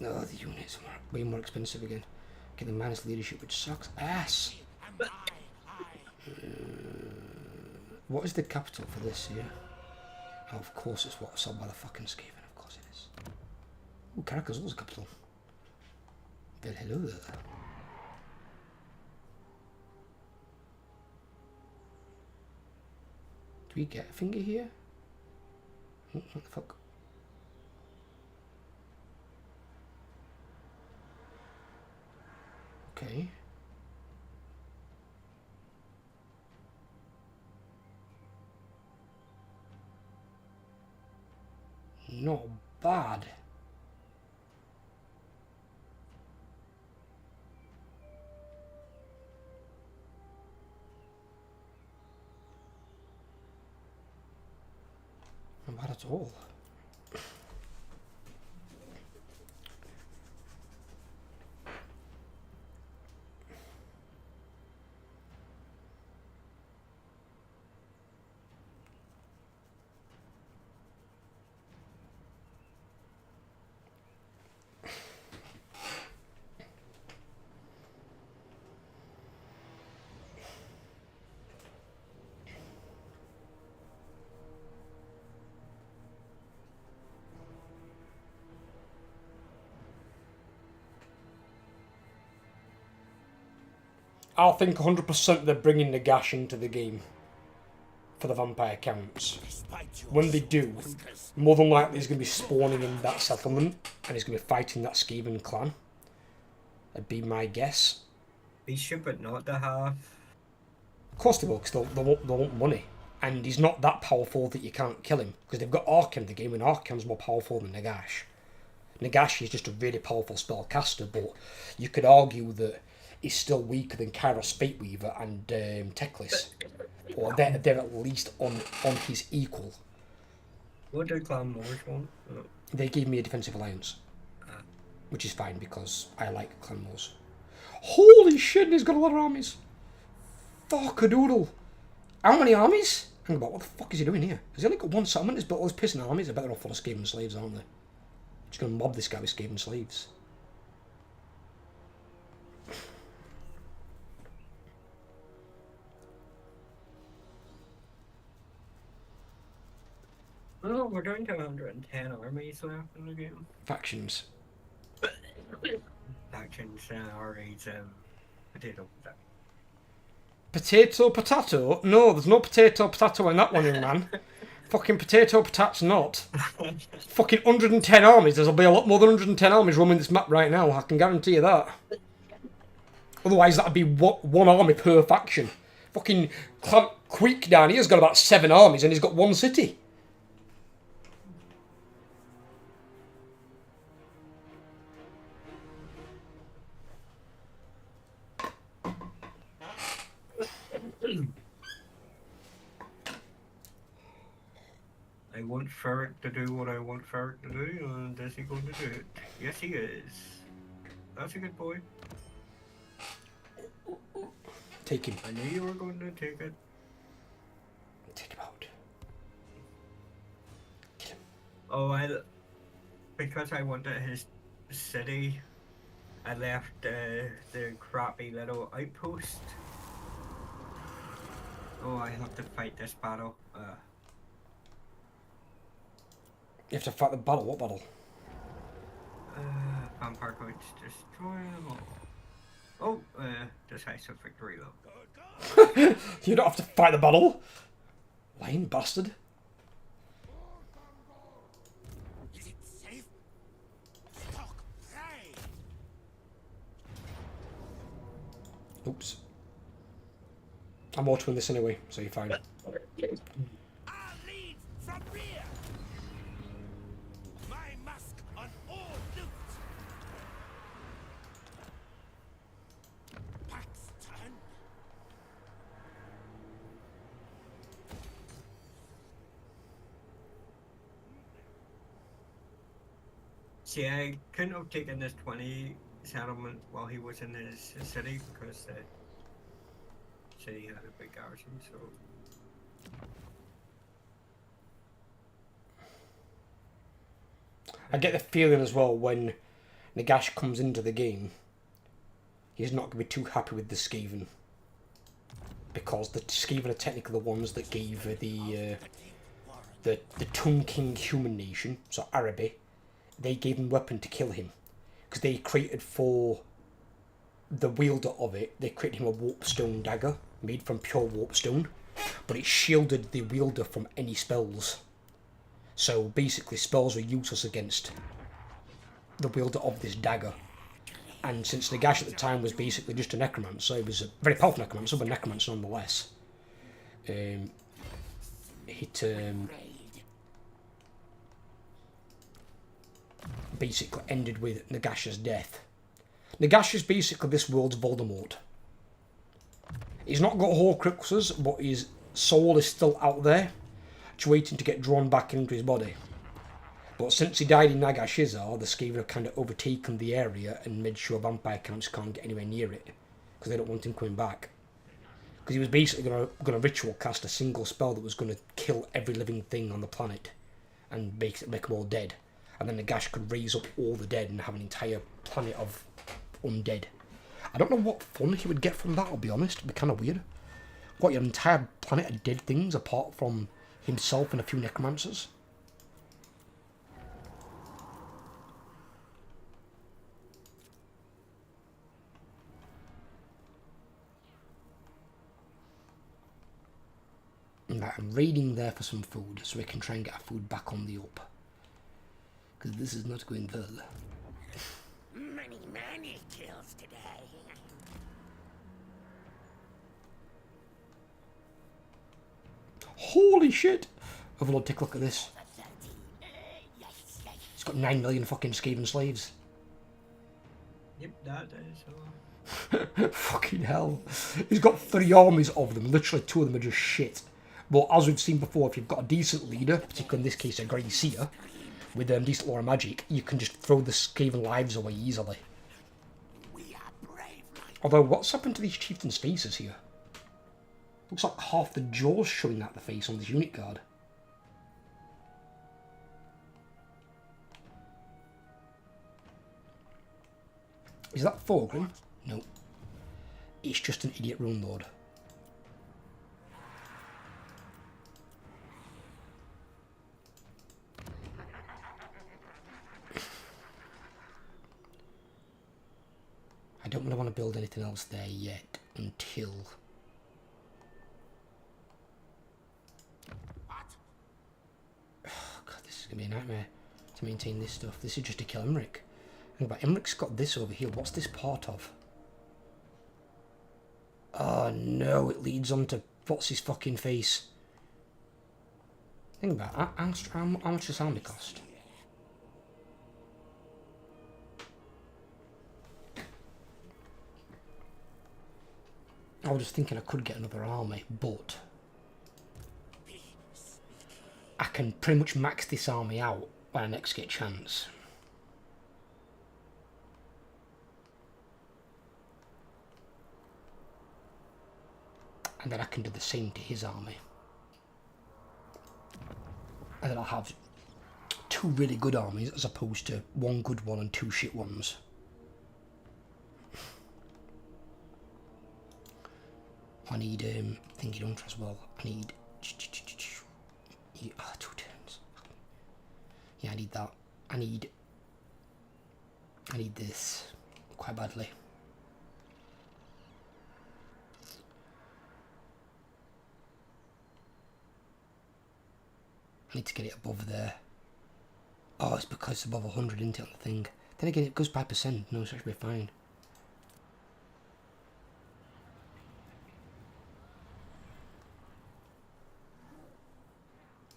Oh, the units are way more expensive again. Getting minus leadership, which sucks ass. What is the capital for this here? Oh, of course it's what's sold by the fucking Skaven, of course it is. Ooh, Caracas was the capital. Well, hello there. Do we get a finger here? What the fuck? Okay. Not bad. Not bad at all. I think 100% they're bringing Nagash into the game for the vampire counts. When they do, more than likely he's going to be spawning in that settlement and he's going to be fighting that Skaven clan. That'd be my guess. He should, but not the half. Of course they will, because they want money. And he's not that powerful that you can't kill him, because they've got Arkham in the game, and Arkham's more powerful than Nagash. Nagash is just a really powerful spellcaster, but you could argue that he's still weaker than Kairos Fateweaver and Teclis. Or they're at least on his equal. What do Clan Moors want? Oh. They gave me a defensive alliance. Which is fine, because I like Clan Moors. Holy shit, he's got a lot of armies. Fuck-a-doodle. How many armies? Hang about, what the fuck is he doing here? Has he only got one settlement? He's built all his pissing armies. I bet they're all full of Skaven slaves, aren't they? Just gonna mob this guy with Skaven slaves. Oh, we're down to 110 armies left in the game. Factions. Factions, armies, potato. Potato, potato? No, there's no potato, potato in that one, young man. Fucking potato, potato not. Fucking 110 armies. There'll be a lot more than 110 armies roaming this map right now. I can guarantee you that. Otherwise, that'd be one army per faction. Fucking Clamp Creek down here's got about 7 armies and he's got 1 city. I want Ferric to do what I want Ferric to do, and is he going to do it? Yes, he is. That's a good boy. Take him. I knew you were going to take it. Take him out. Kill him. Oh, because I wanted his city, I left the crappy little outpost. Oh, I have to fight this battle. You have to fight the battle. What battle? Vampire Coach, destroy them all. Oh, decisive victory though. You don't have to fight the battle. Lying bastard. Is it safe? Stalk prey. Oops. I'm watching this anyway, so you're fine. I'll lead from rear. My mask on all loot. Paxton. See, I couldn't have taken this 20 settlement while he was in his city because the city had a big garrison, so. I get the feeling as well when Nagash comes into the game, he's not going to be too happy with the Skaven. Because the Skaven are technically the ones that gave the Tongue King human nation, so Araby, they gave him a weapon to kill him. Because they created for the wielder of it, they created him a warpstone dagger, made from pure warpstone. But it shielded the wielder from any spells. So basically spells were useless against the wielder of this dagger. And since Nagash at the time was basically just a necromancer, he was a very powerful necromancer, but necromancer nonetheless. Basically ended with Nagash's death. Nagash is basically this world's Voldemort. He's not got Horcruxes, but his soul is still out there, just waiting to get drawn back into his body. But since he died in Nagashizar, the Skaven have kind of overtaken the area and made sure vampire camps can't get anywhere near it, because they don't want him coming back. Because he was basically going to ritual cast a single spell that was going to kill every living thing on the planet, and make them all dead. And then Nagash could raise up all the dead and have an entire planet of undead. I don't know what fun he would get from that, I'll be honest. It'd be kind of weird. What, your entire planet of dead things apart from himself and a few necromancers? Right, I'm raiding there for some food so we can try and get our food back on the up. Because this is not going well. Many kills today. Holy shit! Overlord, take a look at this. It's got 9 million fucking Skaven slaves. Yep, that is. Fucking hell. He's got 3 armies of them. Literally 2 of them are just shit. But as we've seen before, if you've got a decent leader, particularly in this case a Grey Seer, with decent lore and magic, you can just throw the Skaven lives away easily. Although, what's happened to these chieftains' faces here? Looks like half the jaws showing out the face on this unit guard. Is that Thorgrim? No. It's just an idiot Rune Lord. I don't really want to build anything else there yet until... Oh God, this is going to be a nightmare to maintain this stuff. This is just to kill Emmerich. Think about Emmerich's got this over here. What's this part of? Oh no, it leads on to... What's his fucking face? Think about it. How much does sound it cost? I was just thinking I could get another army, but I can pretty much max this army out when I next get a chance. And then I can do the same to his army. And then I'll have 2 really good armies as opposed to 1 good one and 2 shit ones. I need thingy don't as well. I need 2 turns. Yeah, I need that. I need this quite badly. I need to get it above there. Oh, it's because it's above 100, isn't it, on the thing? Then again, it goes by percent. No, it's actually fine.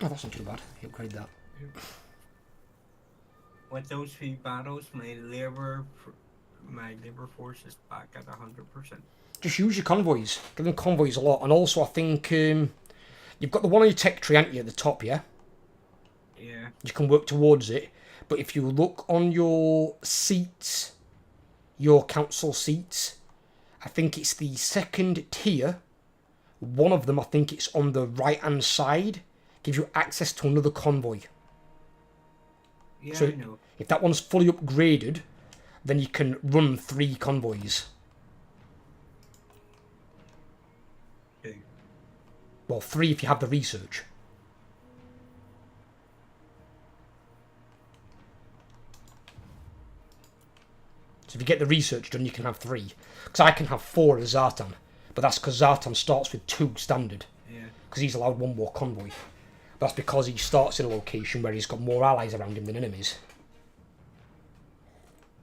Oh, that's not too bad. You upgrade that. With those 3 battles, my labor force is back at 100%. Just use your convoys. Give them convoys a lot. And also, I think you've got the one on your tech tree, aren't you, at the top, yeah? Yeah. You can work towards it. But if you look on your seats, your council seats, I think it's the 2nd tier. One of them, I think it's on the right-hand side. Gives you access to another convoy. Yeah, So I know. if that one's fully upgraded, then you can run 3 convoys. 2. Well, 3 if you have the research. So if you get the research done, you can have 3. Because I can have 4 as Zartan. But that's because Zartan starts with 2 standard. Yeah. Because he's allowed 1 more convoy. But that's because he starts in a location where he's got more allies around him than enemies.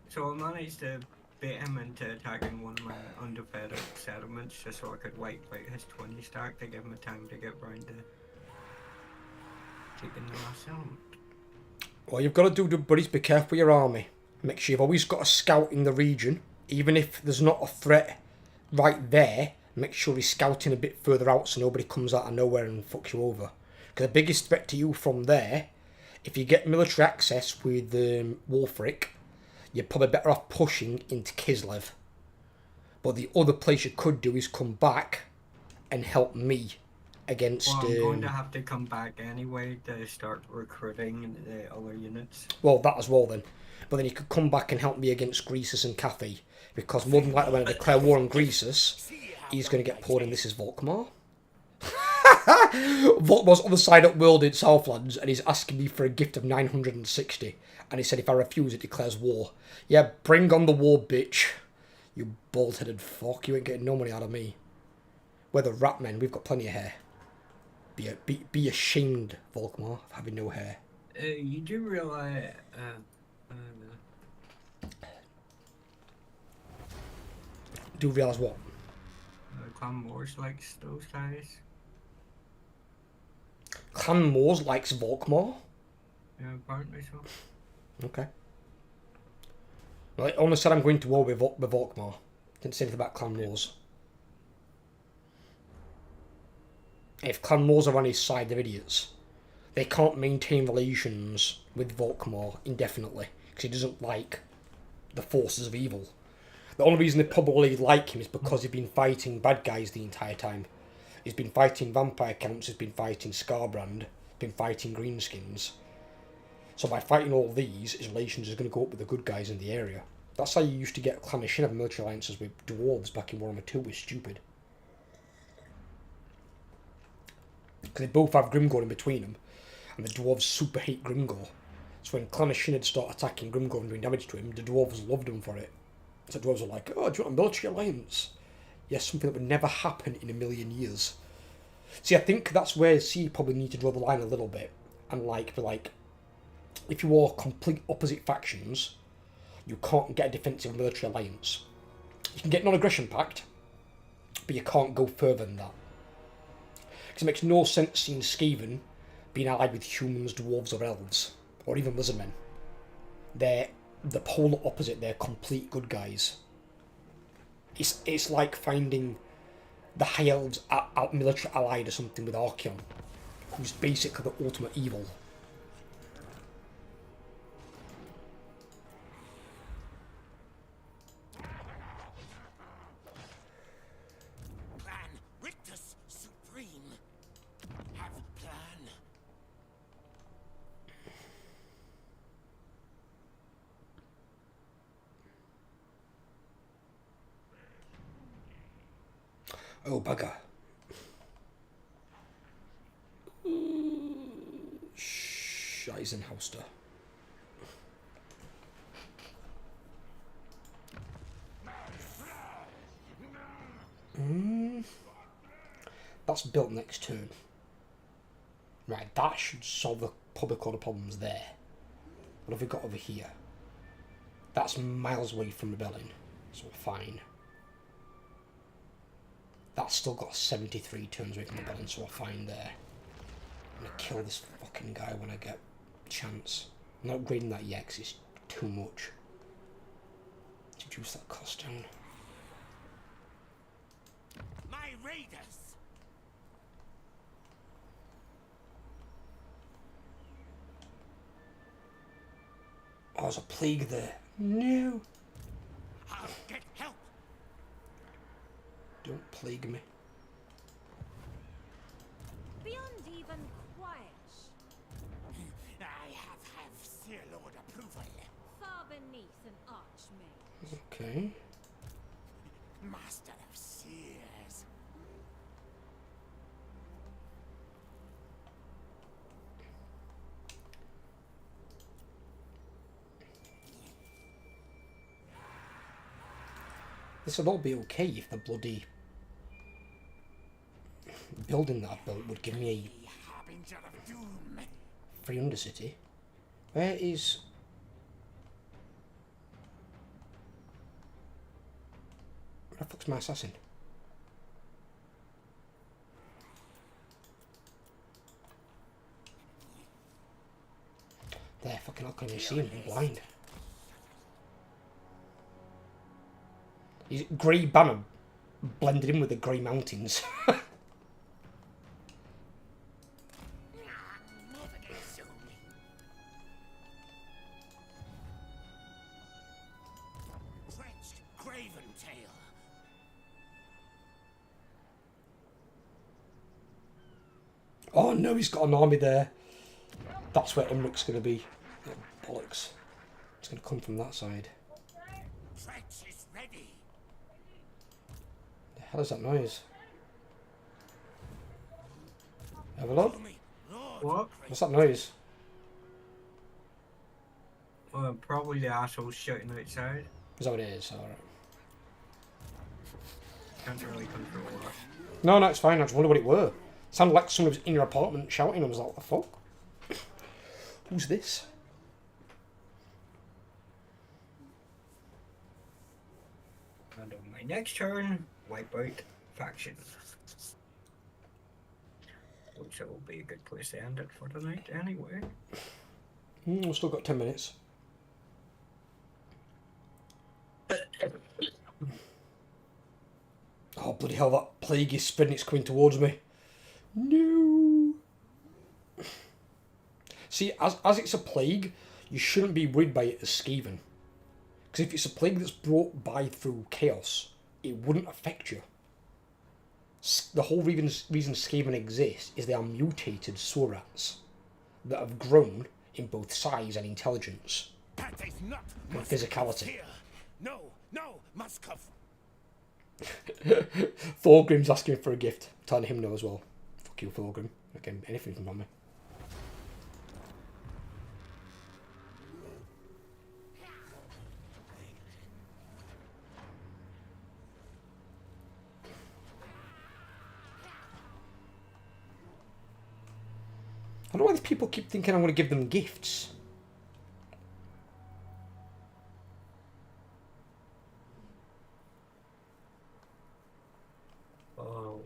So I managed to bait him into attacking one of my undefended settlements just so I could wipe out his 20 stack to give him time to get round to taking the last settlement. What you've got to do, buddies, be careful with your army. Make sure you've always got a scout in the region. Even if there's not a threat right there, make sure he's scouting a bit further out so nobody comes out of nowhere and fucks you over. Because the biggest threat to you from there, if you get military access with Wolfric, you're probably better off pushing into Kislev. But the other place you could do is come back and help me against... Well, I'm going to have to come back anyway to start recruiting the other units. Well, that as well then. But then you could come back and help me against Greasus and Cathy. Because more than likely when I declare war on Greasus, he's going to get poured in. This is Volkmar. Volkmar's on the side up world in Southlands, and he's asking me for a gift of 960. And he said if I refuse, it declares war. Yeah, bring on the war, bitch. You bald-headed fuck. You ain't getting no money out of me. We're the rat men. We've got plenty of hair. Be ashamed, Volkmar, of having no hair. You do realise... Do realise what? Clan Wars likes those guys. Clan Moors likes Volkmar? Yeah, apparently so. Okay. Well, I only said I'm going to war with Volkmar. Didn't say anything about Clan Moors. If Clan Moors are on his side, they're idiots. They can't maintain relations with Volkmar indefinitely, because he doesn't like the forces of evil. The only reason they probably like him is because he's been fighting bad guys the entire time. He's been fighting vampire counts, he's been fighting Scarbrand, been fighting Greenskins. So by fighting all these, his relations is going to go up with the good guys in the area. That's how you used to get Clan of Shin military alliances with dwarves back in Warhammer 2. It was stupid. Because they both have Grimgor in between them, and the dwarves super hate Grimgor. So when Clan of Shin start attacking Grimgor and doing damage to him, the dwarves loved him for it. So the dwarves were like, oh, do you want a military alliance? Yes, something that would never happen in a million years. See, I think that's where you probably need to draw the line a little bit. And be like, if you are complete opposite factions, you can't get a defensive military alliance. You can get non-aggression pact, but you can't go further than that. Because it makes no sense seeing Skaven being allied with humans, dwarves or elves, or even lizardmen. They're the polar opposite, they're complete good guys. It's like finding the High Elves out military allied or something with Archeon, who's basically the ultimate evil. Plan Rictus Supreme. Have a plan. Oh, bugger. Scheisenhauster. That's built next turn. Right, that should solve the public order problems there. What have we got over here? That's miles away from rebelling, so we're fine. That's still got 73 turns away from rebelling, so we're fine there. I'm gonna kill this fucking guy when I get a chance. I'm not upgrading that yet because it's too much. Reduce that cost down. My raiders. Oh, there's a plague there. No. I'll get help. Don't plague me. Beyond even quiet. I have Sea Lord approval. far beneath an archmage. Okay. Master of Seers. This would all be okay if the bloody building that I built would give me The harbinger of doom. a free undercity. Where is... Where the fuck's my assassin? There, fucking hell, can't even see him, I'm blind. His grey banner blended in with the grey mountains. Move again soon. Tretch, Craven Tail. Oh no, he's got an army there. That's where Imric's going to be. Oh, bollocks. It's going to come from that side. Tretch is ready. The hell is that noise? Have a look. Follow me, Lord. What? What's that noise? Probably the assholes shouting outside. Is that what it is? Alright. Can't really control that. No, it's fine. I just wonder what it were. Sounded like someone was in your apartment shouting. I was like, what the fuck? Who's this? And on my next turn, wipe out faction. Which will be a good place to end it for tonight anyway. We've still got 10 minutes. Oh, bloody hell, that plague is spreading, it's coming towards me. No! See, as it's a plague, you shouldn't be worried by it as Skaven. Because if it's a plague that's brought by through chaos, it wouldn't affect you. The whole reason Skaven exist is they are mutated Sorats that have grown in both size and intelligence. That is not And Muskov physicality. here. No, Muskov. Thorgrim's asking for a gift. I'm telling him no as well. Fuck you, Thorgrim. Again, anything from me. I don't know why these people keep thinking I'm going to give them gifts. Oh,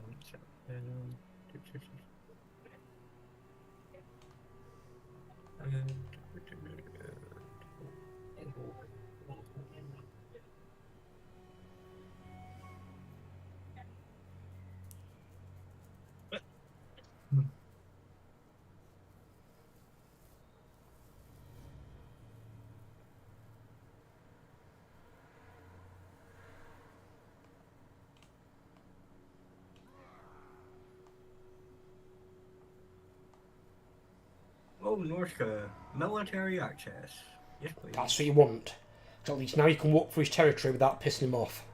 oh, Norska, military access. Yes, please. That's what you want. So at least now you can walk through his territory without pissing him off.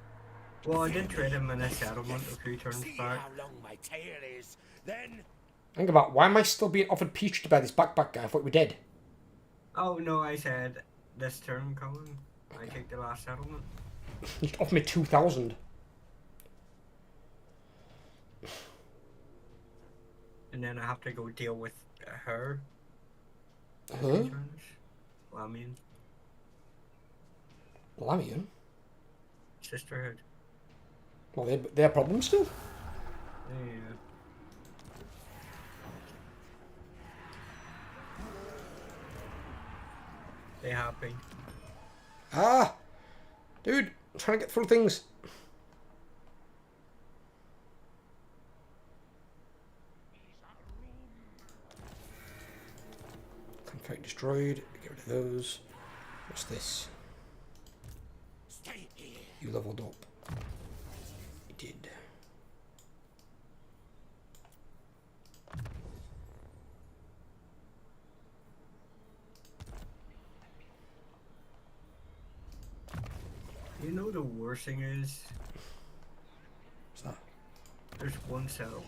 Well, I did trade him in a settlement a few turns See back. how long my tail is. Then Think about why am I still being offered peach to buy this backpack guy? I thought we were dead. Oh no, I said this turn coming. I take the last settlement. You just offered me 2,000. And then I have to go deal with her. Huh? Turns. Well, I mean, Lamian? sisterhood. Well, their problem still? Yeah. They happy. Ah! Dude, I'm trying to get through things. Conflict destroyed. Get rid of those. What's this? stay here. You leveled up. You did. You know the worst thing is, What's that? there's one settlement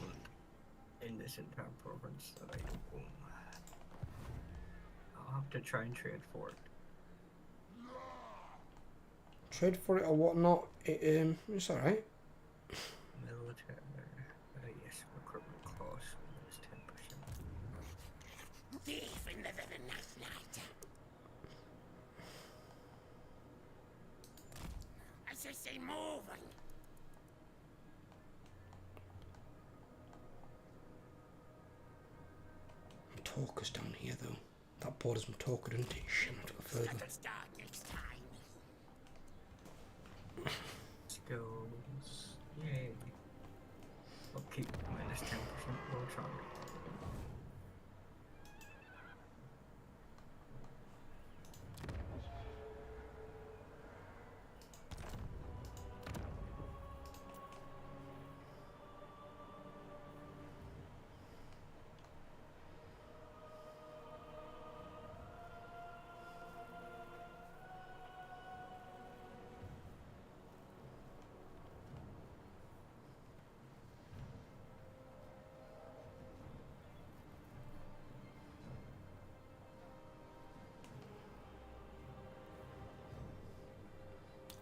in this entire province that I don't own. I'll have to try and trade for it. Trade for it or whatnot. It's alright. Military. Yes, recruitment clause. That's 10%. Thief in the living night. I say moving. Talker's down here though. That border's Talker, isn't it? Shit, I have to go further. Let's start next time. Skills. Yay. I'll keep minus 10% roll charge.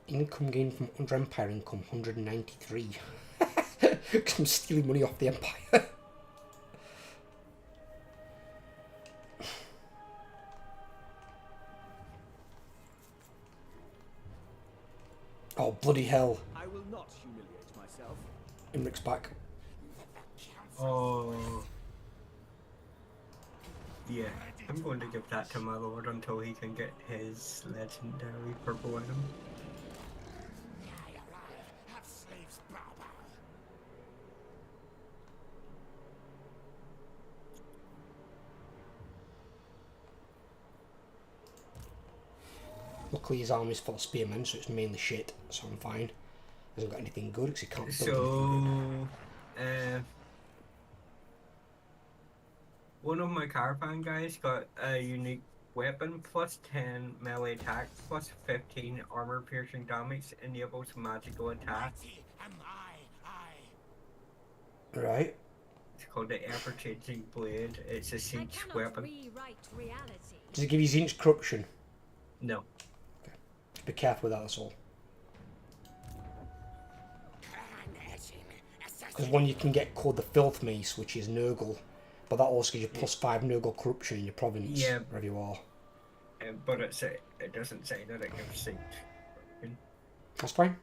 Income gained from under Empire income, 193. Because I'm stealing money off the Empire. Oh, bloody hell. I will not humiliate myself. Imric's back. Oh. Yeah, I'm going to give that to my lord until he can get his legendary purple item. I arrive. Have slaves bow bow. Luckily his army's full of spearmen, so it's mainly shit, so I'm fine. Hasn't got anything good because he can't build anything good. So, one of my caravan guys got a unique weapon, plus 10 melee attack, plus 15 armor piercing damage, enables magical attack. Mighty am I. Right. It's called the Ever Changing Blade. It's a I siege cannot weapon. rewrite reality. Does it give you Zinch corruption? No. Just be careful with that, that's all. Because one you can get called the Filth Mace, which is Nurgle. But that also gives you plus 5 Nurgle corruption in your province, Yeah. wherever you are. But it doesn't say that it gives siege. That's fine.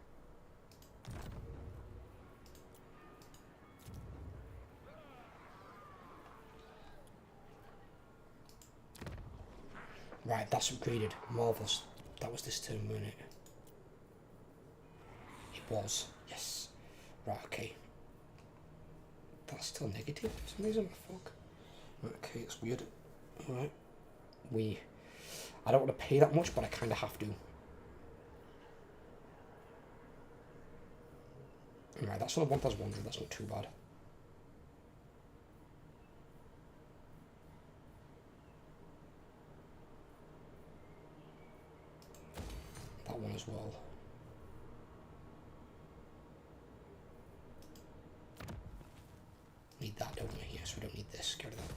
Right, that's upgraded. Marvellous. That was this turn, wasn't it? It was. Yes. Right, okay. That's still negative for some reason. Fuck. Right, okay, it's weird. Alright. I don't want to pay that much, but I kind of have to. Right, that's only 1,100. That's not too bad. That one as well. Need that, don't we? Yes, we don't need this. Get rid of that.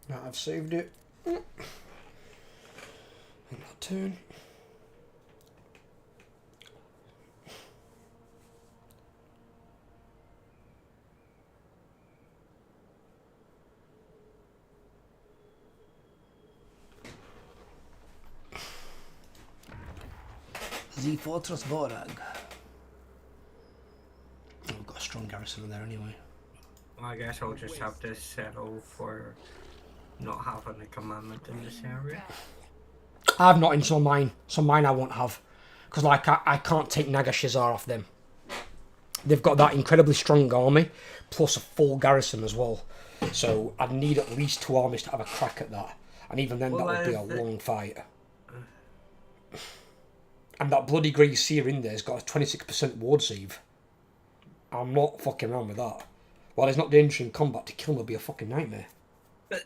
Right, I've saved it. And that turn. The Fortress Vorag. Oh, we've got a strong garrison in there anyway. Well, I guess I'll just have to settle for not having a commandment in this area. I've not in some of mine. Some of mine I won't have. Because like I can't take Nagashazar off them. They've got that incredibly strong army, plus a full garrison as well. So I'd need at least 2 armies to have a crack at that. And even then that would be a long fight. And that bloody Grey Seer in there's got a 26% ward save. I'm not fucking around with that. While he's not dangerous in combat, to kill him would be a fucking nightmare. I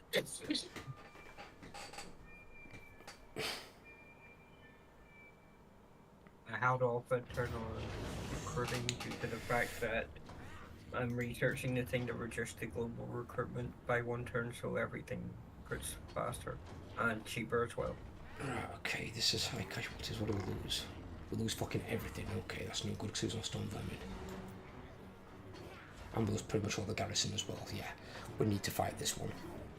held off internal recruiting due to the fact that I'm researching the thing that reduced the global recruitment by 1 turn, so everything recruits faster and cheaper as well. Right, okay, this is high casualties. What do we lose? We lose fucking everything. Okay, that's no good because he was on Storm Vermin. And we lose pretty much all the garrison as well. Yeah, we need to fight this one.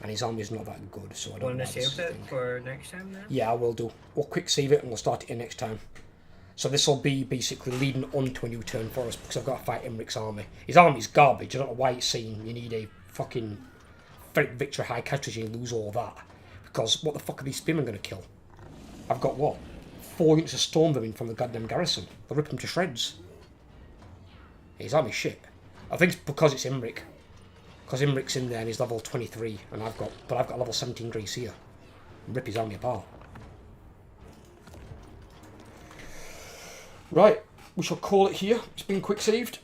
And his army is not that good, so I don't know. Want to save it for next time then? Yeah, I will do. We'll quick save it and we'll start it here next time. So this will be basically leading on to a new turn for us because I've got to fight Imric's army. His army's garbage. I don't know why it's saying you need a fucking victory high casualty and lose all that. Because what the fuck are these spearmen going to kill? I've got what? 4 units of storm vermin from the goddamn garrison. They'll rip them to shreds. His army's shit. I think it's because it's Imric. Because Imric's in there and he's level 23 and I've got level 17 Grey Seer. Rip his army apart. Right, we shall call it here. It's been quick saved.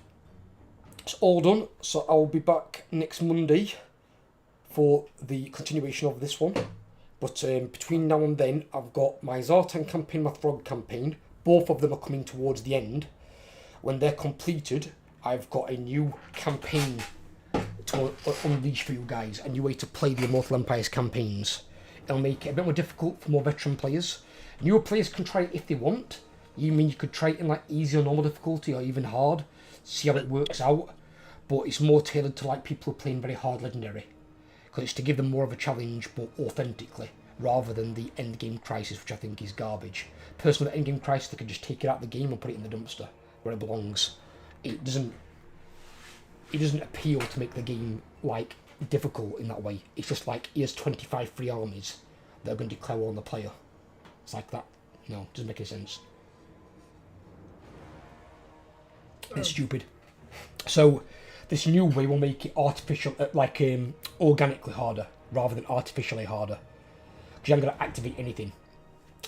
It's all done, so I'll be back next Monday for the continuation of this one. But between now and then, I've got my Zartan campaign, my Throg campaign. Both of them are coming towards the end. When they're completed, I've got a new campaign to unleash for you guys. A new way to play the Immortal Empires campaigns. It'll make it a bit more difficult for more veteran players. Newer players can try it if they want. You mean you could try it in like easy or normal difficulty or even hard, see how it works out, but it's more tailored to like people who are playing very hard legendary, because it's to give them more of a challenge but authentically, rather than the end game crisis, which I think is garbage. Personally, the end game crisis, they can just take it out of the game and put it in the dumpster where it belongs. It doesn't appeal to make the game like difficult in that way. It's just like, here's 25 free armies that are going to declare war on the player. It's like that. No, it doesn't make any sense. It's stupid. So this new way will make it organically harder rather than artificially harder. Because you haven't got to activate anything.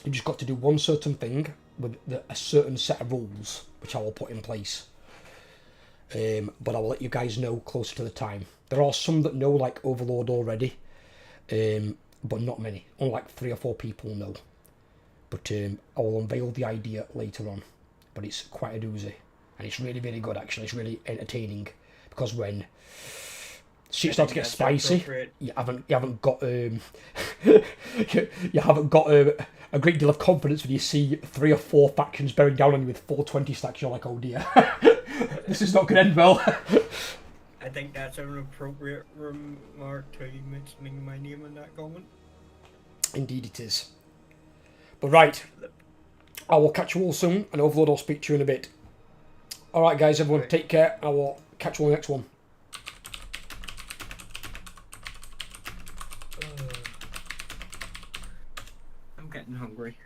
You've just got to do one certain thing with a certain set of rules, which I will put in place. But I will let you guys know closer to the time. There are some that know like Overlord already, but not many. Only like 3 or 4 people know. But I will unveil the idea later on. But it's quite a doozy. And it's really, really good, actually. It's really entertaining. Because when shit starts to get spicy, you haven't got a great deal of confidence when you see 3 or 4 factions bearing down on you with 420 stacks. You're like, oh dear, this is not going to end well. I think that's an appropriate remark to you mentioning my name in that comment. Indeed it is. But right, I will catch you all soon, and Overlord, I'll speak to you in a bit. Alright guys, everyone, take care. I will catch you on the next one. I'm getting hungry.